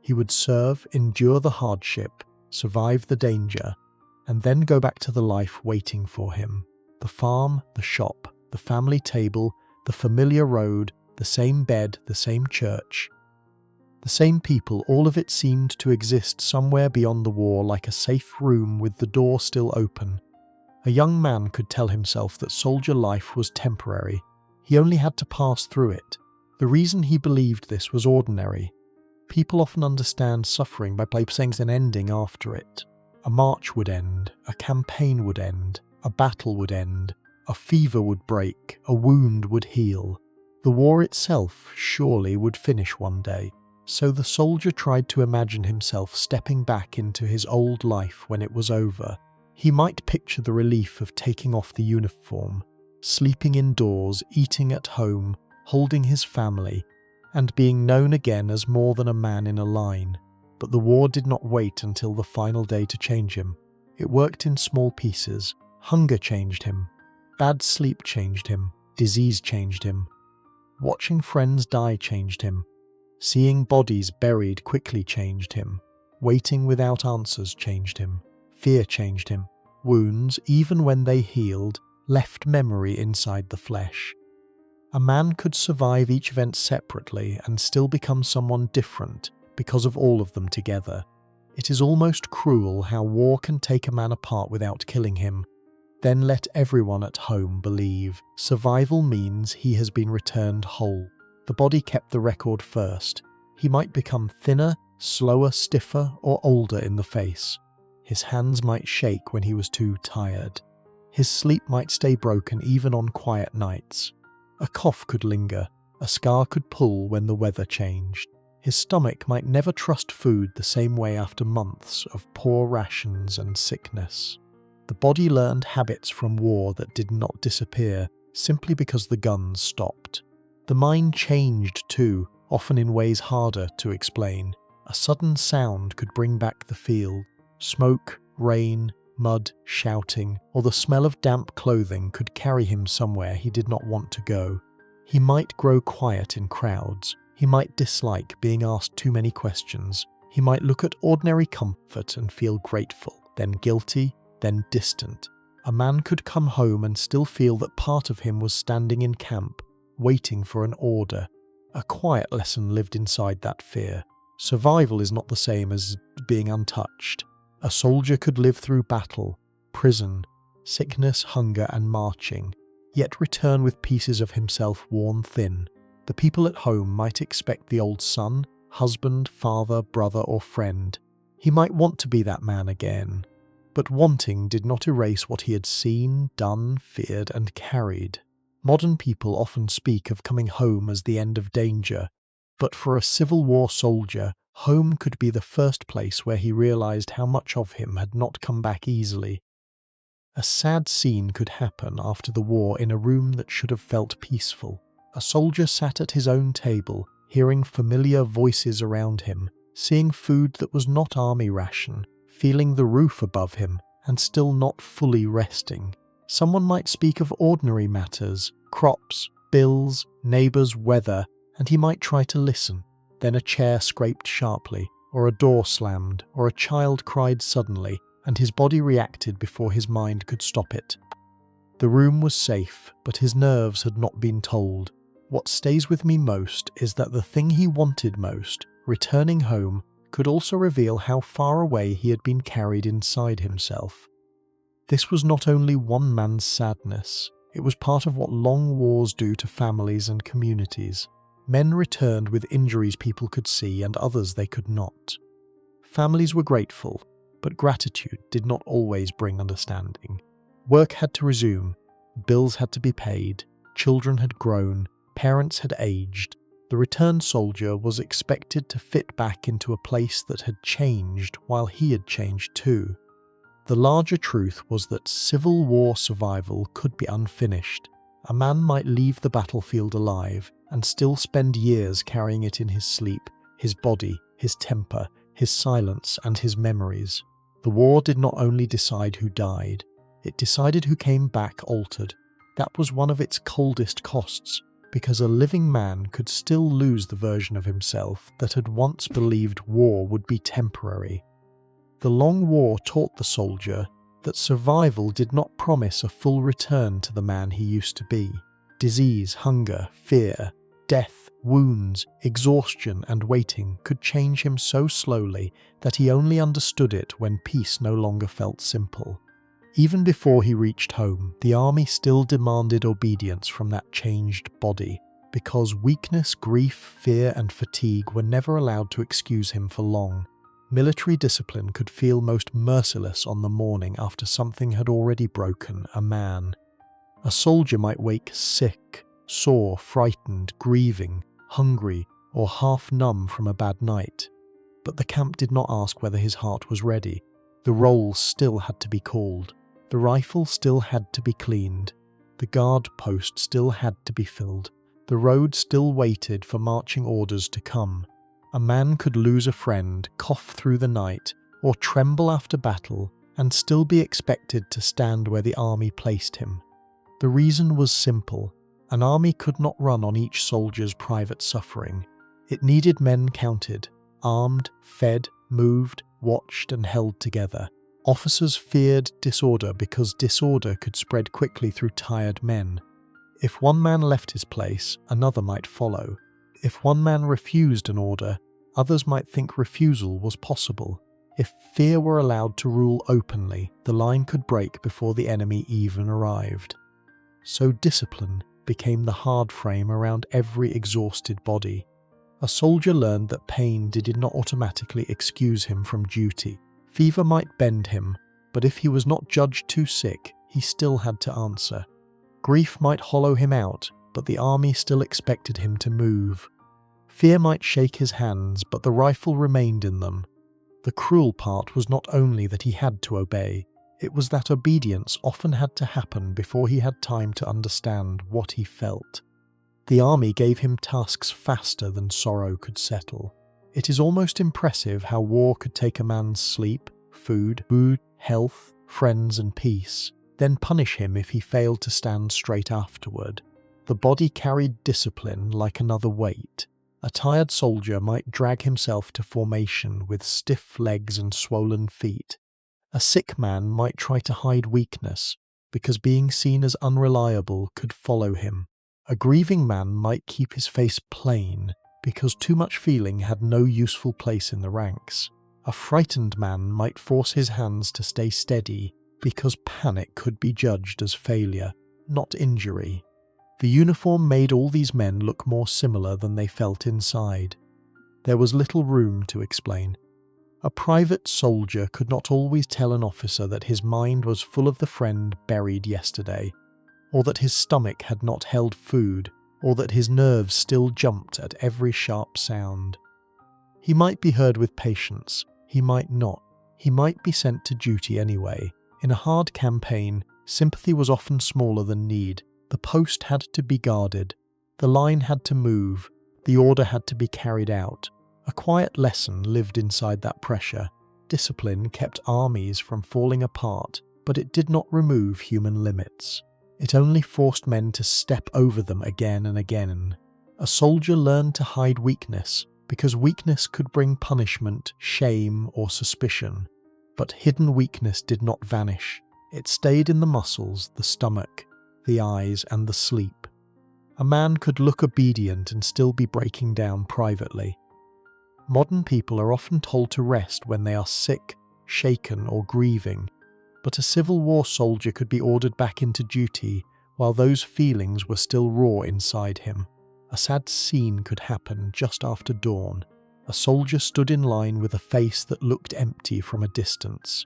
He would serve, endure the hardship, survive the danger, and then go back to the life waiting for him. The farm, the shop, the family table, the familiar road, the same bed, the same church. The same people, all of it seemed to exist somewhere beyond the war, like a safe room with the door still open. A young man could tell himself that soldier life was temporary. He only had to pass through it. The reason he believed this was ordinary. People often understand suffering by placing an ending after it. A march would end, a campaign would end, a battle would end, a fever would break, a wound would heal. The war itself surely would finish one day. So the soldier tried to imagine himself stepping back into his old life when it was over. He might picture the relief of taking off the uniform, sleeping indoors, eating at home, holding his family, and being known again as more than a man in a line. But the war did not wait until the final day to change him. It worked in small pieces. Hunger changed him. Bad sleep changed him. Disease changed him. Watching friends die changed him. Seeing bodies buried quickly changed him. Waiting without answers changed him. Fear changed him. Wounds, even when they healed, left memory inside the flesh. A man could survive each event separately and still become someone different because of all of them together. It is almost cruel how war can take a man apart without killing him, then let everyone at home believe survival means he has been returned whole. The body kept the record first. He might become thinner, slower, stiffer, or older in the face. His hands might shake when he was too tired. His sleep might stay broken even on quiet nights. A cough could linger. A scar could pull when the weather changed. His stomach might never trust food the same way after months of poor rations and sickness. The body learned habits from war that did not disappear simply because the guns stopped. The mind changed too, often in ways harder to explain. A sudden sound could bring back the field. Smoke, rain, mud, shouting, or the smell of damp clothing could carry him somewhere he did not want to go. He might grow quiet in crowds. He might dislike being asked too many questions. He might look at ordinary comfort and feel grateful, then guilty, then distant. A man could come home and still feel that part of him was standing in camp, waiting for an order. A quiet lesson lived inside that fear. Survival is not the same as being untouched. A soldier could live through battle, prison, sickness, hunger, and marching, yet return with pieces of himself worn thin. The people at home might expect the old son, husband, father, brother, or friend. He might want to be that man again. But wanting did not erase what he had seen, done, feared, and carried. Modern people often speak of coming home as the end of danger, but for a Civil War soldier, home could be the first place where he realized how much of him had not come back easily. A sad scene could happen after the war in a room that should have felt peaceful. A soldier sat at his own table, hearing familiar voices around him, seeing food that was not army ration, feeling the roof above him, and still not fully resting. Someone might speak of ordinary matters, crops, bills, neighbours, weather, and he might try to listen. Then a chair scraped sharply, or a door slammed, or a child cried suddenly, and his body reacted before his mind could stop it. The room was safe, but his nerves had not been told. What stays with me most is that the thing he wanted most, returning home, could also reveal how far away he had been carried inside himself. This was not only one man's sadness, it was part of what long wars do to families and communities. Men returned with injuries people could see and others they could not. Families were grateful, but gratitude did not always bring understanding. Work had to resume, bills had to be paid, children had grown, parents had aged. The returned soldier was expected to fit back into a place that had changed while he had changed too. The larger truth was that Civil War survival could be unfinished. A man might leave the battlefield alive and still spend years carrying it in his sleep, his body, his temper, his silence, and his memories. The war did not only decide who died, it decided who came back altered. That was one of its coldest costs, because a living man could still lose the version of himself that had once believed war would be temporary. The long war taught the soldier that survival did not promise a full return to the man he used to be. Disease, hunger, fear, death, wounds, exhaustion, and waiting could change him so slowly that he only understood it when peace no longer felt simple. Even before he reached home, the army still demanded obedience from that changed body, because weakness, grief, fear, and fatigue were never allowed to excuse him for long. Military discipline could feel most merciless on the morning after something had already broken a man. A soldier might wake sick, sore, frightened, grieving, hungry, or half numb from a bad night. But the camp did not ask whether his heart was ready. The roll still had to be called. The rifle still had to be cleaned. The guard post still had to be filled. The road still waited for marching orders to come. A man could lose a friend, cough through the night, or tremble after battle, and still be expected to stand where the army placed him. The reason was simple. An army could not run on each soldier's private suffering. It needed men counted, armed, fed, moved, watched, and held together. Officers feared disorder because disorder could spread quickly through tired men. If one man left his place, another might follow. If one man refused an order, others might think refusal was possible. If fear were allowed to rule openly, the line could break before the enemy even arrived. So discipline, became the hard frame around every exhausted body. A soldier learned that pain did not automatically excuse him from duty. Fever might bend him, but if he was not judged too sick, he still had to answer. Grief might hollow him out, but the army still expected him to move. Fear might shake his hands, but the rifle remained in them. The cruel part was not only that he had to obey, it was that obedience often had to happen before he had time to understand what he felt. The army gave him tasks faster than sorrow could settle. It is almost impressive how war could take a man's sleep, food, health, friends and peace, then punish him if he failed to stand straight afterward. The body carried discipline like another weight. A tired soldier might drag himself to formation with stiff legs and swollen feet. A sick man might try to hide weakness, because being seen as unreliable could follow him. A grieving man might keep his face plain, because too much feeling had no useful place in the ranks. A frightened man might force his hands to stay steady, because panic could be judged as failure, not injury. The uniform made all these men look more similar than they felt inside. There was little room to explain. A private soldier could not always tell an officer that his mind was full of the friend buried yesterday, or that his stomach had not held food, or that his nerves still jumped at every sharp sound. He might be heard with patience, he might not. He might be sent to duty anyway. In a hard campaign, sympathy was often smaller than need. The post had to be guarded, the line had to move, the order had to be carried out. A quiet lesson lived inside that pressure. Discipline kept armies from falling apart, but it did not remove human limits. It only forced men to step over them again and again. A soldier learned to hide weakness, because weakness could bring punishment, shame, or suspicion. But hidden weakness did not vanish. It stayed in the muscles, the stomach, the eyes, and the sleep. A man could look obedient and still be breaking down privately. Modern people are often told to rest when they are sick, shaken, or grieving, but a Civil War soldier could be ordered back into duty while those feelings were still raw inside him. A sad scene could happen just after dawn. A soldier stood in line with a face that looked empty from a distance.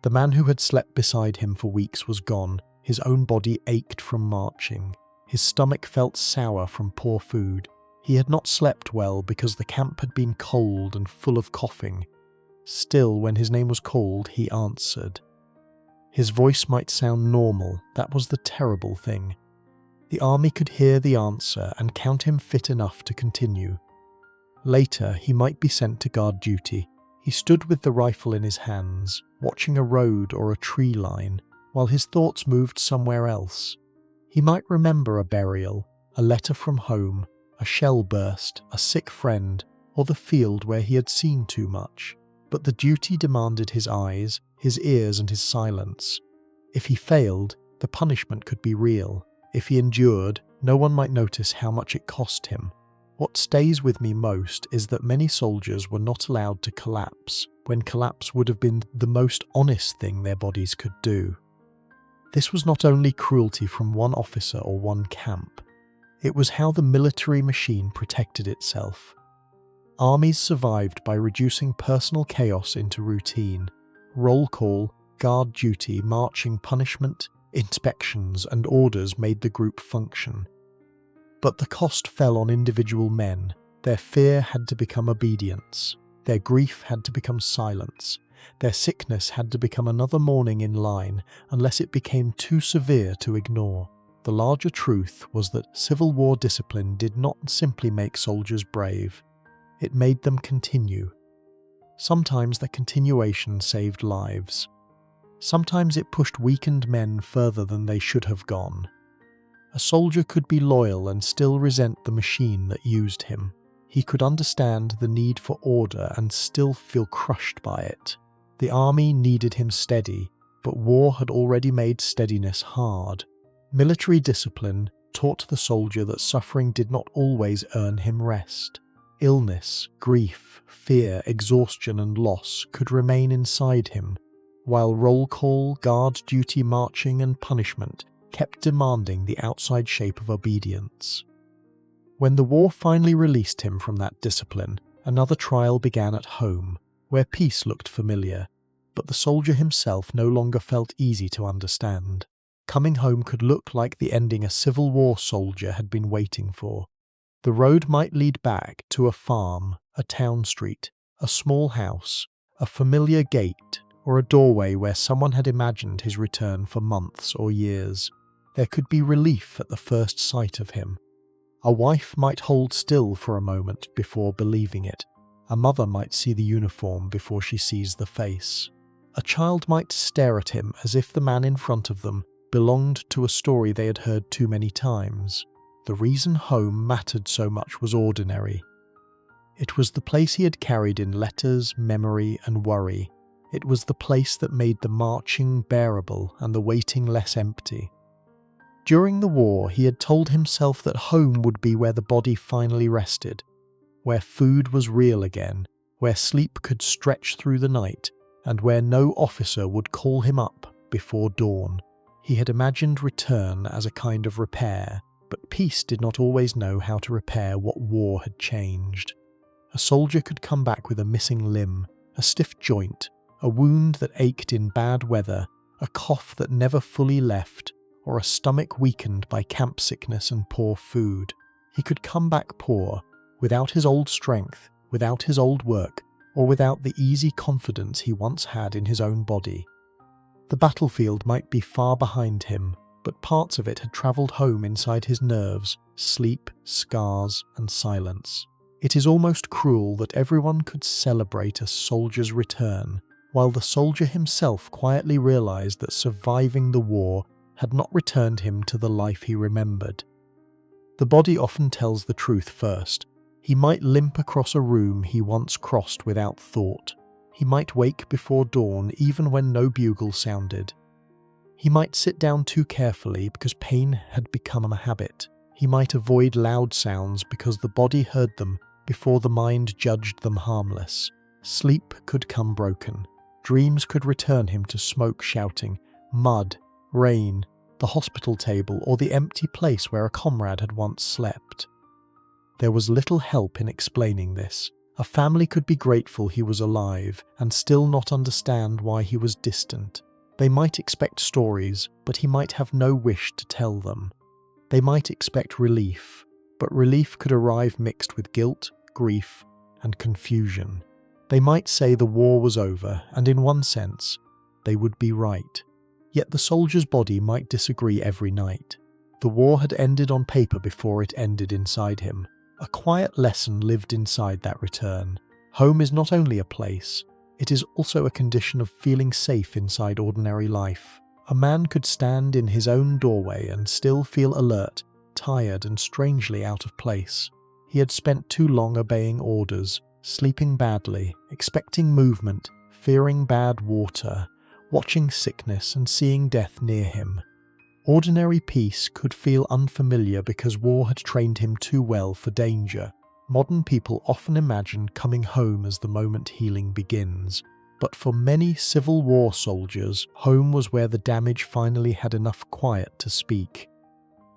The man who had slept beside him for weeks was gone. His own body ached from marching. His stomach felt sour from poor food. He had not slept well because the camp had been cold and full of coughing. Still, when his name was called, he answered. His voice might sound normal, that was the terrible thing. The army could hear the answer and count him fit enough to continue. Later, he might be sent to guard duty. He stood with the rifle in his hands, watching a road or a tree line, while his thoughts moved somewhere else. He might remember a burial, a letter from home, a shell burst, a sick friend, or the field where he had seen too much. But the duty demanded his eyes, his ears, and his silence. If he failed, the punishment could be real. If he endured, no one might notice how much it cost him. What stays with me most is that many soldiers were not allowed to collapse, when collapse would have been the most honest thing their bodies could do. This was not only cruelty from one officer or one camp. It was how the military machine protected itself. Armies survived by reducing personal chaos into routine. Roll call, guard duty, marching punishment, inspections, and orders made the group function. But the cost fell on individual men. Their fear had to become obedience. Their grief had to become silence. Their sickness had to become another morning in line, unless it became too severe to ignore. The larger truth was that Civil War discipline did not simply make soldiers brave. It made them continue. Sometimes the continuation saved lives. Sometimes it pushed weakened men further than they should have gone. A soldier could be loyal and still resent the machine that used him. He could understand the need for order and still feel crushed by it. The army needed him steady, but war had already made steadiness hard. Military discipline taught the soldier that suffering did not always earn him rest. Illness, grief, fear, exhaustion, and loss could remain inside him, while roll call, guard duty, marching, and punishment kept demanding the outside shape of obedience. When the war finally released him from that discipline, another trial began at home, where peace looked familiar, but the soldier himself no longer felt easy to understand. Coming home could look like the ending a Civil War soldier had been waiting for. The road might lead back to a farm, a town street, a small house, a familiar gate, or a doorway where someone had imagined his return for months or years. There could be relief at the first sight of him. A wife might hold still for a moment before believing it. A mother might see the uniform before she sees the face. A child might stare at him as if the man in front of them belonged to a story they had heard too many times. The reason home mattered so much was ordinary. It was the place he had carried in letters, memory, and worry. It was the place that made the marching bearable and the waiting less empty. During the war, he had told himself that home would be where the body finally rested, where food was real again, where sleep could stretch through the night, and where no officer would call him up before dawn. He had imagined return as a kind of repair, but peace did not always know how to repair what war had changed. A soldier could come back with a missing limb, a stiff joint, a wound that ached in bad weather, a cough that never fully left, or a stomach weakened by camp sickness and poor food. He could come back poor, without his old strength, without his old work, or without the easy confidence he once had in his own body. The battlefield might be far behind him, but parts of it had travelled home inside his nerves, sleep, scars, and silence. It is almost cruel that everyone could celebrate a soldier's return, while the soldier himself quietly realised that surviving the war had not returned him to the life he remembered. The body often tells the truth first. He might limp across a room he once crossed without thought. He might wake before dawn even when no bugle sounded. He might sit down too carefully because pain had become a habit. He might avoid loud sounds because the body heard them before the mind judged them harmless. Sleep could come broken. Dreams could return him to smoke shouting, mud, rain, the hospital table, or the empty place where a comrade had once slept. There was little help in explaining this. A family could be grateful he was alive and still not understand why he was distant. They might expect stories, but he might have no wish to tell them. They might expect relief, but relief could arrive mixed with guilt, grief, and confusion. They might say the war was over, and in one sense, they would be right. Yet the soldier's body might disagree every night. The war had ended on paper before it ended inside him. A quiet lesson lived inside that return. Home is not only a place, it is also a condition of feeling safe inside ordinary life. A man could stand in his own doorway and still feel alert, tired, and strangely out of place. He had spent too long obeying orders, sleeping badly, expecting movement, fearing bad water, watching sickness and seeing death near him. Ordinary peace could feel unfamiliar because war had trained him too well for danger. Modern people often imagine coming home as the moment healing begins, but for many Civil War soldiers, home was where the damage finally had enough quiet to speak.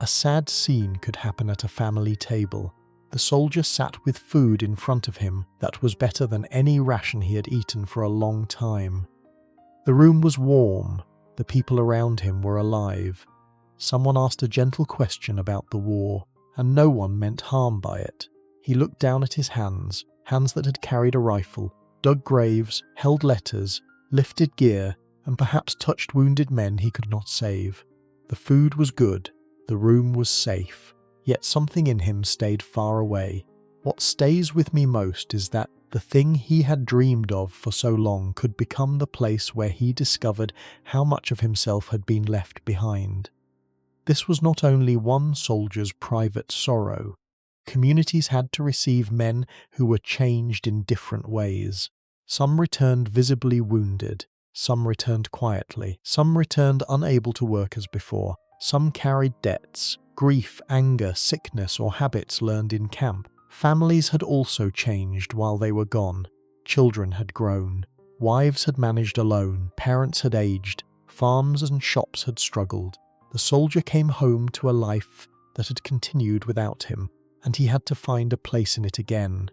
A sad scene could happen at a family table. The soldier sat with food in front of him that was better than any ration he had eaten for a long time. The room was warm, the people around him were alive. Someone asked a gentle question about the war, and no one meant harm by it. He looked down at his hands that had carried a rifle, dug graves, held letters, lifted gear, and perhaps touched wounded men he could not save. The food was good, the room was safe, yet something in him stayed far away. What stays with me most is that the thing he had dreamed of for so long could become the place where he discovered how much of himself had been left behind. This was not only one soldier's private sorrow. Communities had to receive men who were changed in different ways. Some returned visibly wounded, some returned quietly, some returned unable to work as before, some carried debts, grief, anger, sickness, or habits learned in camp. Families had also changed while they were gone. Children had grown. Wives had managed alone. Parents had aged. Farms and shops had struggled. The soldier came home to a life that had continued without him, and he had to find a place in it again.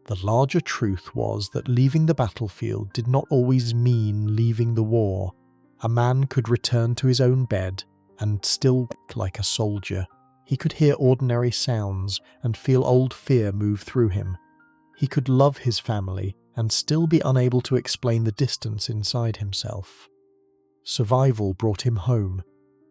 The larger truth was that leaving the battlefield did not always mean leaving the war. A man could return to his own bed and still work like a soldier. He could hear ordinary sounds and feel old fear move through him. He could love his family and still be unable to explain the distance inside himself. Survival brought him home,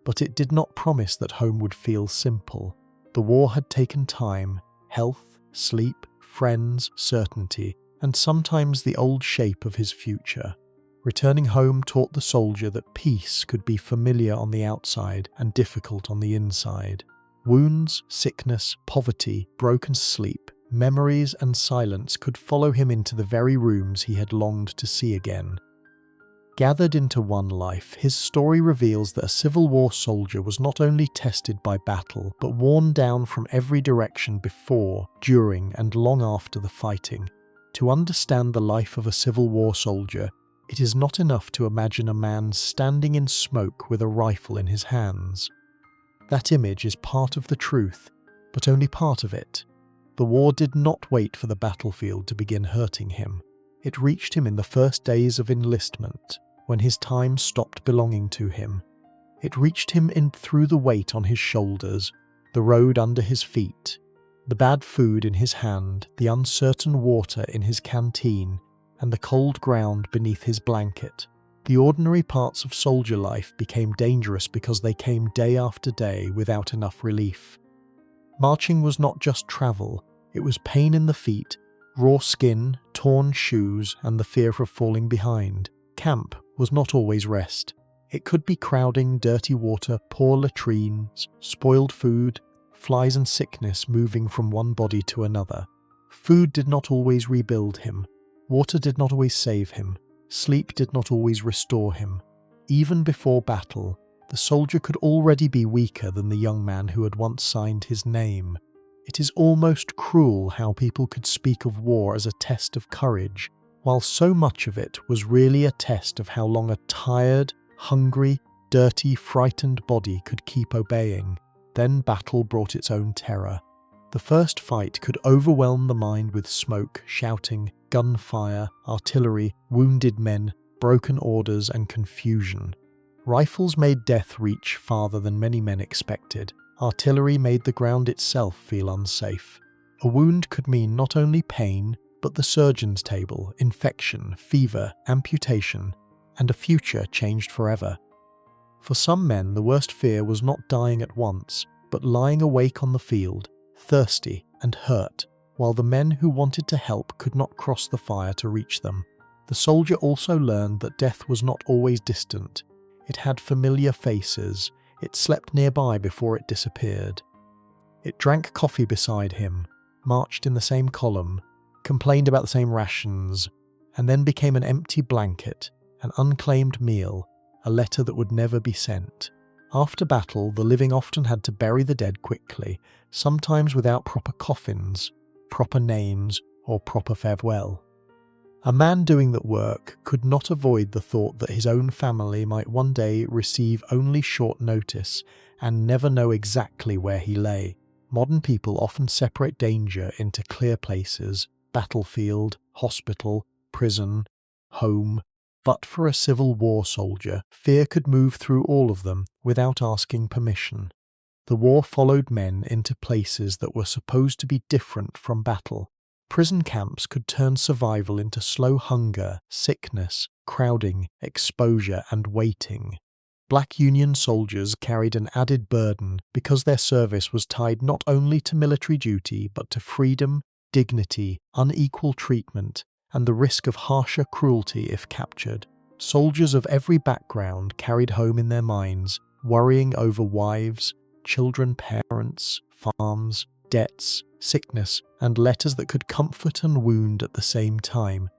but it did not promise that home would feel simple. The war had taken time, health, sleep, friends, certainty, and sometimes the old shape of his future. Returning home taught the soldier that peace could be familiar on the outside and difficult on the inside. Wounds, sickness, poverty, broken sleep, memories and silence could follow him into the very rooms he had longed to see again. Gathered into one life, his story reveals that a Civil War soldier was not only tested by battle, but worn down from every direction before, during, and long after the fighting. To understand the life of a Civil War soldier, it is not enough to imagine a man standing in smoke with a rifle in his hands. That image is part of the truth, but only part of it. The war did not wait for the battlefield to begin hurting him. It reached him in the first days of enlistment, when his time stopped belonging to him. It reached him in through the weight on his shoulders, the road under his feet, the bad food in his hand, the uncertain water in his canteen, and the cold ground beneath his blanket. The ordinary parts of soldier life became dangerous because they came day after day without enough relief. Marching was not just travel, it was pain in the feet, raw skin, torn shoes, and the fear of falling behind. Camp was not always rest. It could be crowding, dirty water, poor latrines, spoiled food, flies and sickness moving from one body to another. Food did not always rebuild him. Water did not always save him. Sleep did not always restore him. Even before battle, the soldier could already be weaker than the young man who had once signed his name. It is almost cruel how people could speak of war as a test of courage, while so much of it was really a test of how long a tired, hungry, dirty, frightened body could keep obeying. Then battle brought its own terror. The first fight could overwhelm the mind with smoke, shouting, gunfire, artillery, wounded men, broken orders, and confusion. Rifles made death reach farther than many men expected. Artillery made the ground itself feel unsafe. A wound could mean not only pain, but the surgeon's table, infection, fever, amputation, and a future changed forever. For some men, the worst fear was not dying at once, but lying awake on the field, thirsty and hurt, while the men who wanted to help could not cross the fire to reach them. The soldier also learned that death was not always distant. It had familiar faces. It slept nearby before it disappeared. It drank coffee beside him, marched in the same column, complained about the same rations, and then became an empty blanket, an unclaimed meal, a letter that would never be sent. After battle, the living often had to bury the dead quickly, sometimes without proper coffins, proper names, or proper farewell. A man doing that work could not avoid the thought that his own family might one day receive only short notice and never know exactly where he lay. Modern people often separate danger into clear places: battlefield, hospital, prison, home. But for a Civil War soldier, fear could move through all of them without asking permission. The war followed men into places that were supposed to be different from battle. Prison camps could turn survival into slow hunger, sickness, crowding, exposure, and waiting. Black Union soldiers carried an added burden because their service was tied not only to military duty but to freedom, dignity, unequal treatment, and the risk of harsher cruelty if captured. Soldiers of every background carried home in their minds, worrying over wives, children, parents, farms, debts, sickness, and letters that could comfort and wound at the same time.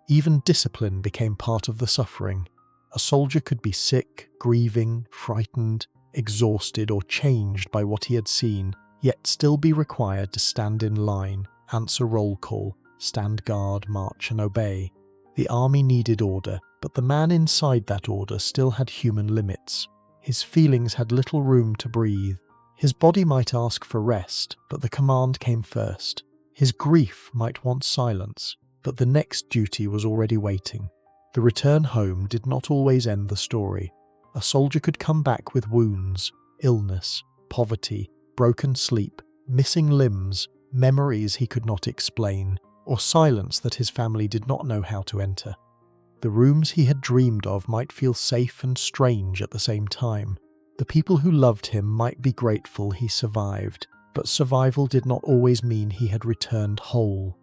Even discipline became part of the suffering. A soldier could be sick, grieving, frightened, exhausted, or changed by what he had seen, yet still be required to stand in line, answer roll call, stand guard, march, and obey. The army needed order, but the man inside that order still had human limits. His feelings had little room to breathe. His body might ask for rest, but the command came first. His grief might want silence, but the next duty was already waiting. The return home did not always end the story. A soldier could come back with wounds, illness, poverty, broken sleep, missing limbs, memories he could not explain, or silence that his family did not know how to enter. The rooms he had dreamed of might feel safe and strange at the same time. The people who loved him might be grateful he survived, but survival did not always mean he had returned whole.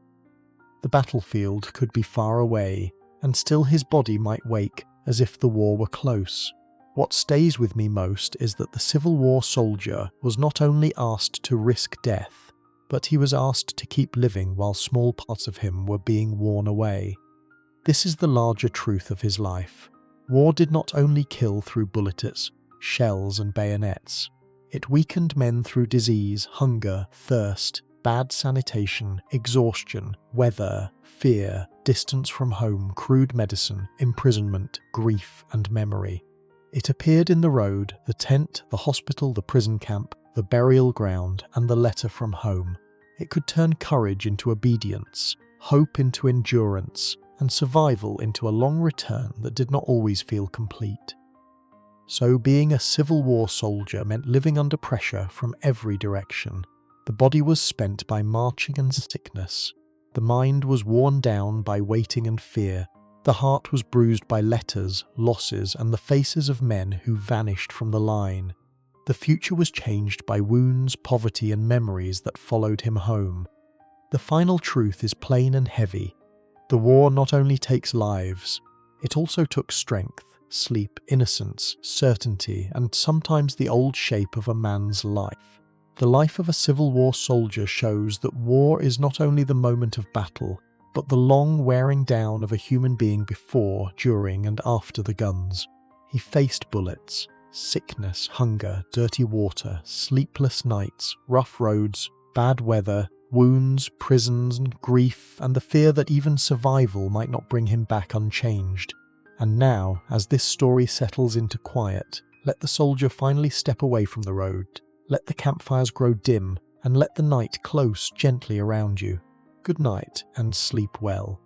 The battlefield could be far away, and still his body might wake as if the war were close. What stays with me most is that the Civil War soldier was not only asked to risk death, but he was asked to keep living while small parts of him were being worn away. This is the larger truth of his life. War did not only kill through bullets, shells and bayonets. It weakened men through disease, hunger, thirst, bad sanitation, exhaustion, weather, fear, distance from home, crude medicine, imprisonment, grief and memory. It appeared in the road, the tent, the hospital, the prison camp, the burial ground, and the letter from home. It could turn courage into obedience, hope into endurance, and survival into a long return that did not always feel complete. So being a Civil War soldier meant living under pressure from every direction. The body was spent by marching and sickness. The mind was worn down by waiting and fear. The heart was bruised by letters, losses, and the faces of men who vanished from the line. The future was changed by wounds, poverty, and memories that followed him home. The final truth is plain and heavy. The war not only takes lives, it also took strength, sleep, innocence, certainty, and sometimes the old shape of a man's life. The life of a Civil War soldier shows that war is not only the moment of battle, but the long wearing down of a human being before, during, and after the guns. He faced bullets, sickness, hunger, dirty water, sleepless nights, rough roads, bad weather, wounds, prisons, and grief, and the fear that even survival might not bring him back unchanged. And now, as this story settles into quiet, let the soldier finally step away from the road, let the campfires grow dim, and let the night close gently around you. Good night, and sleep well.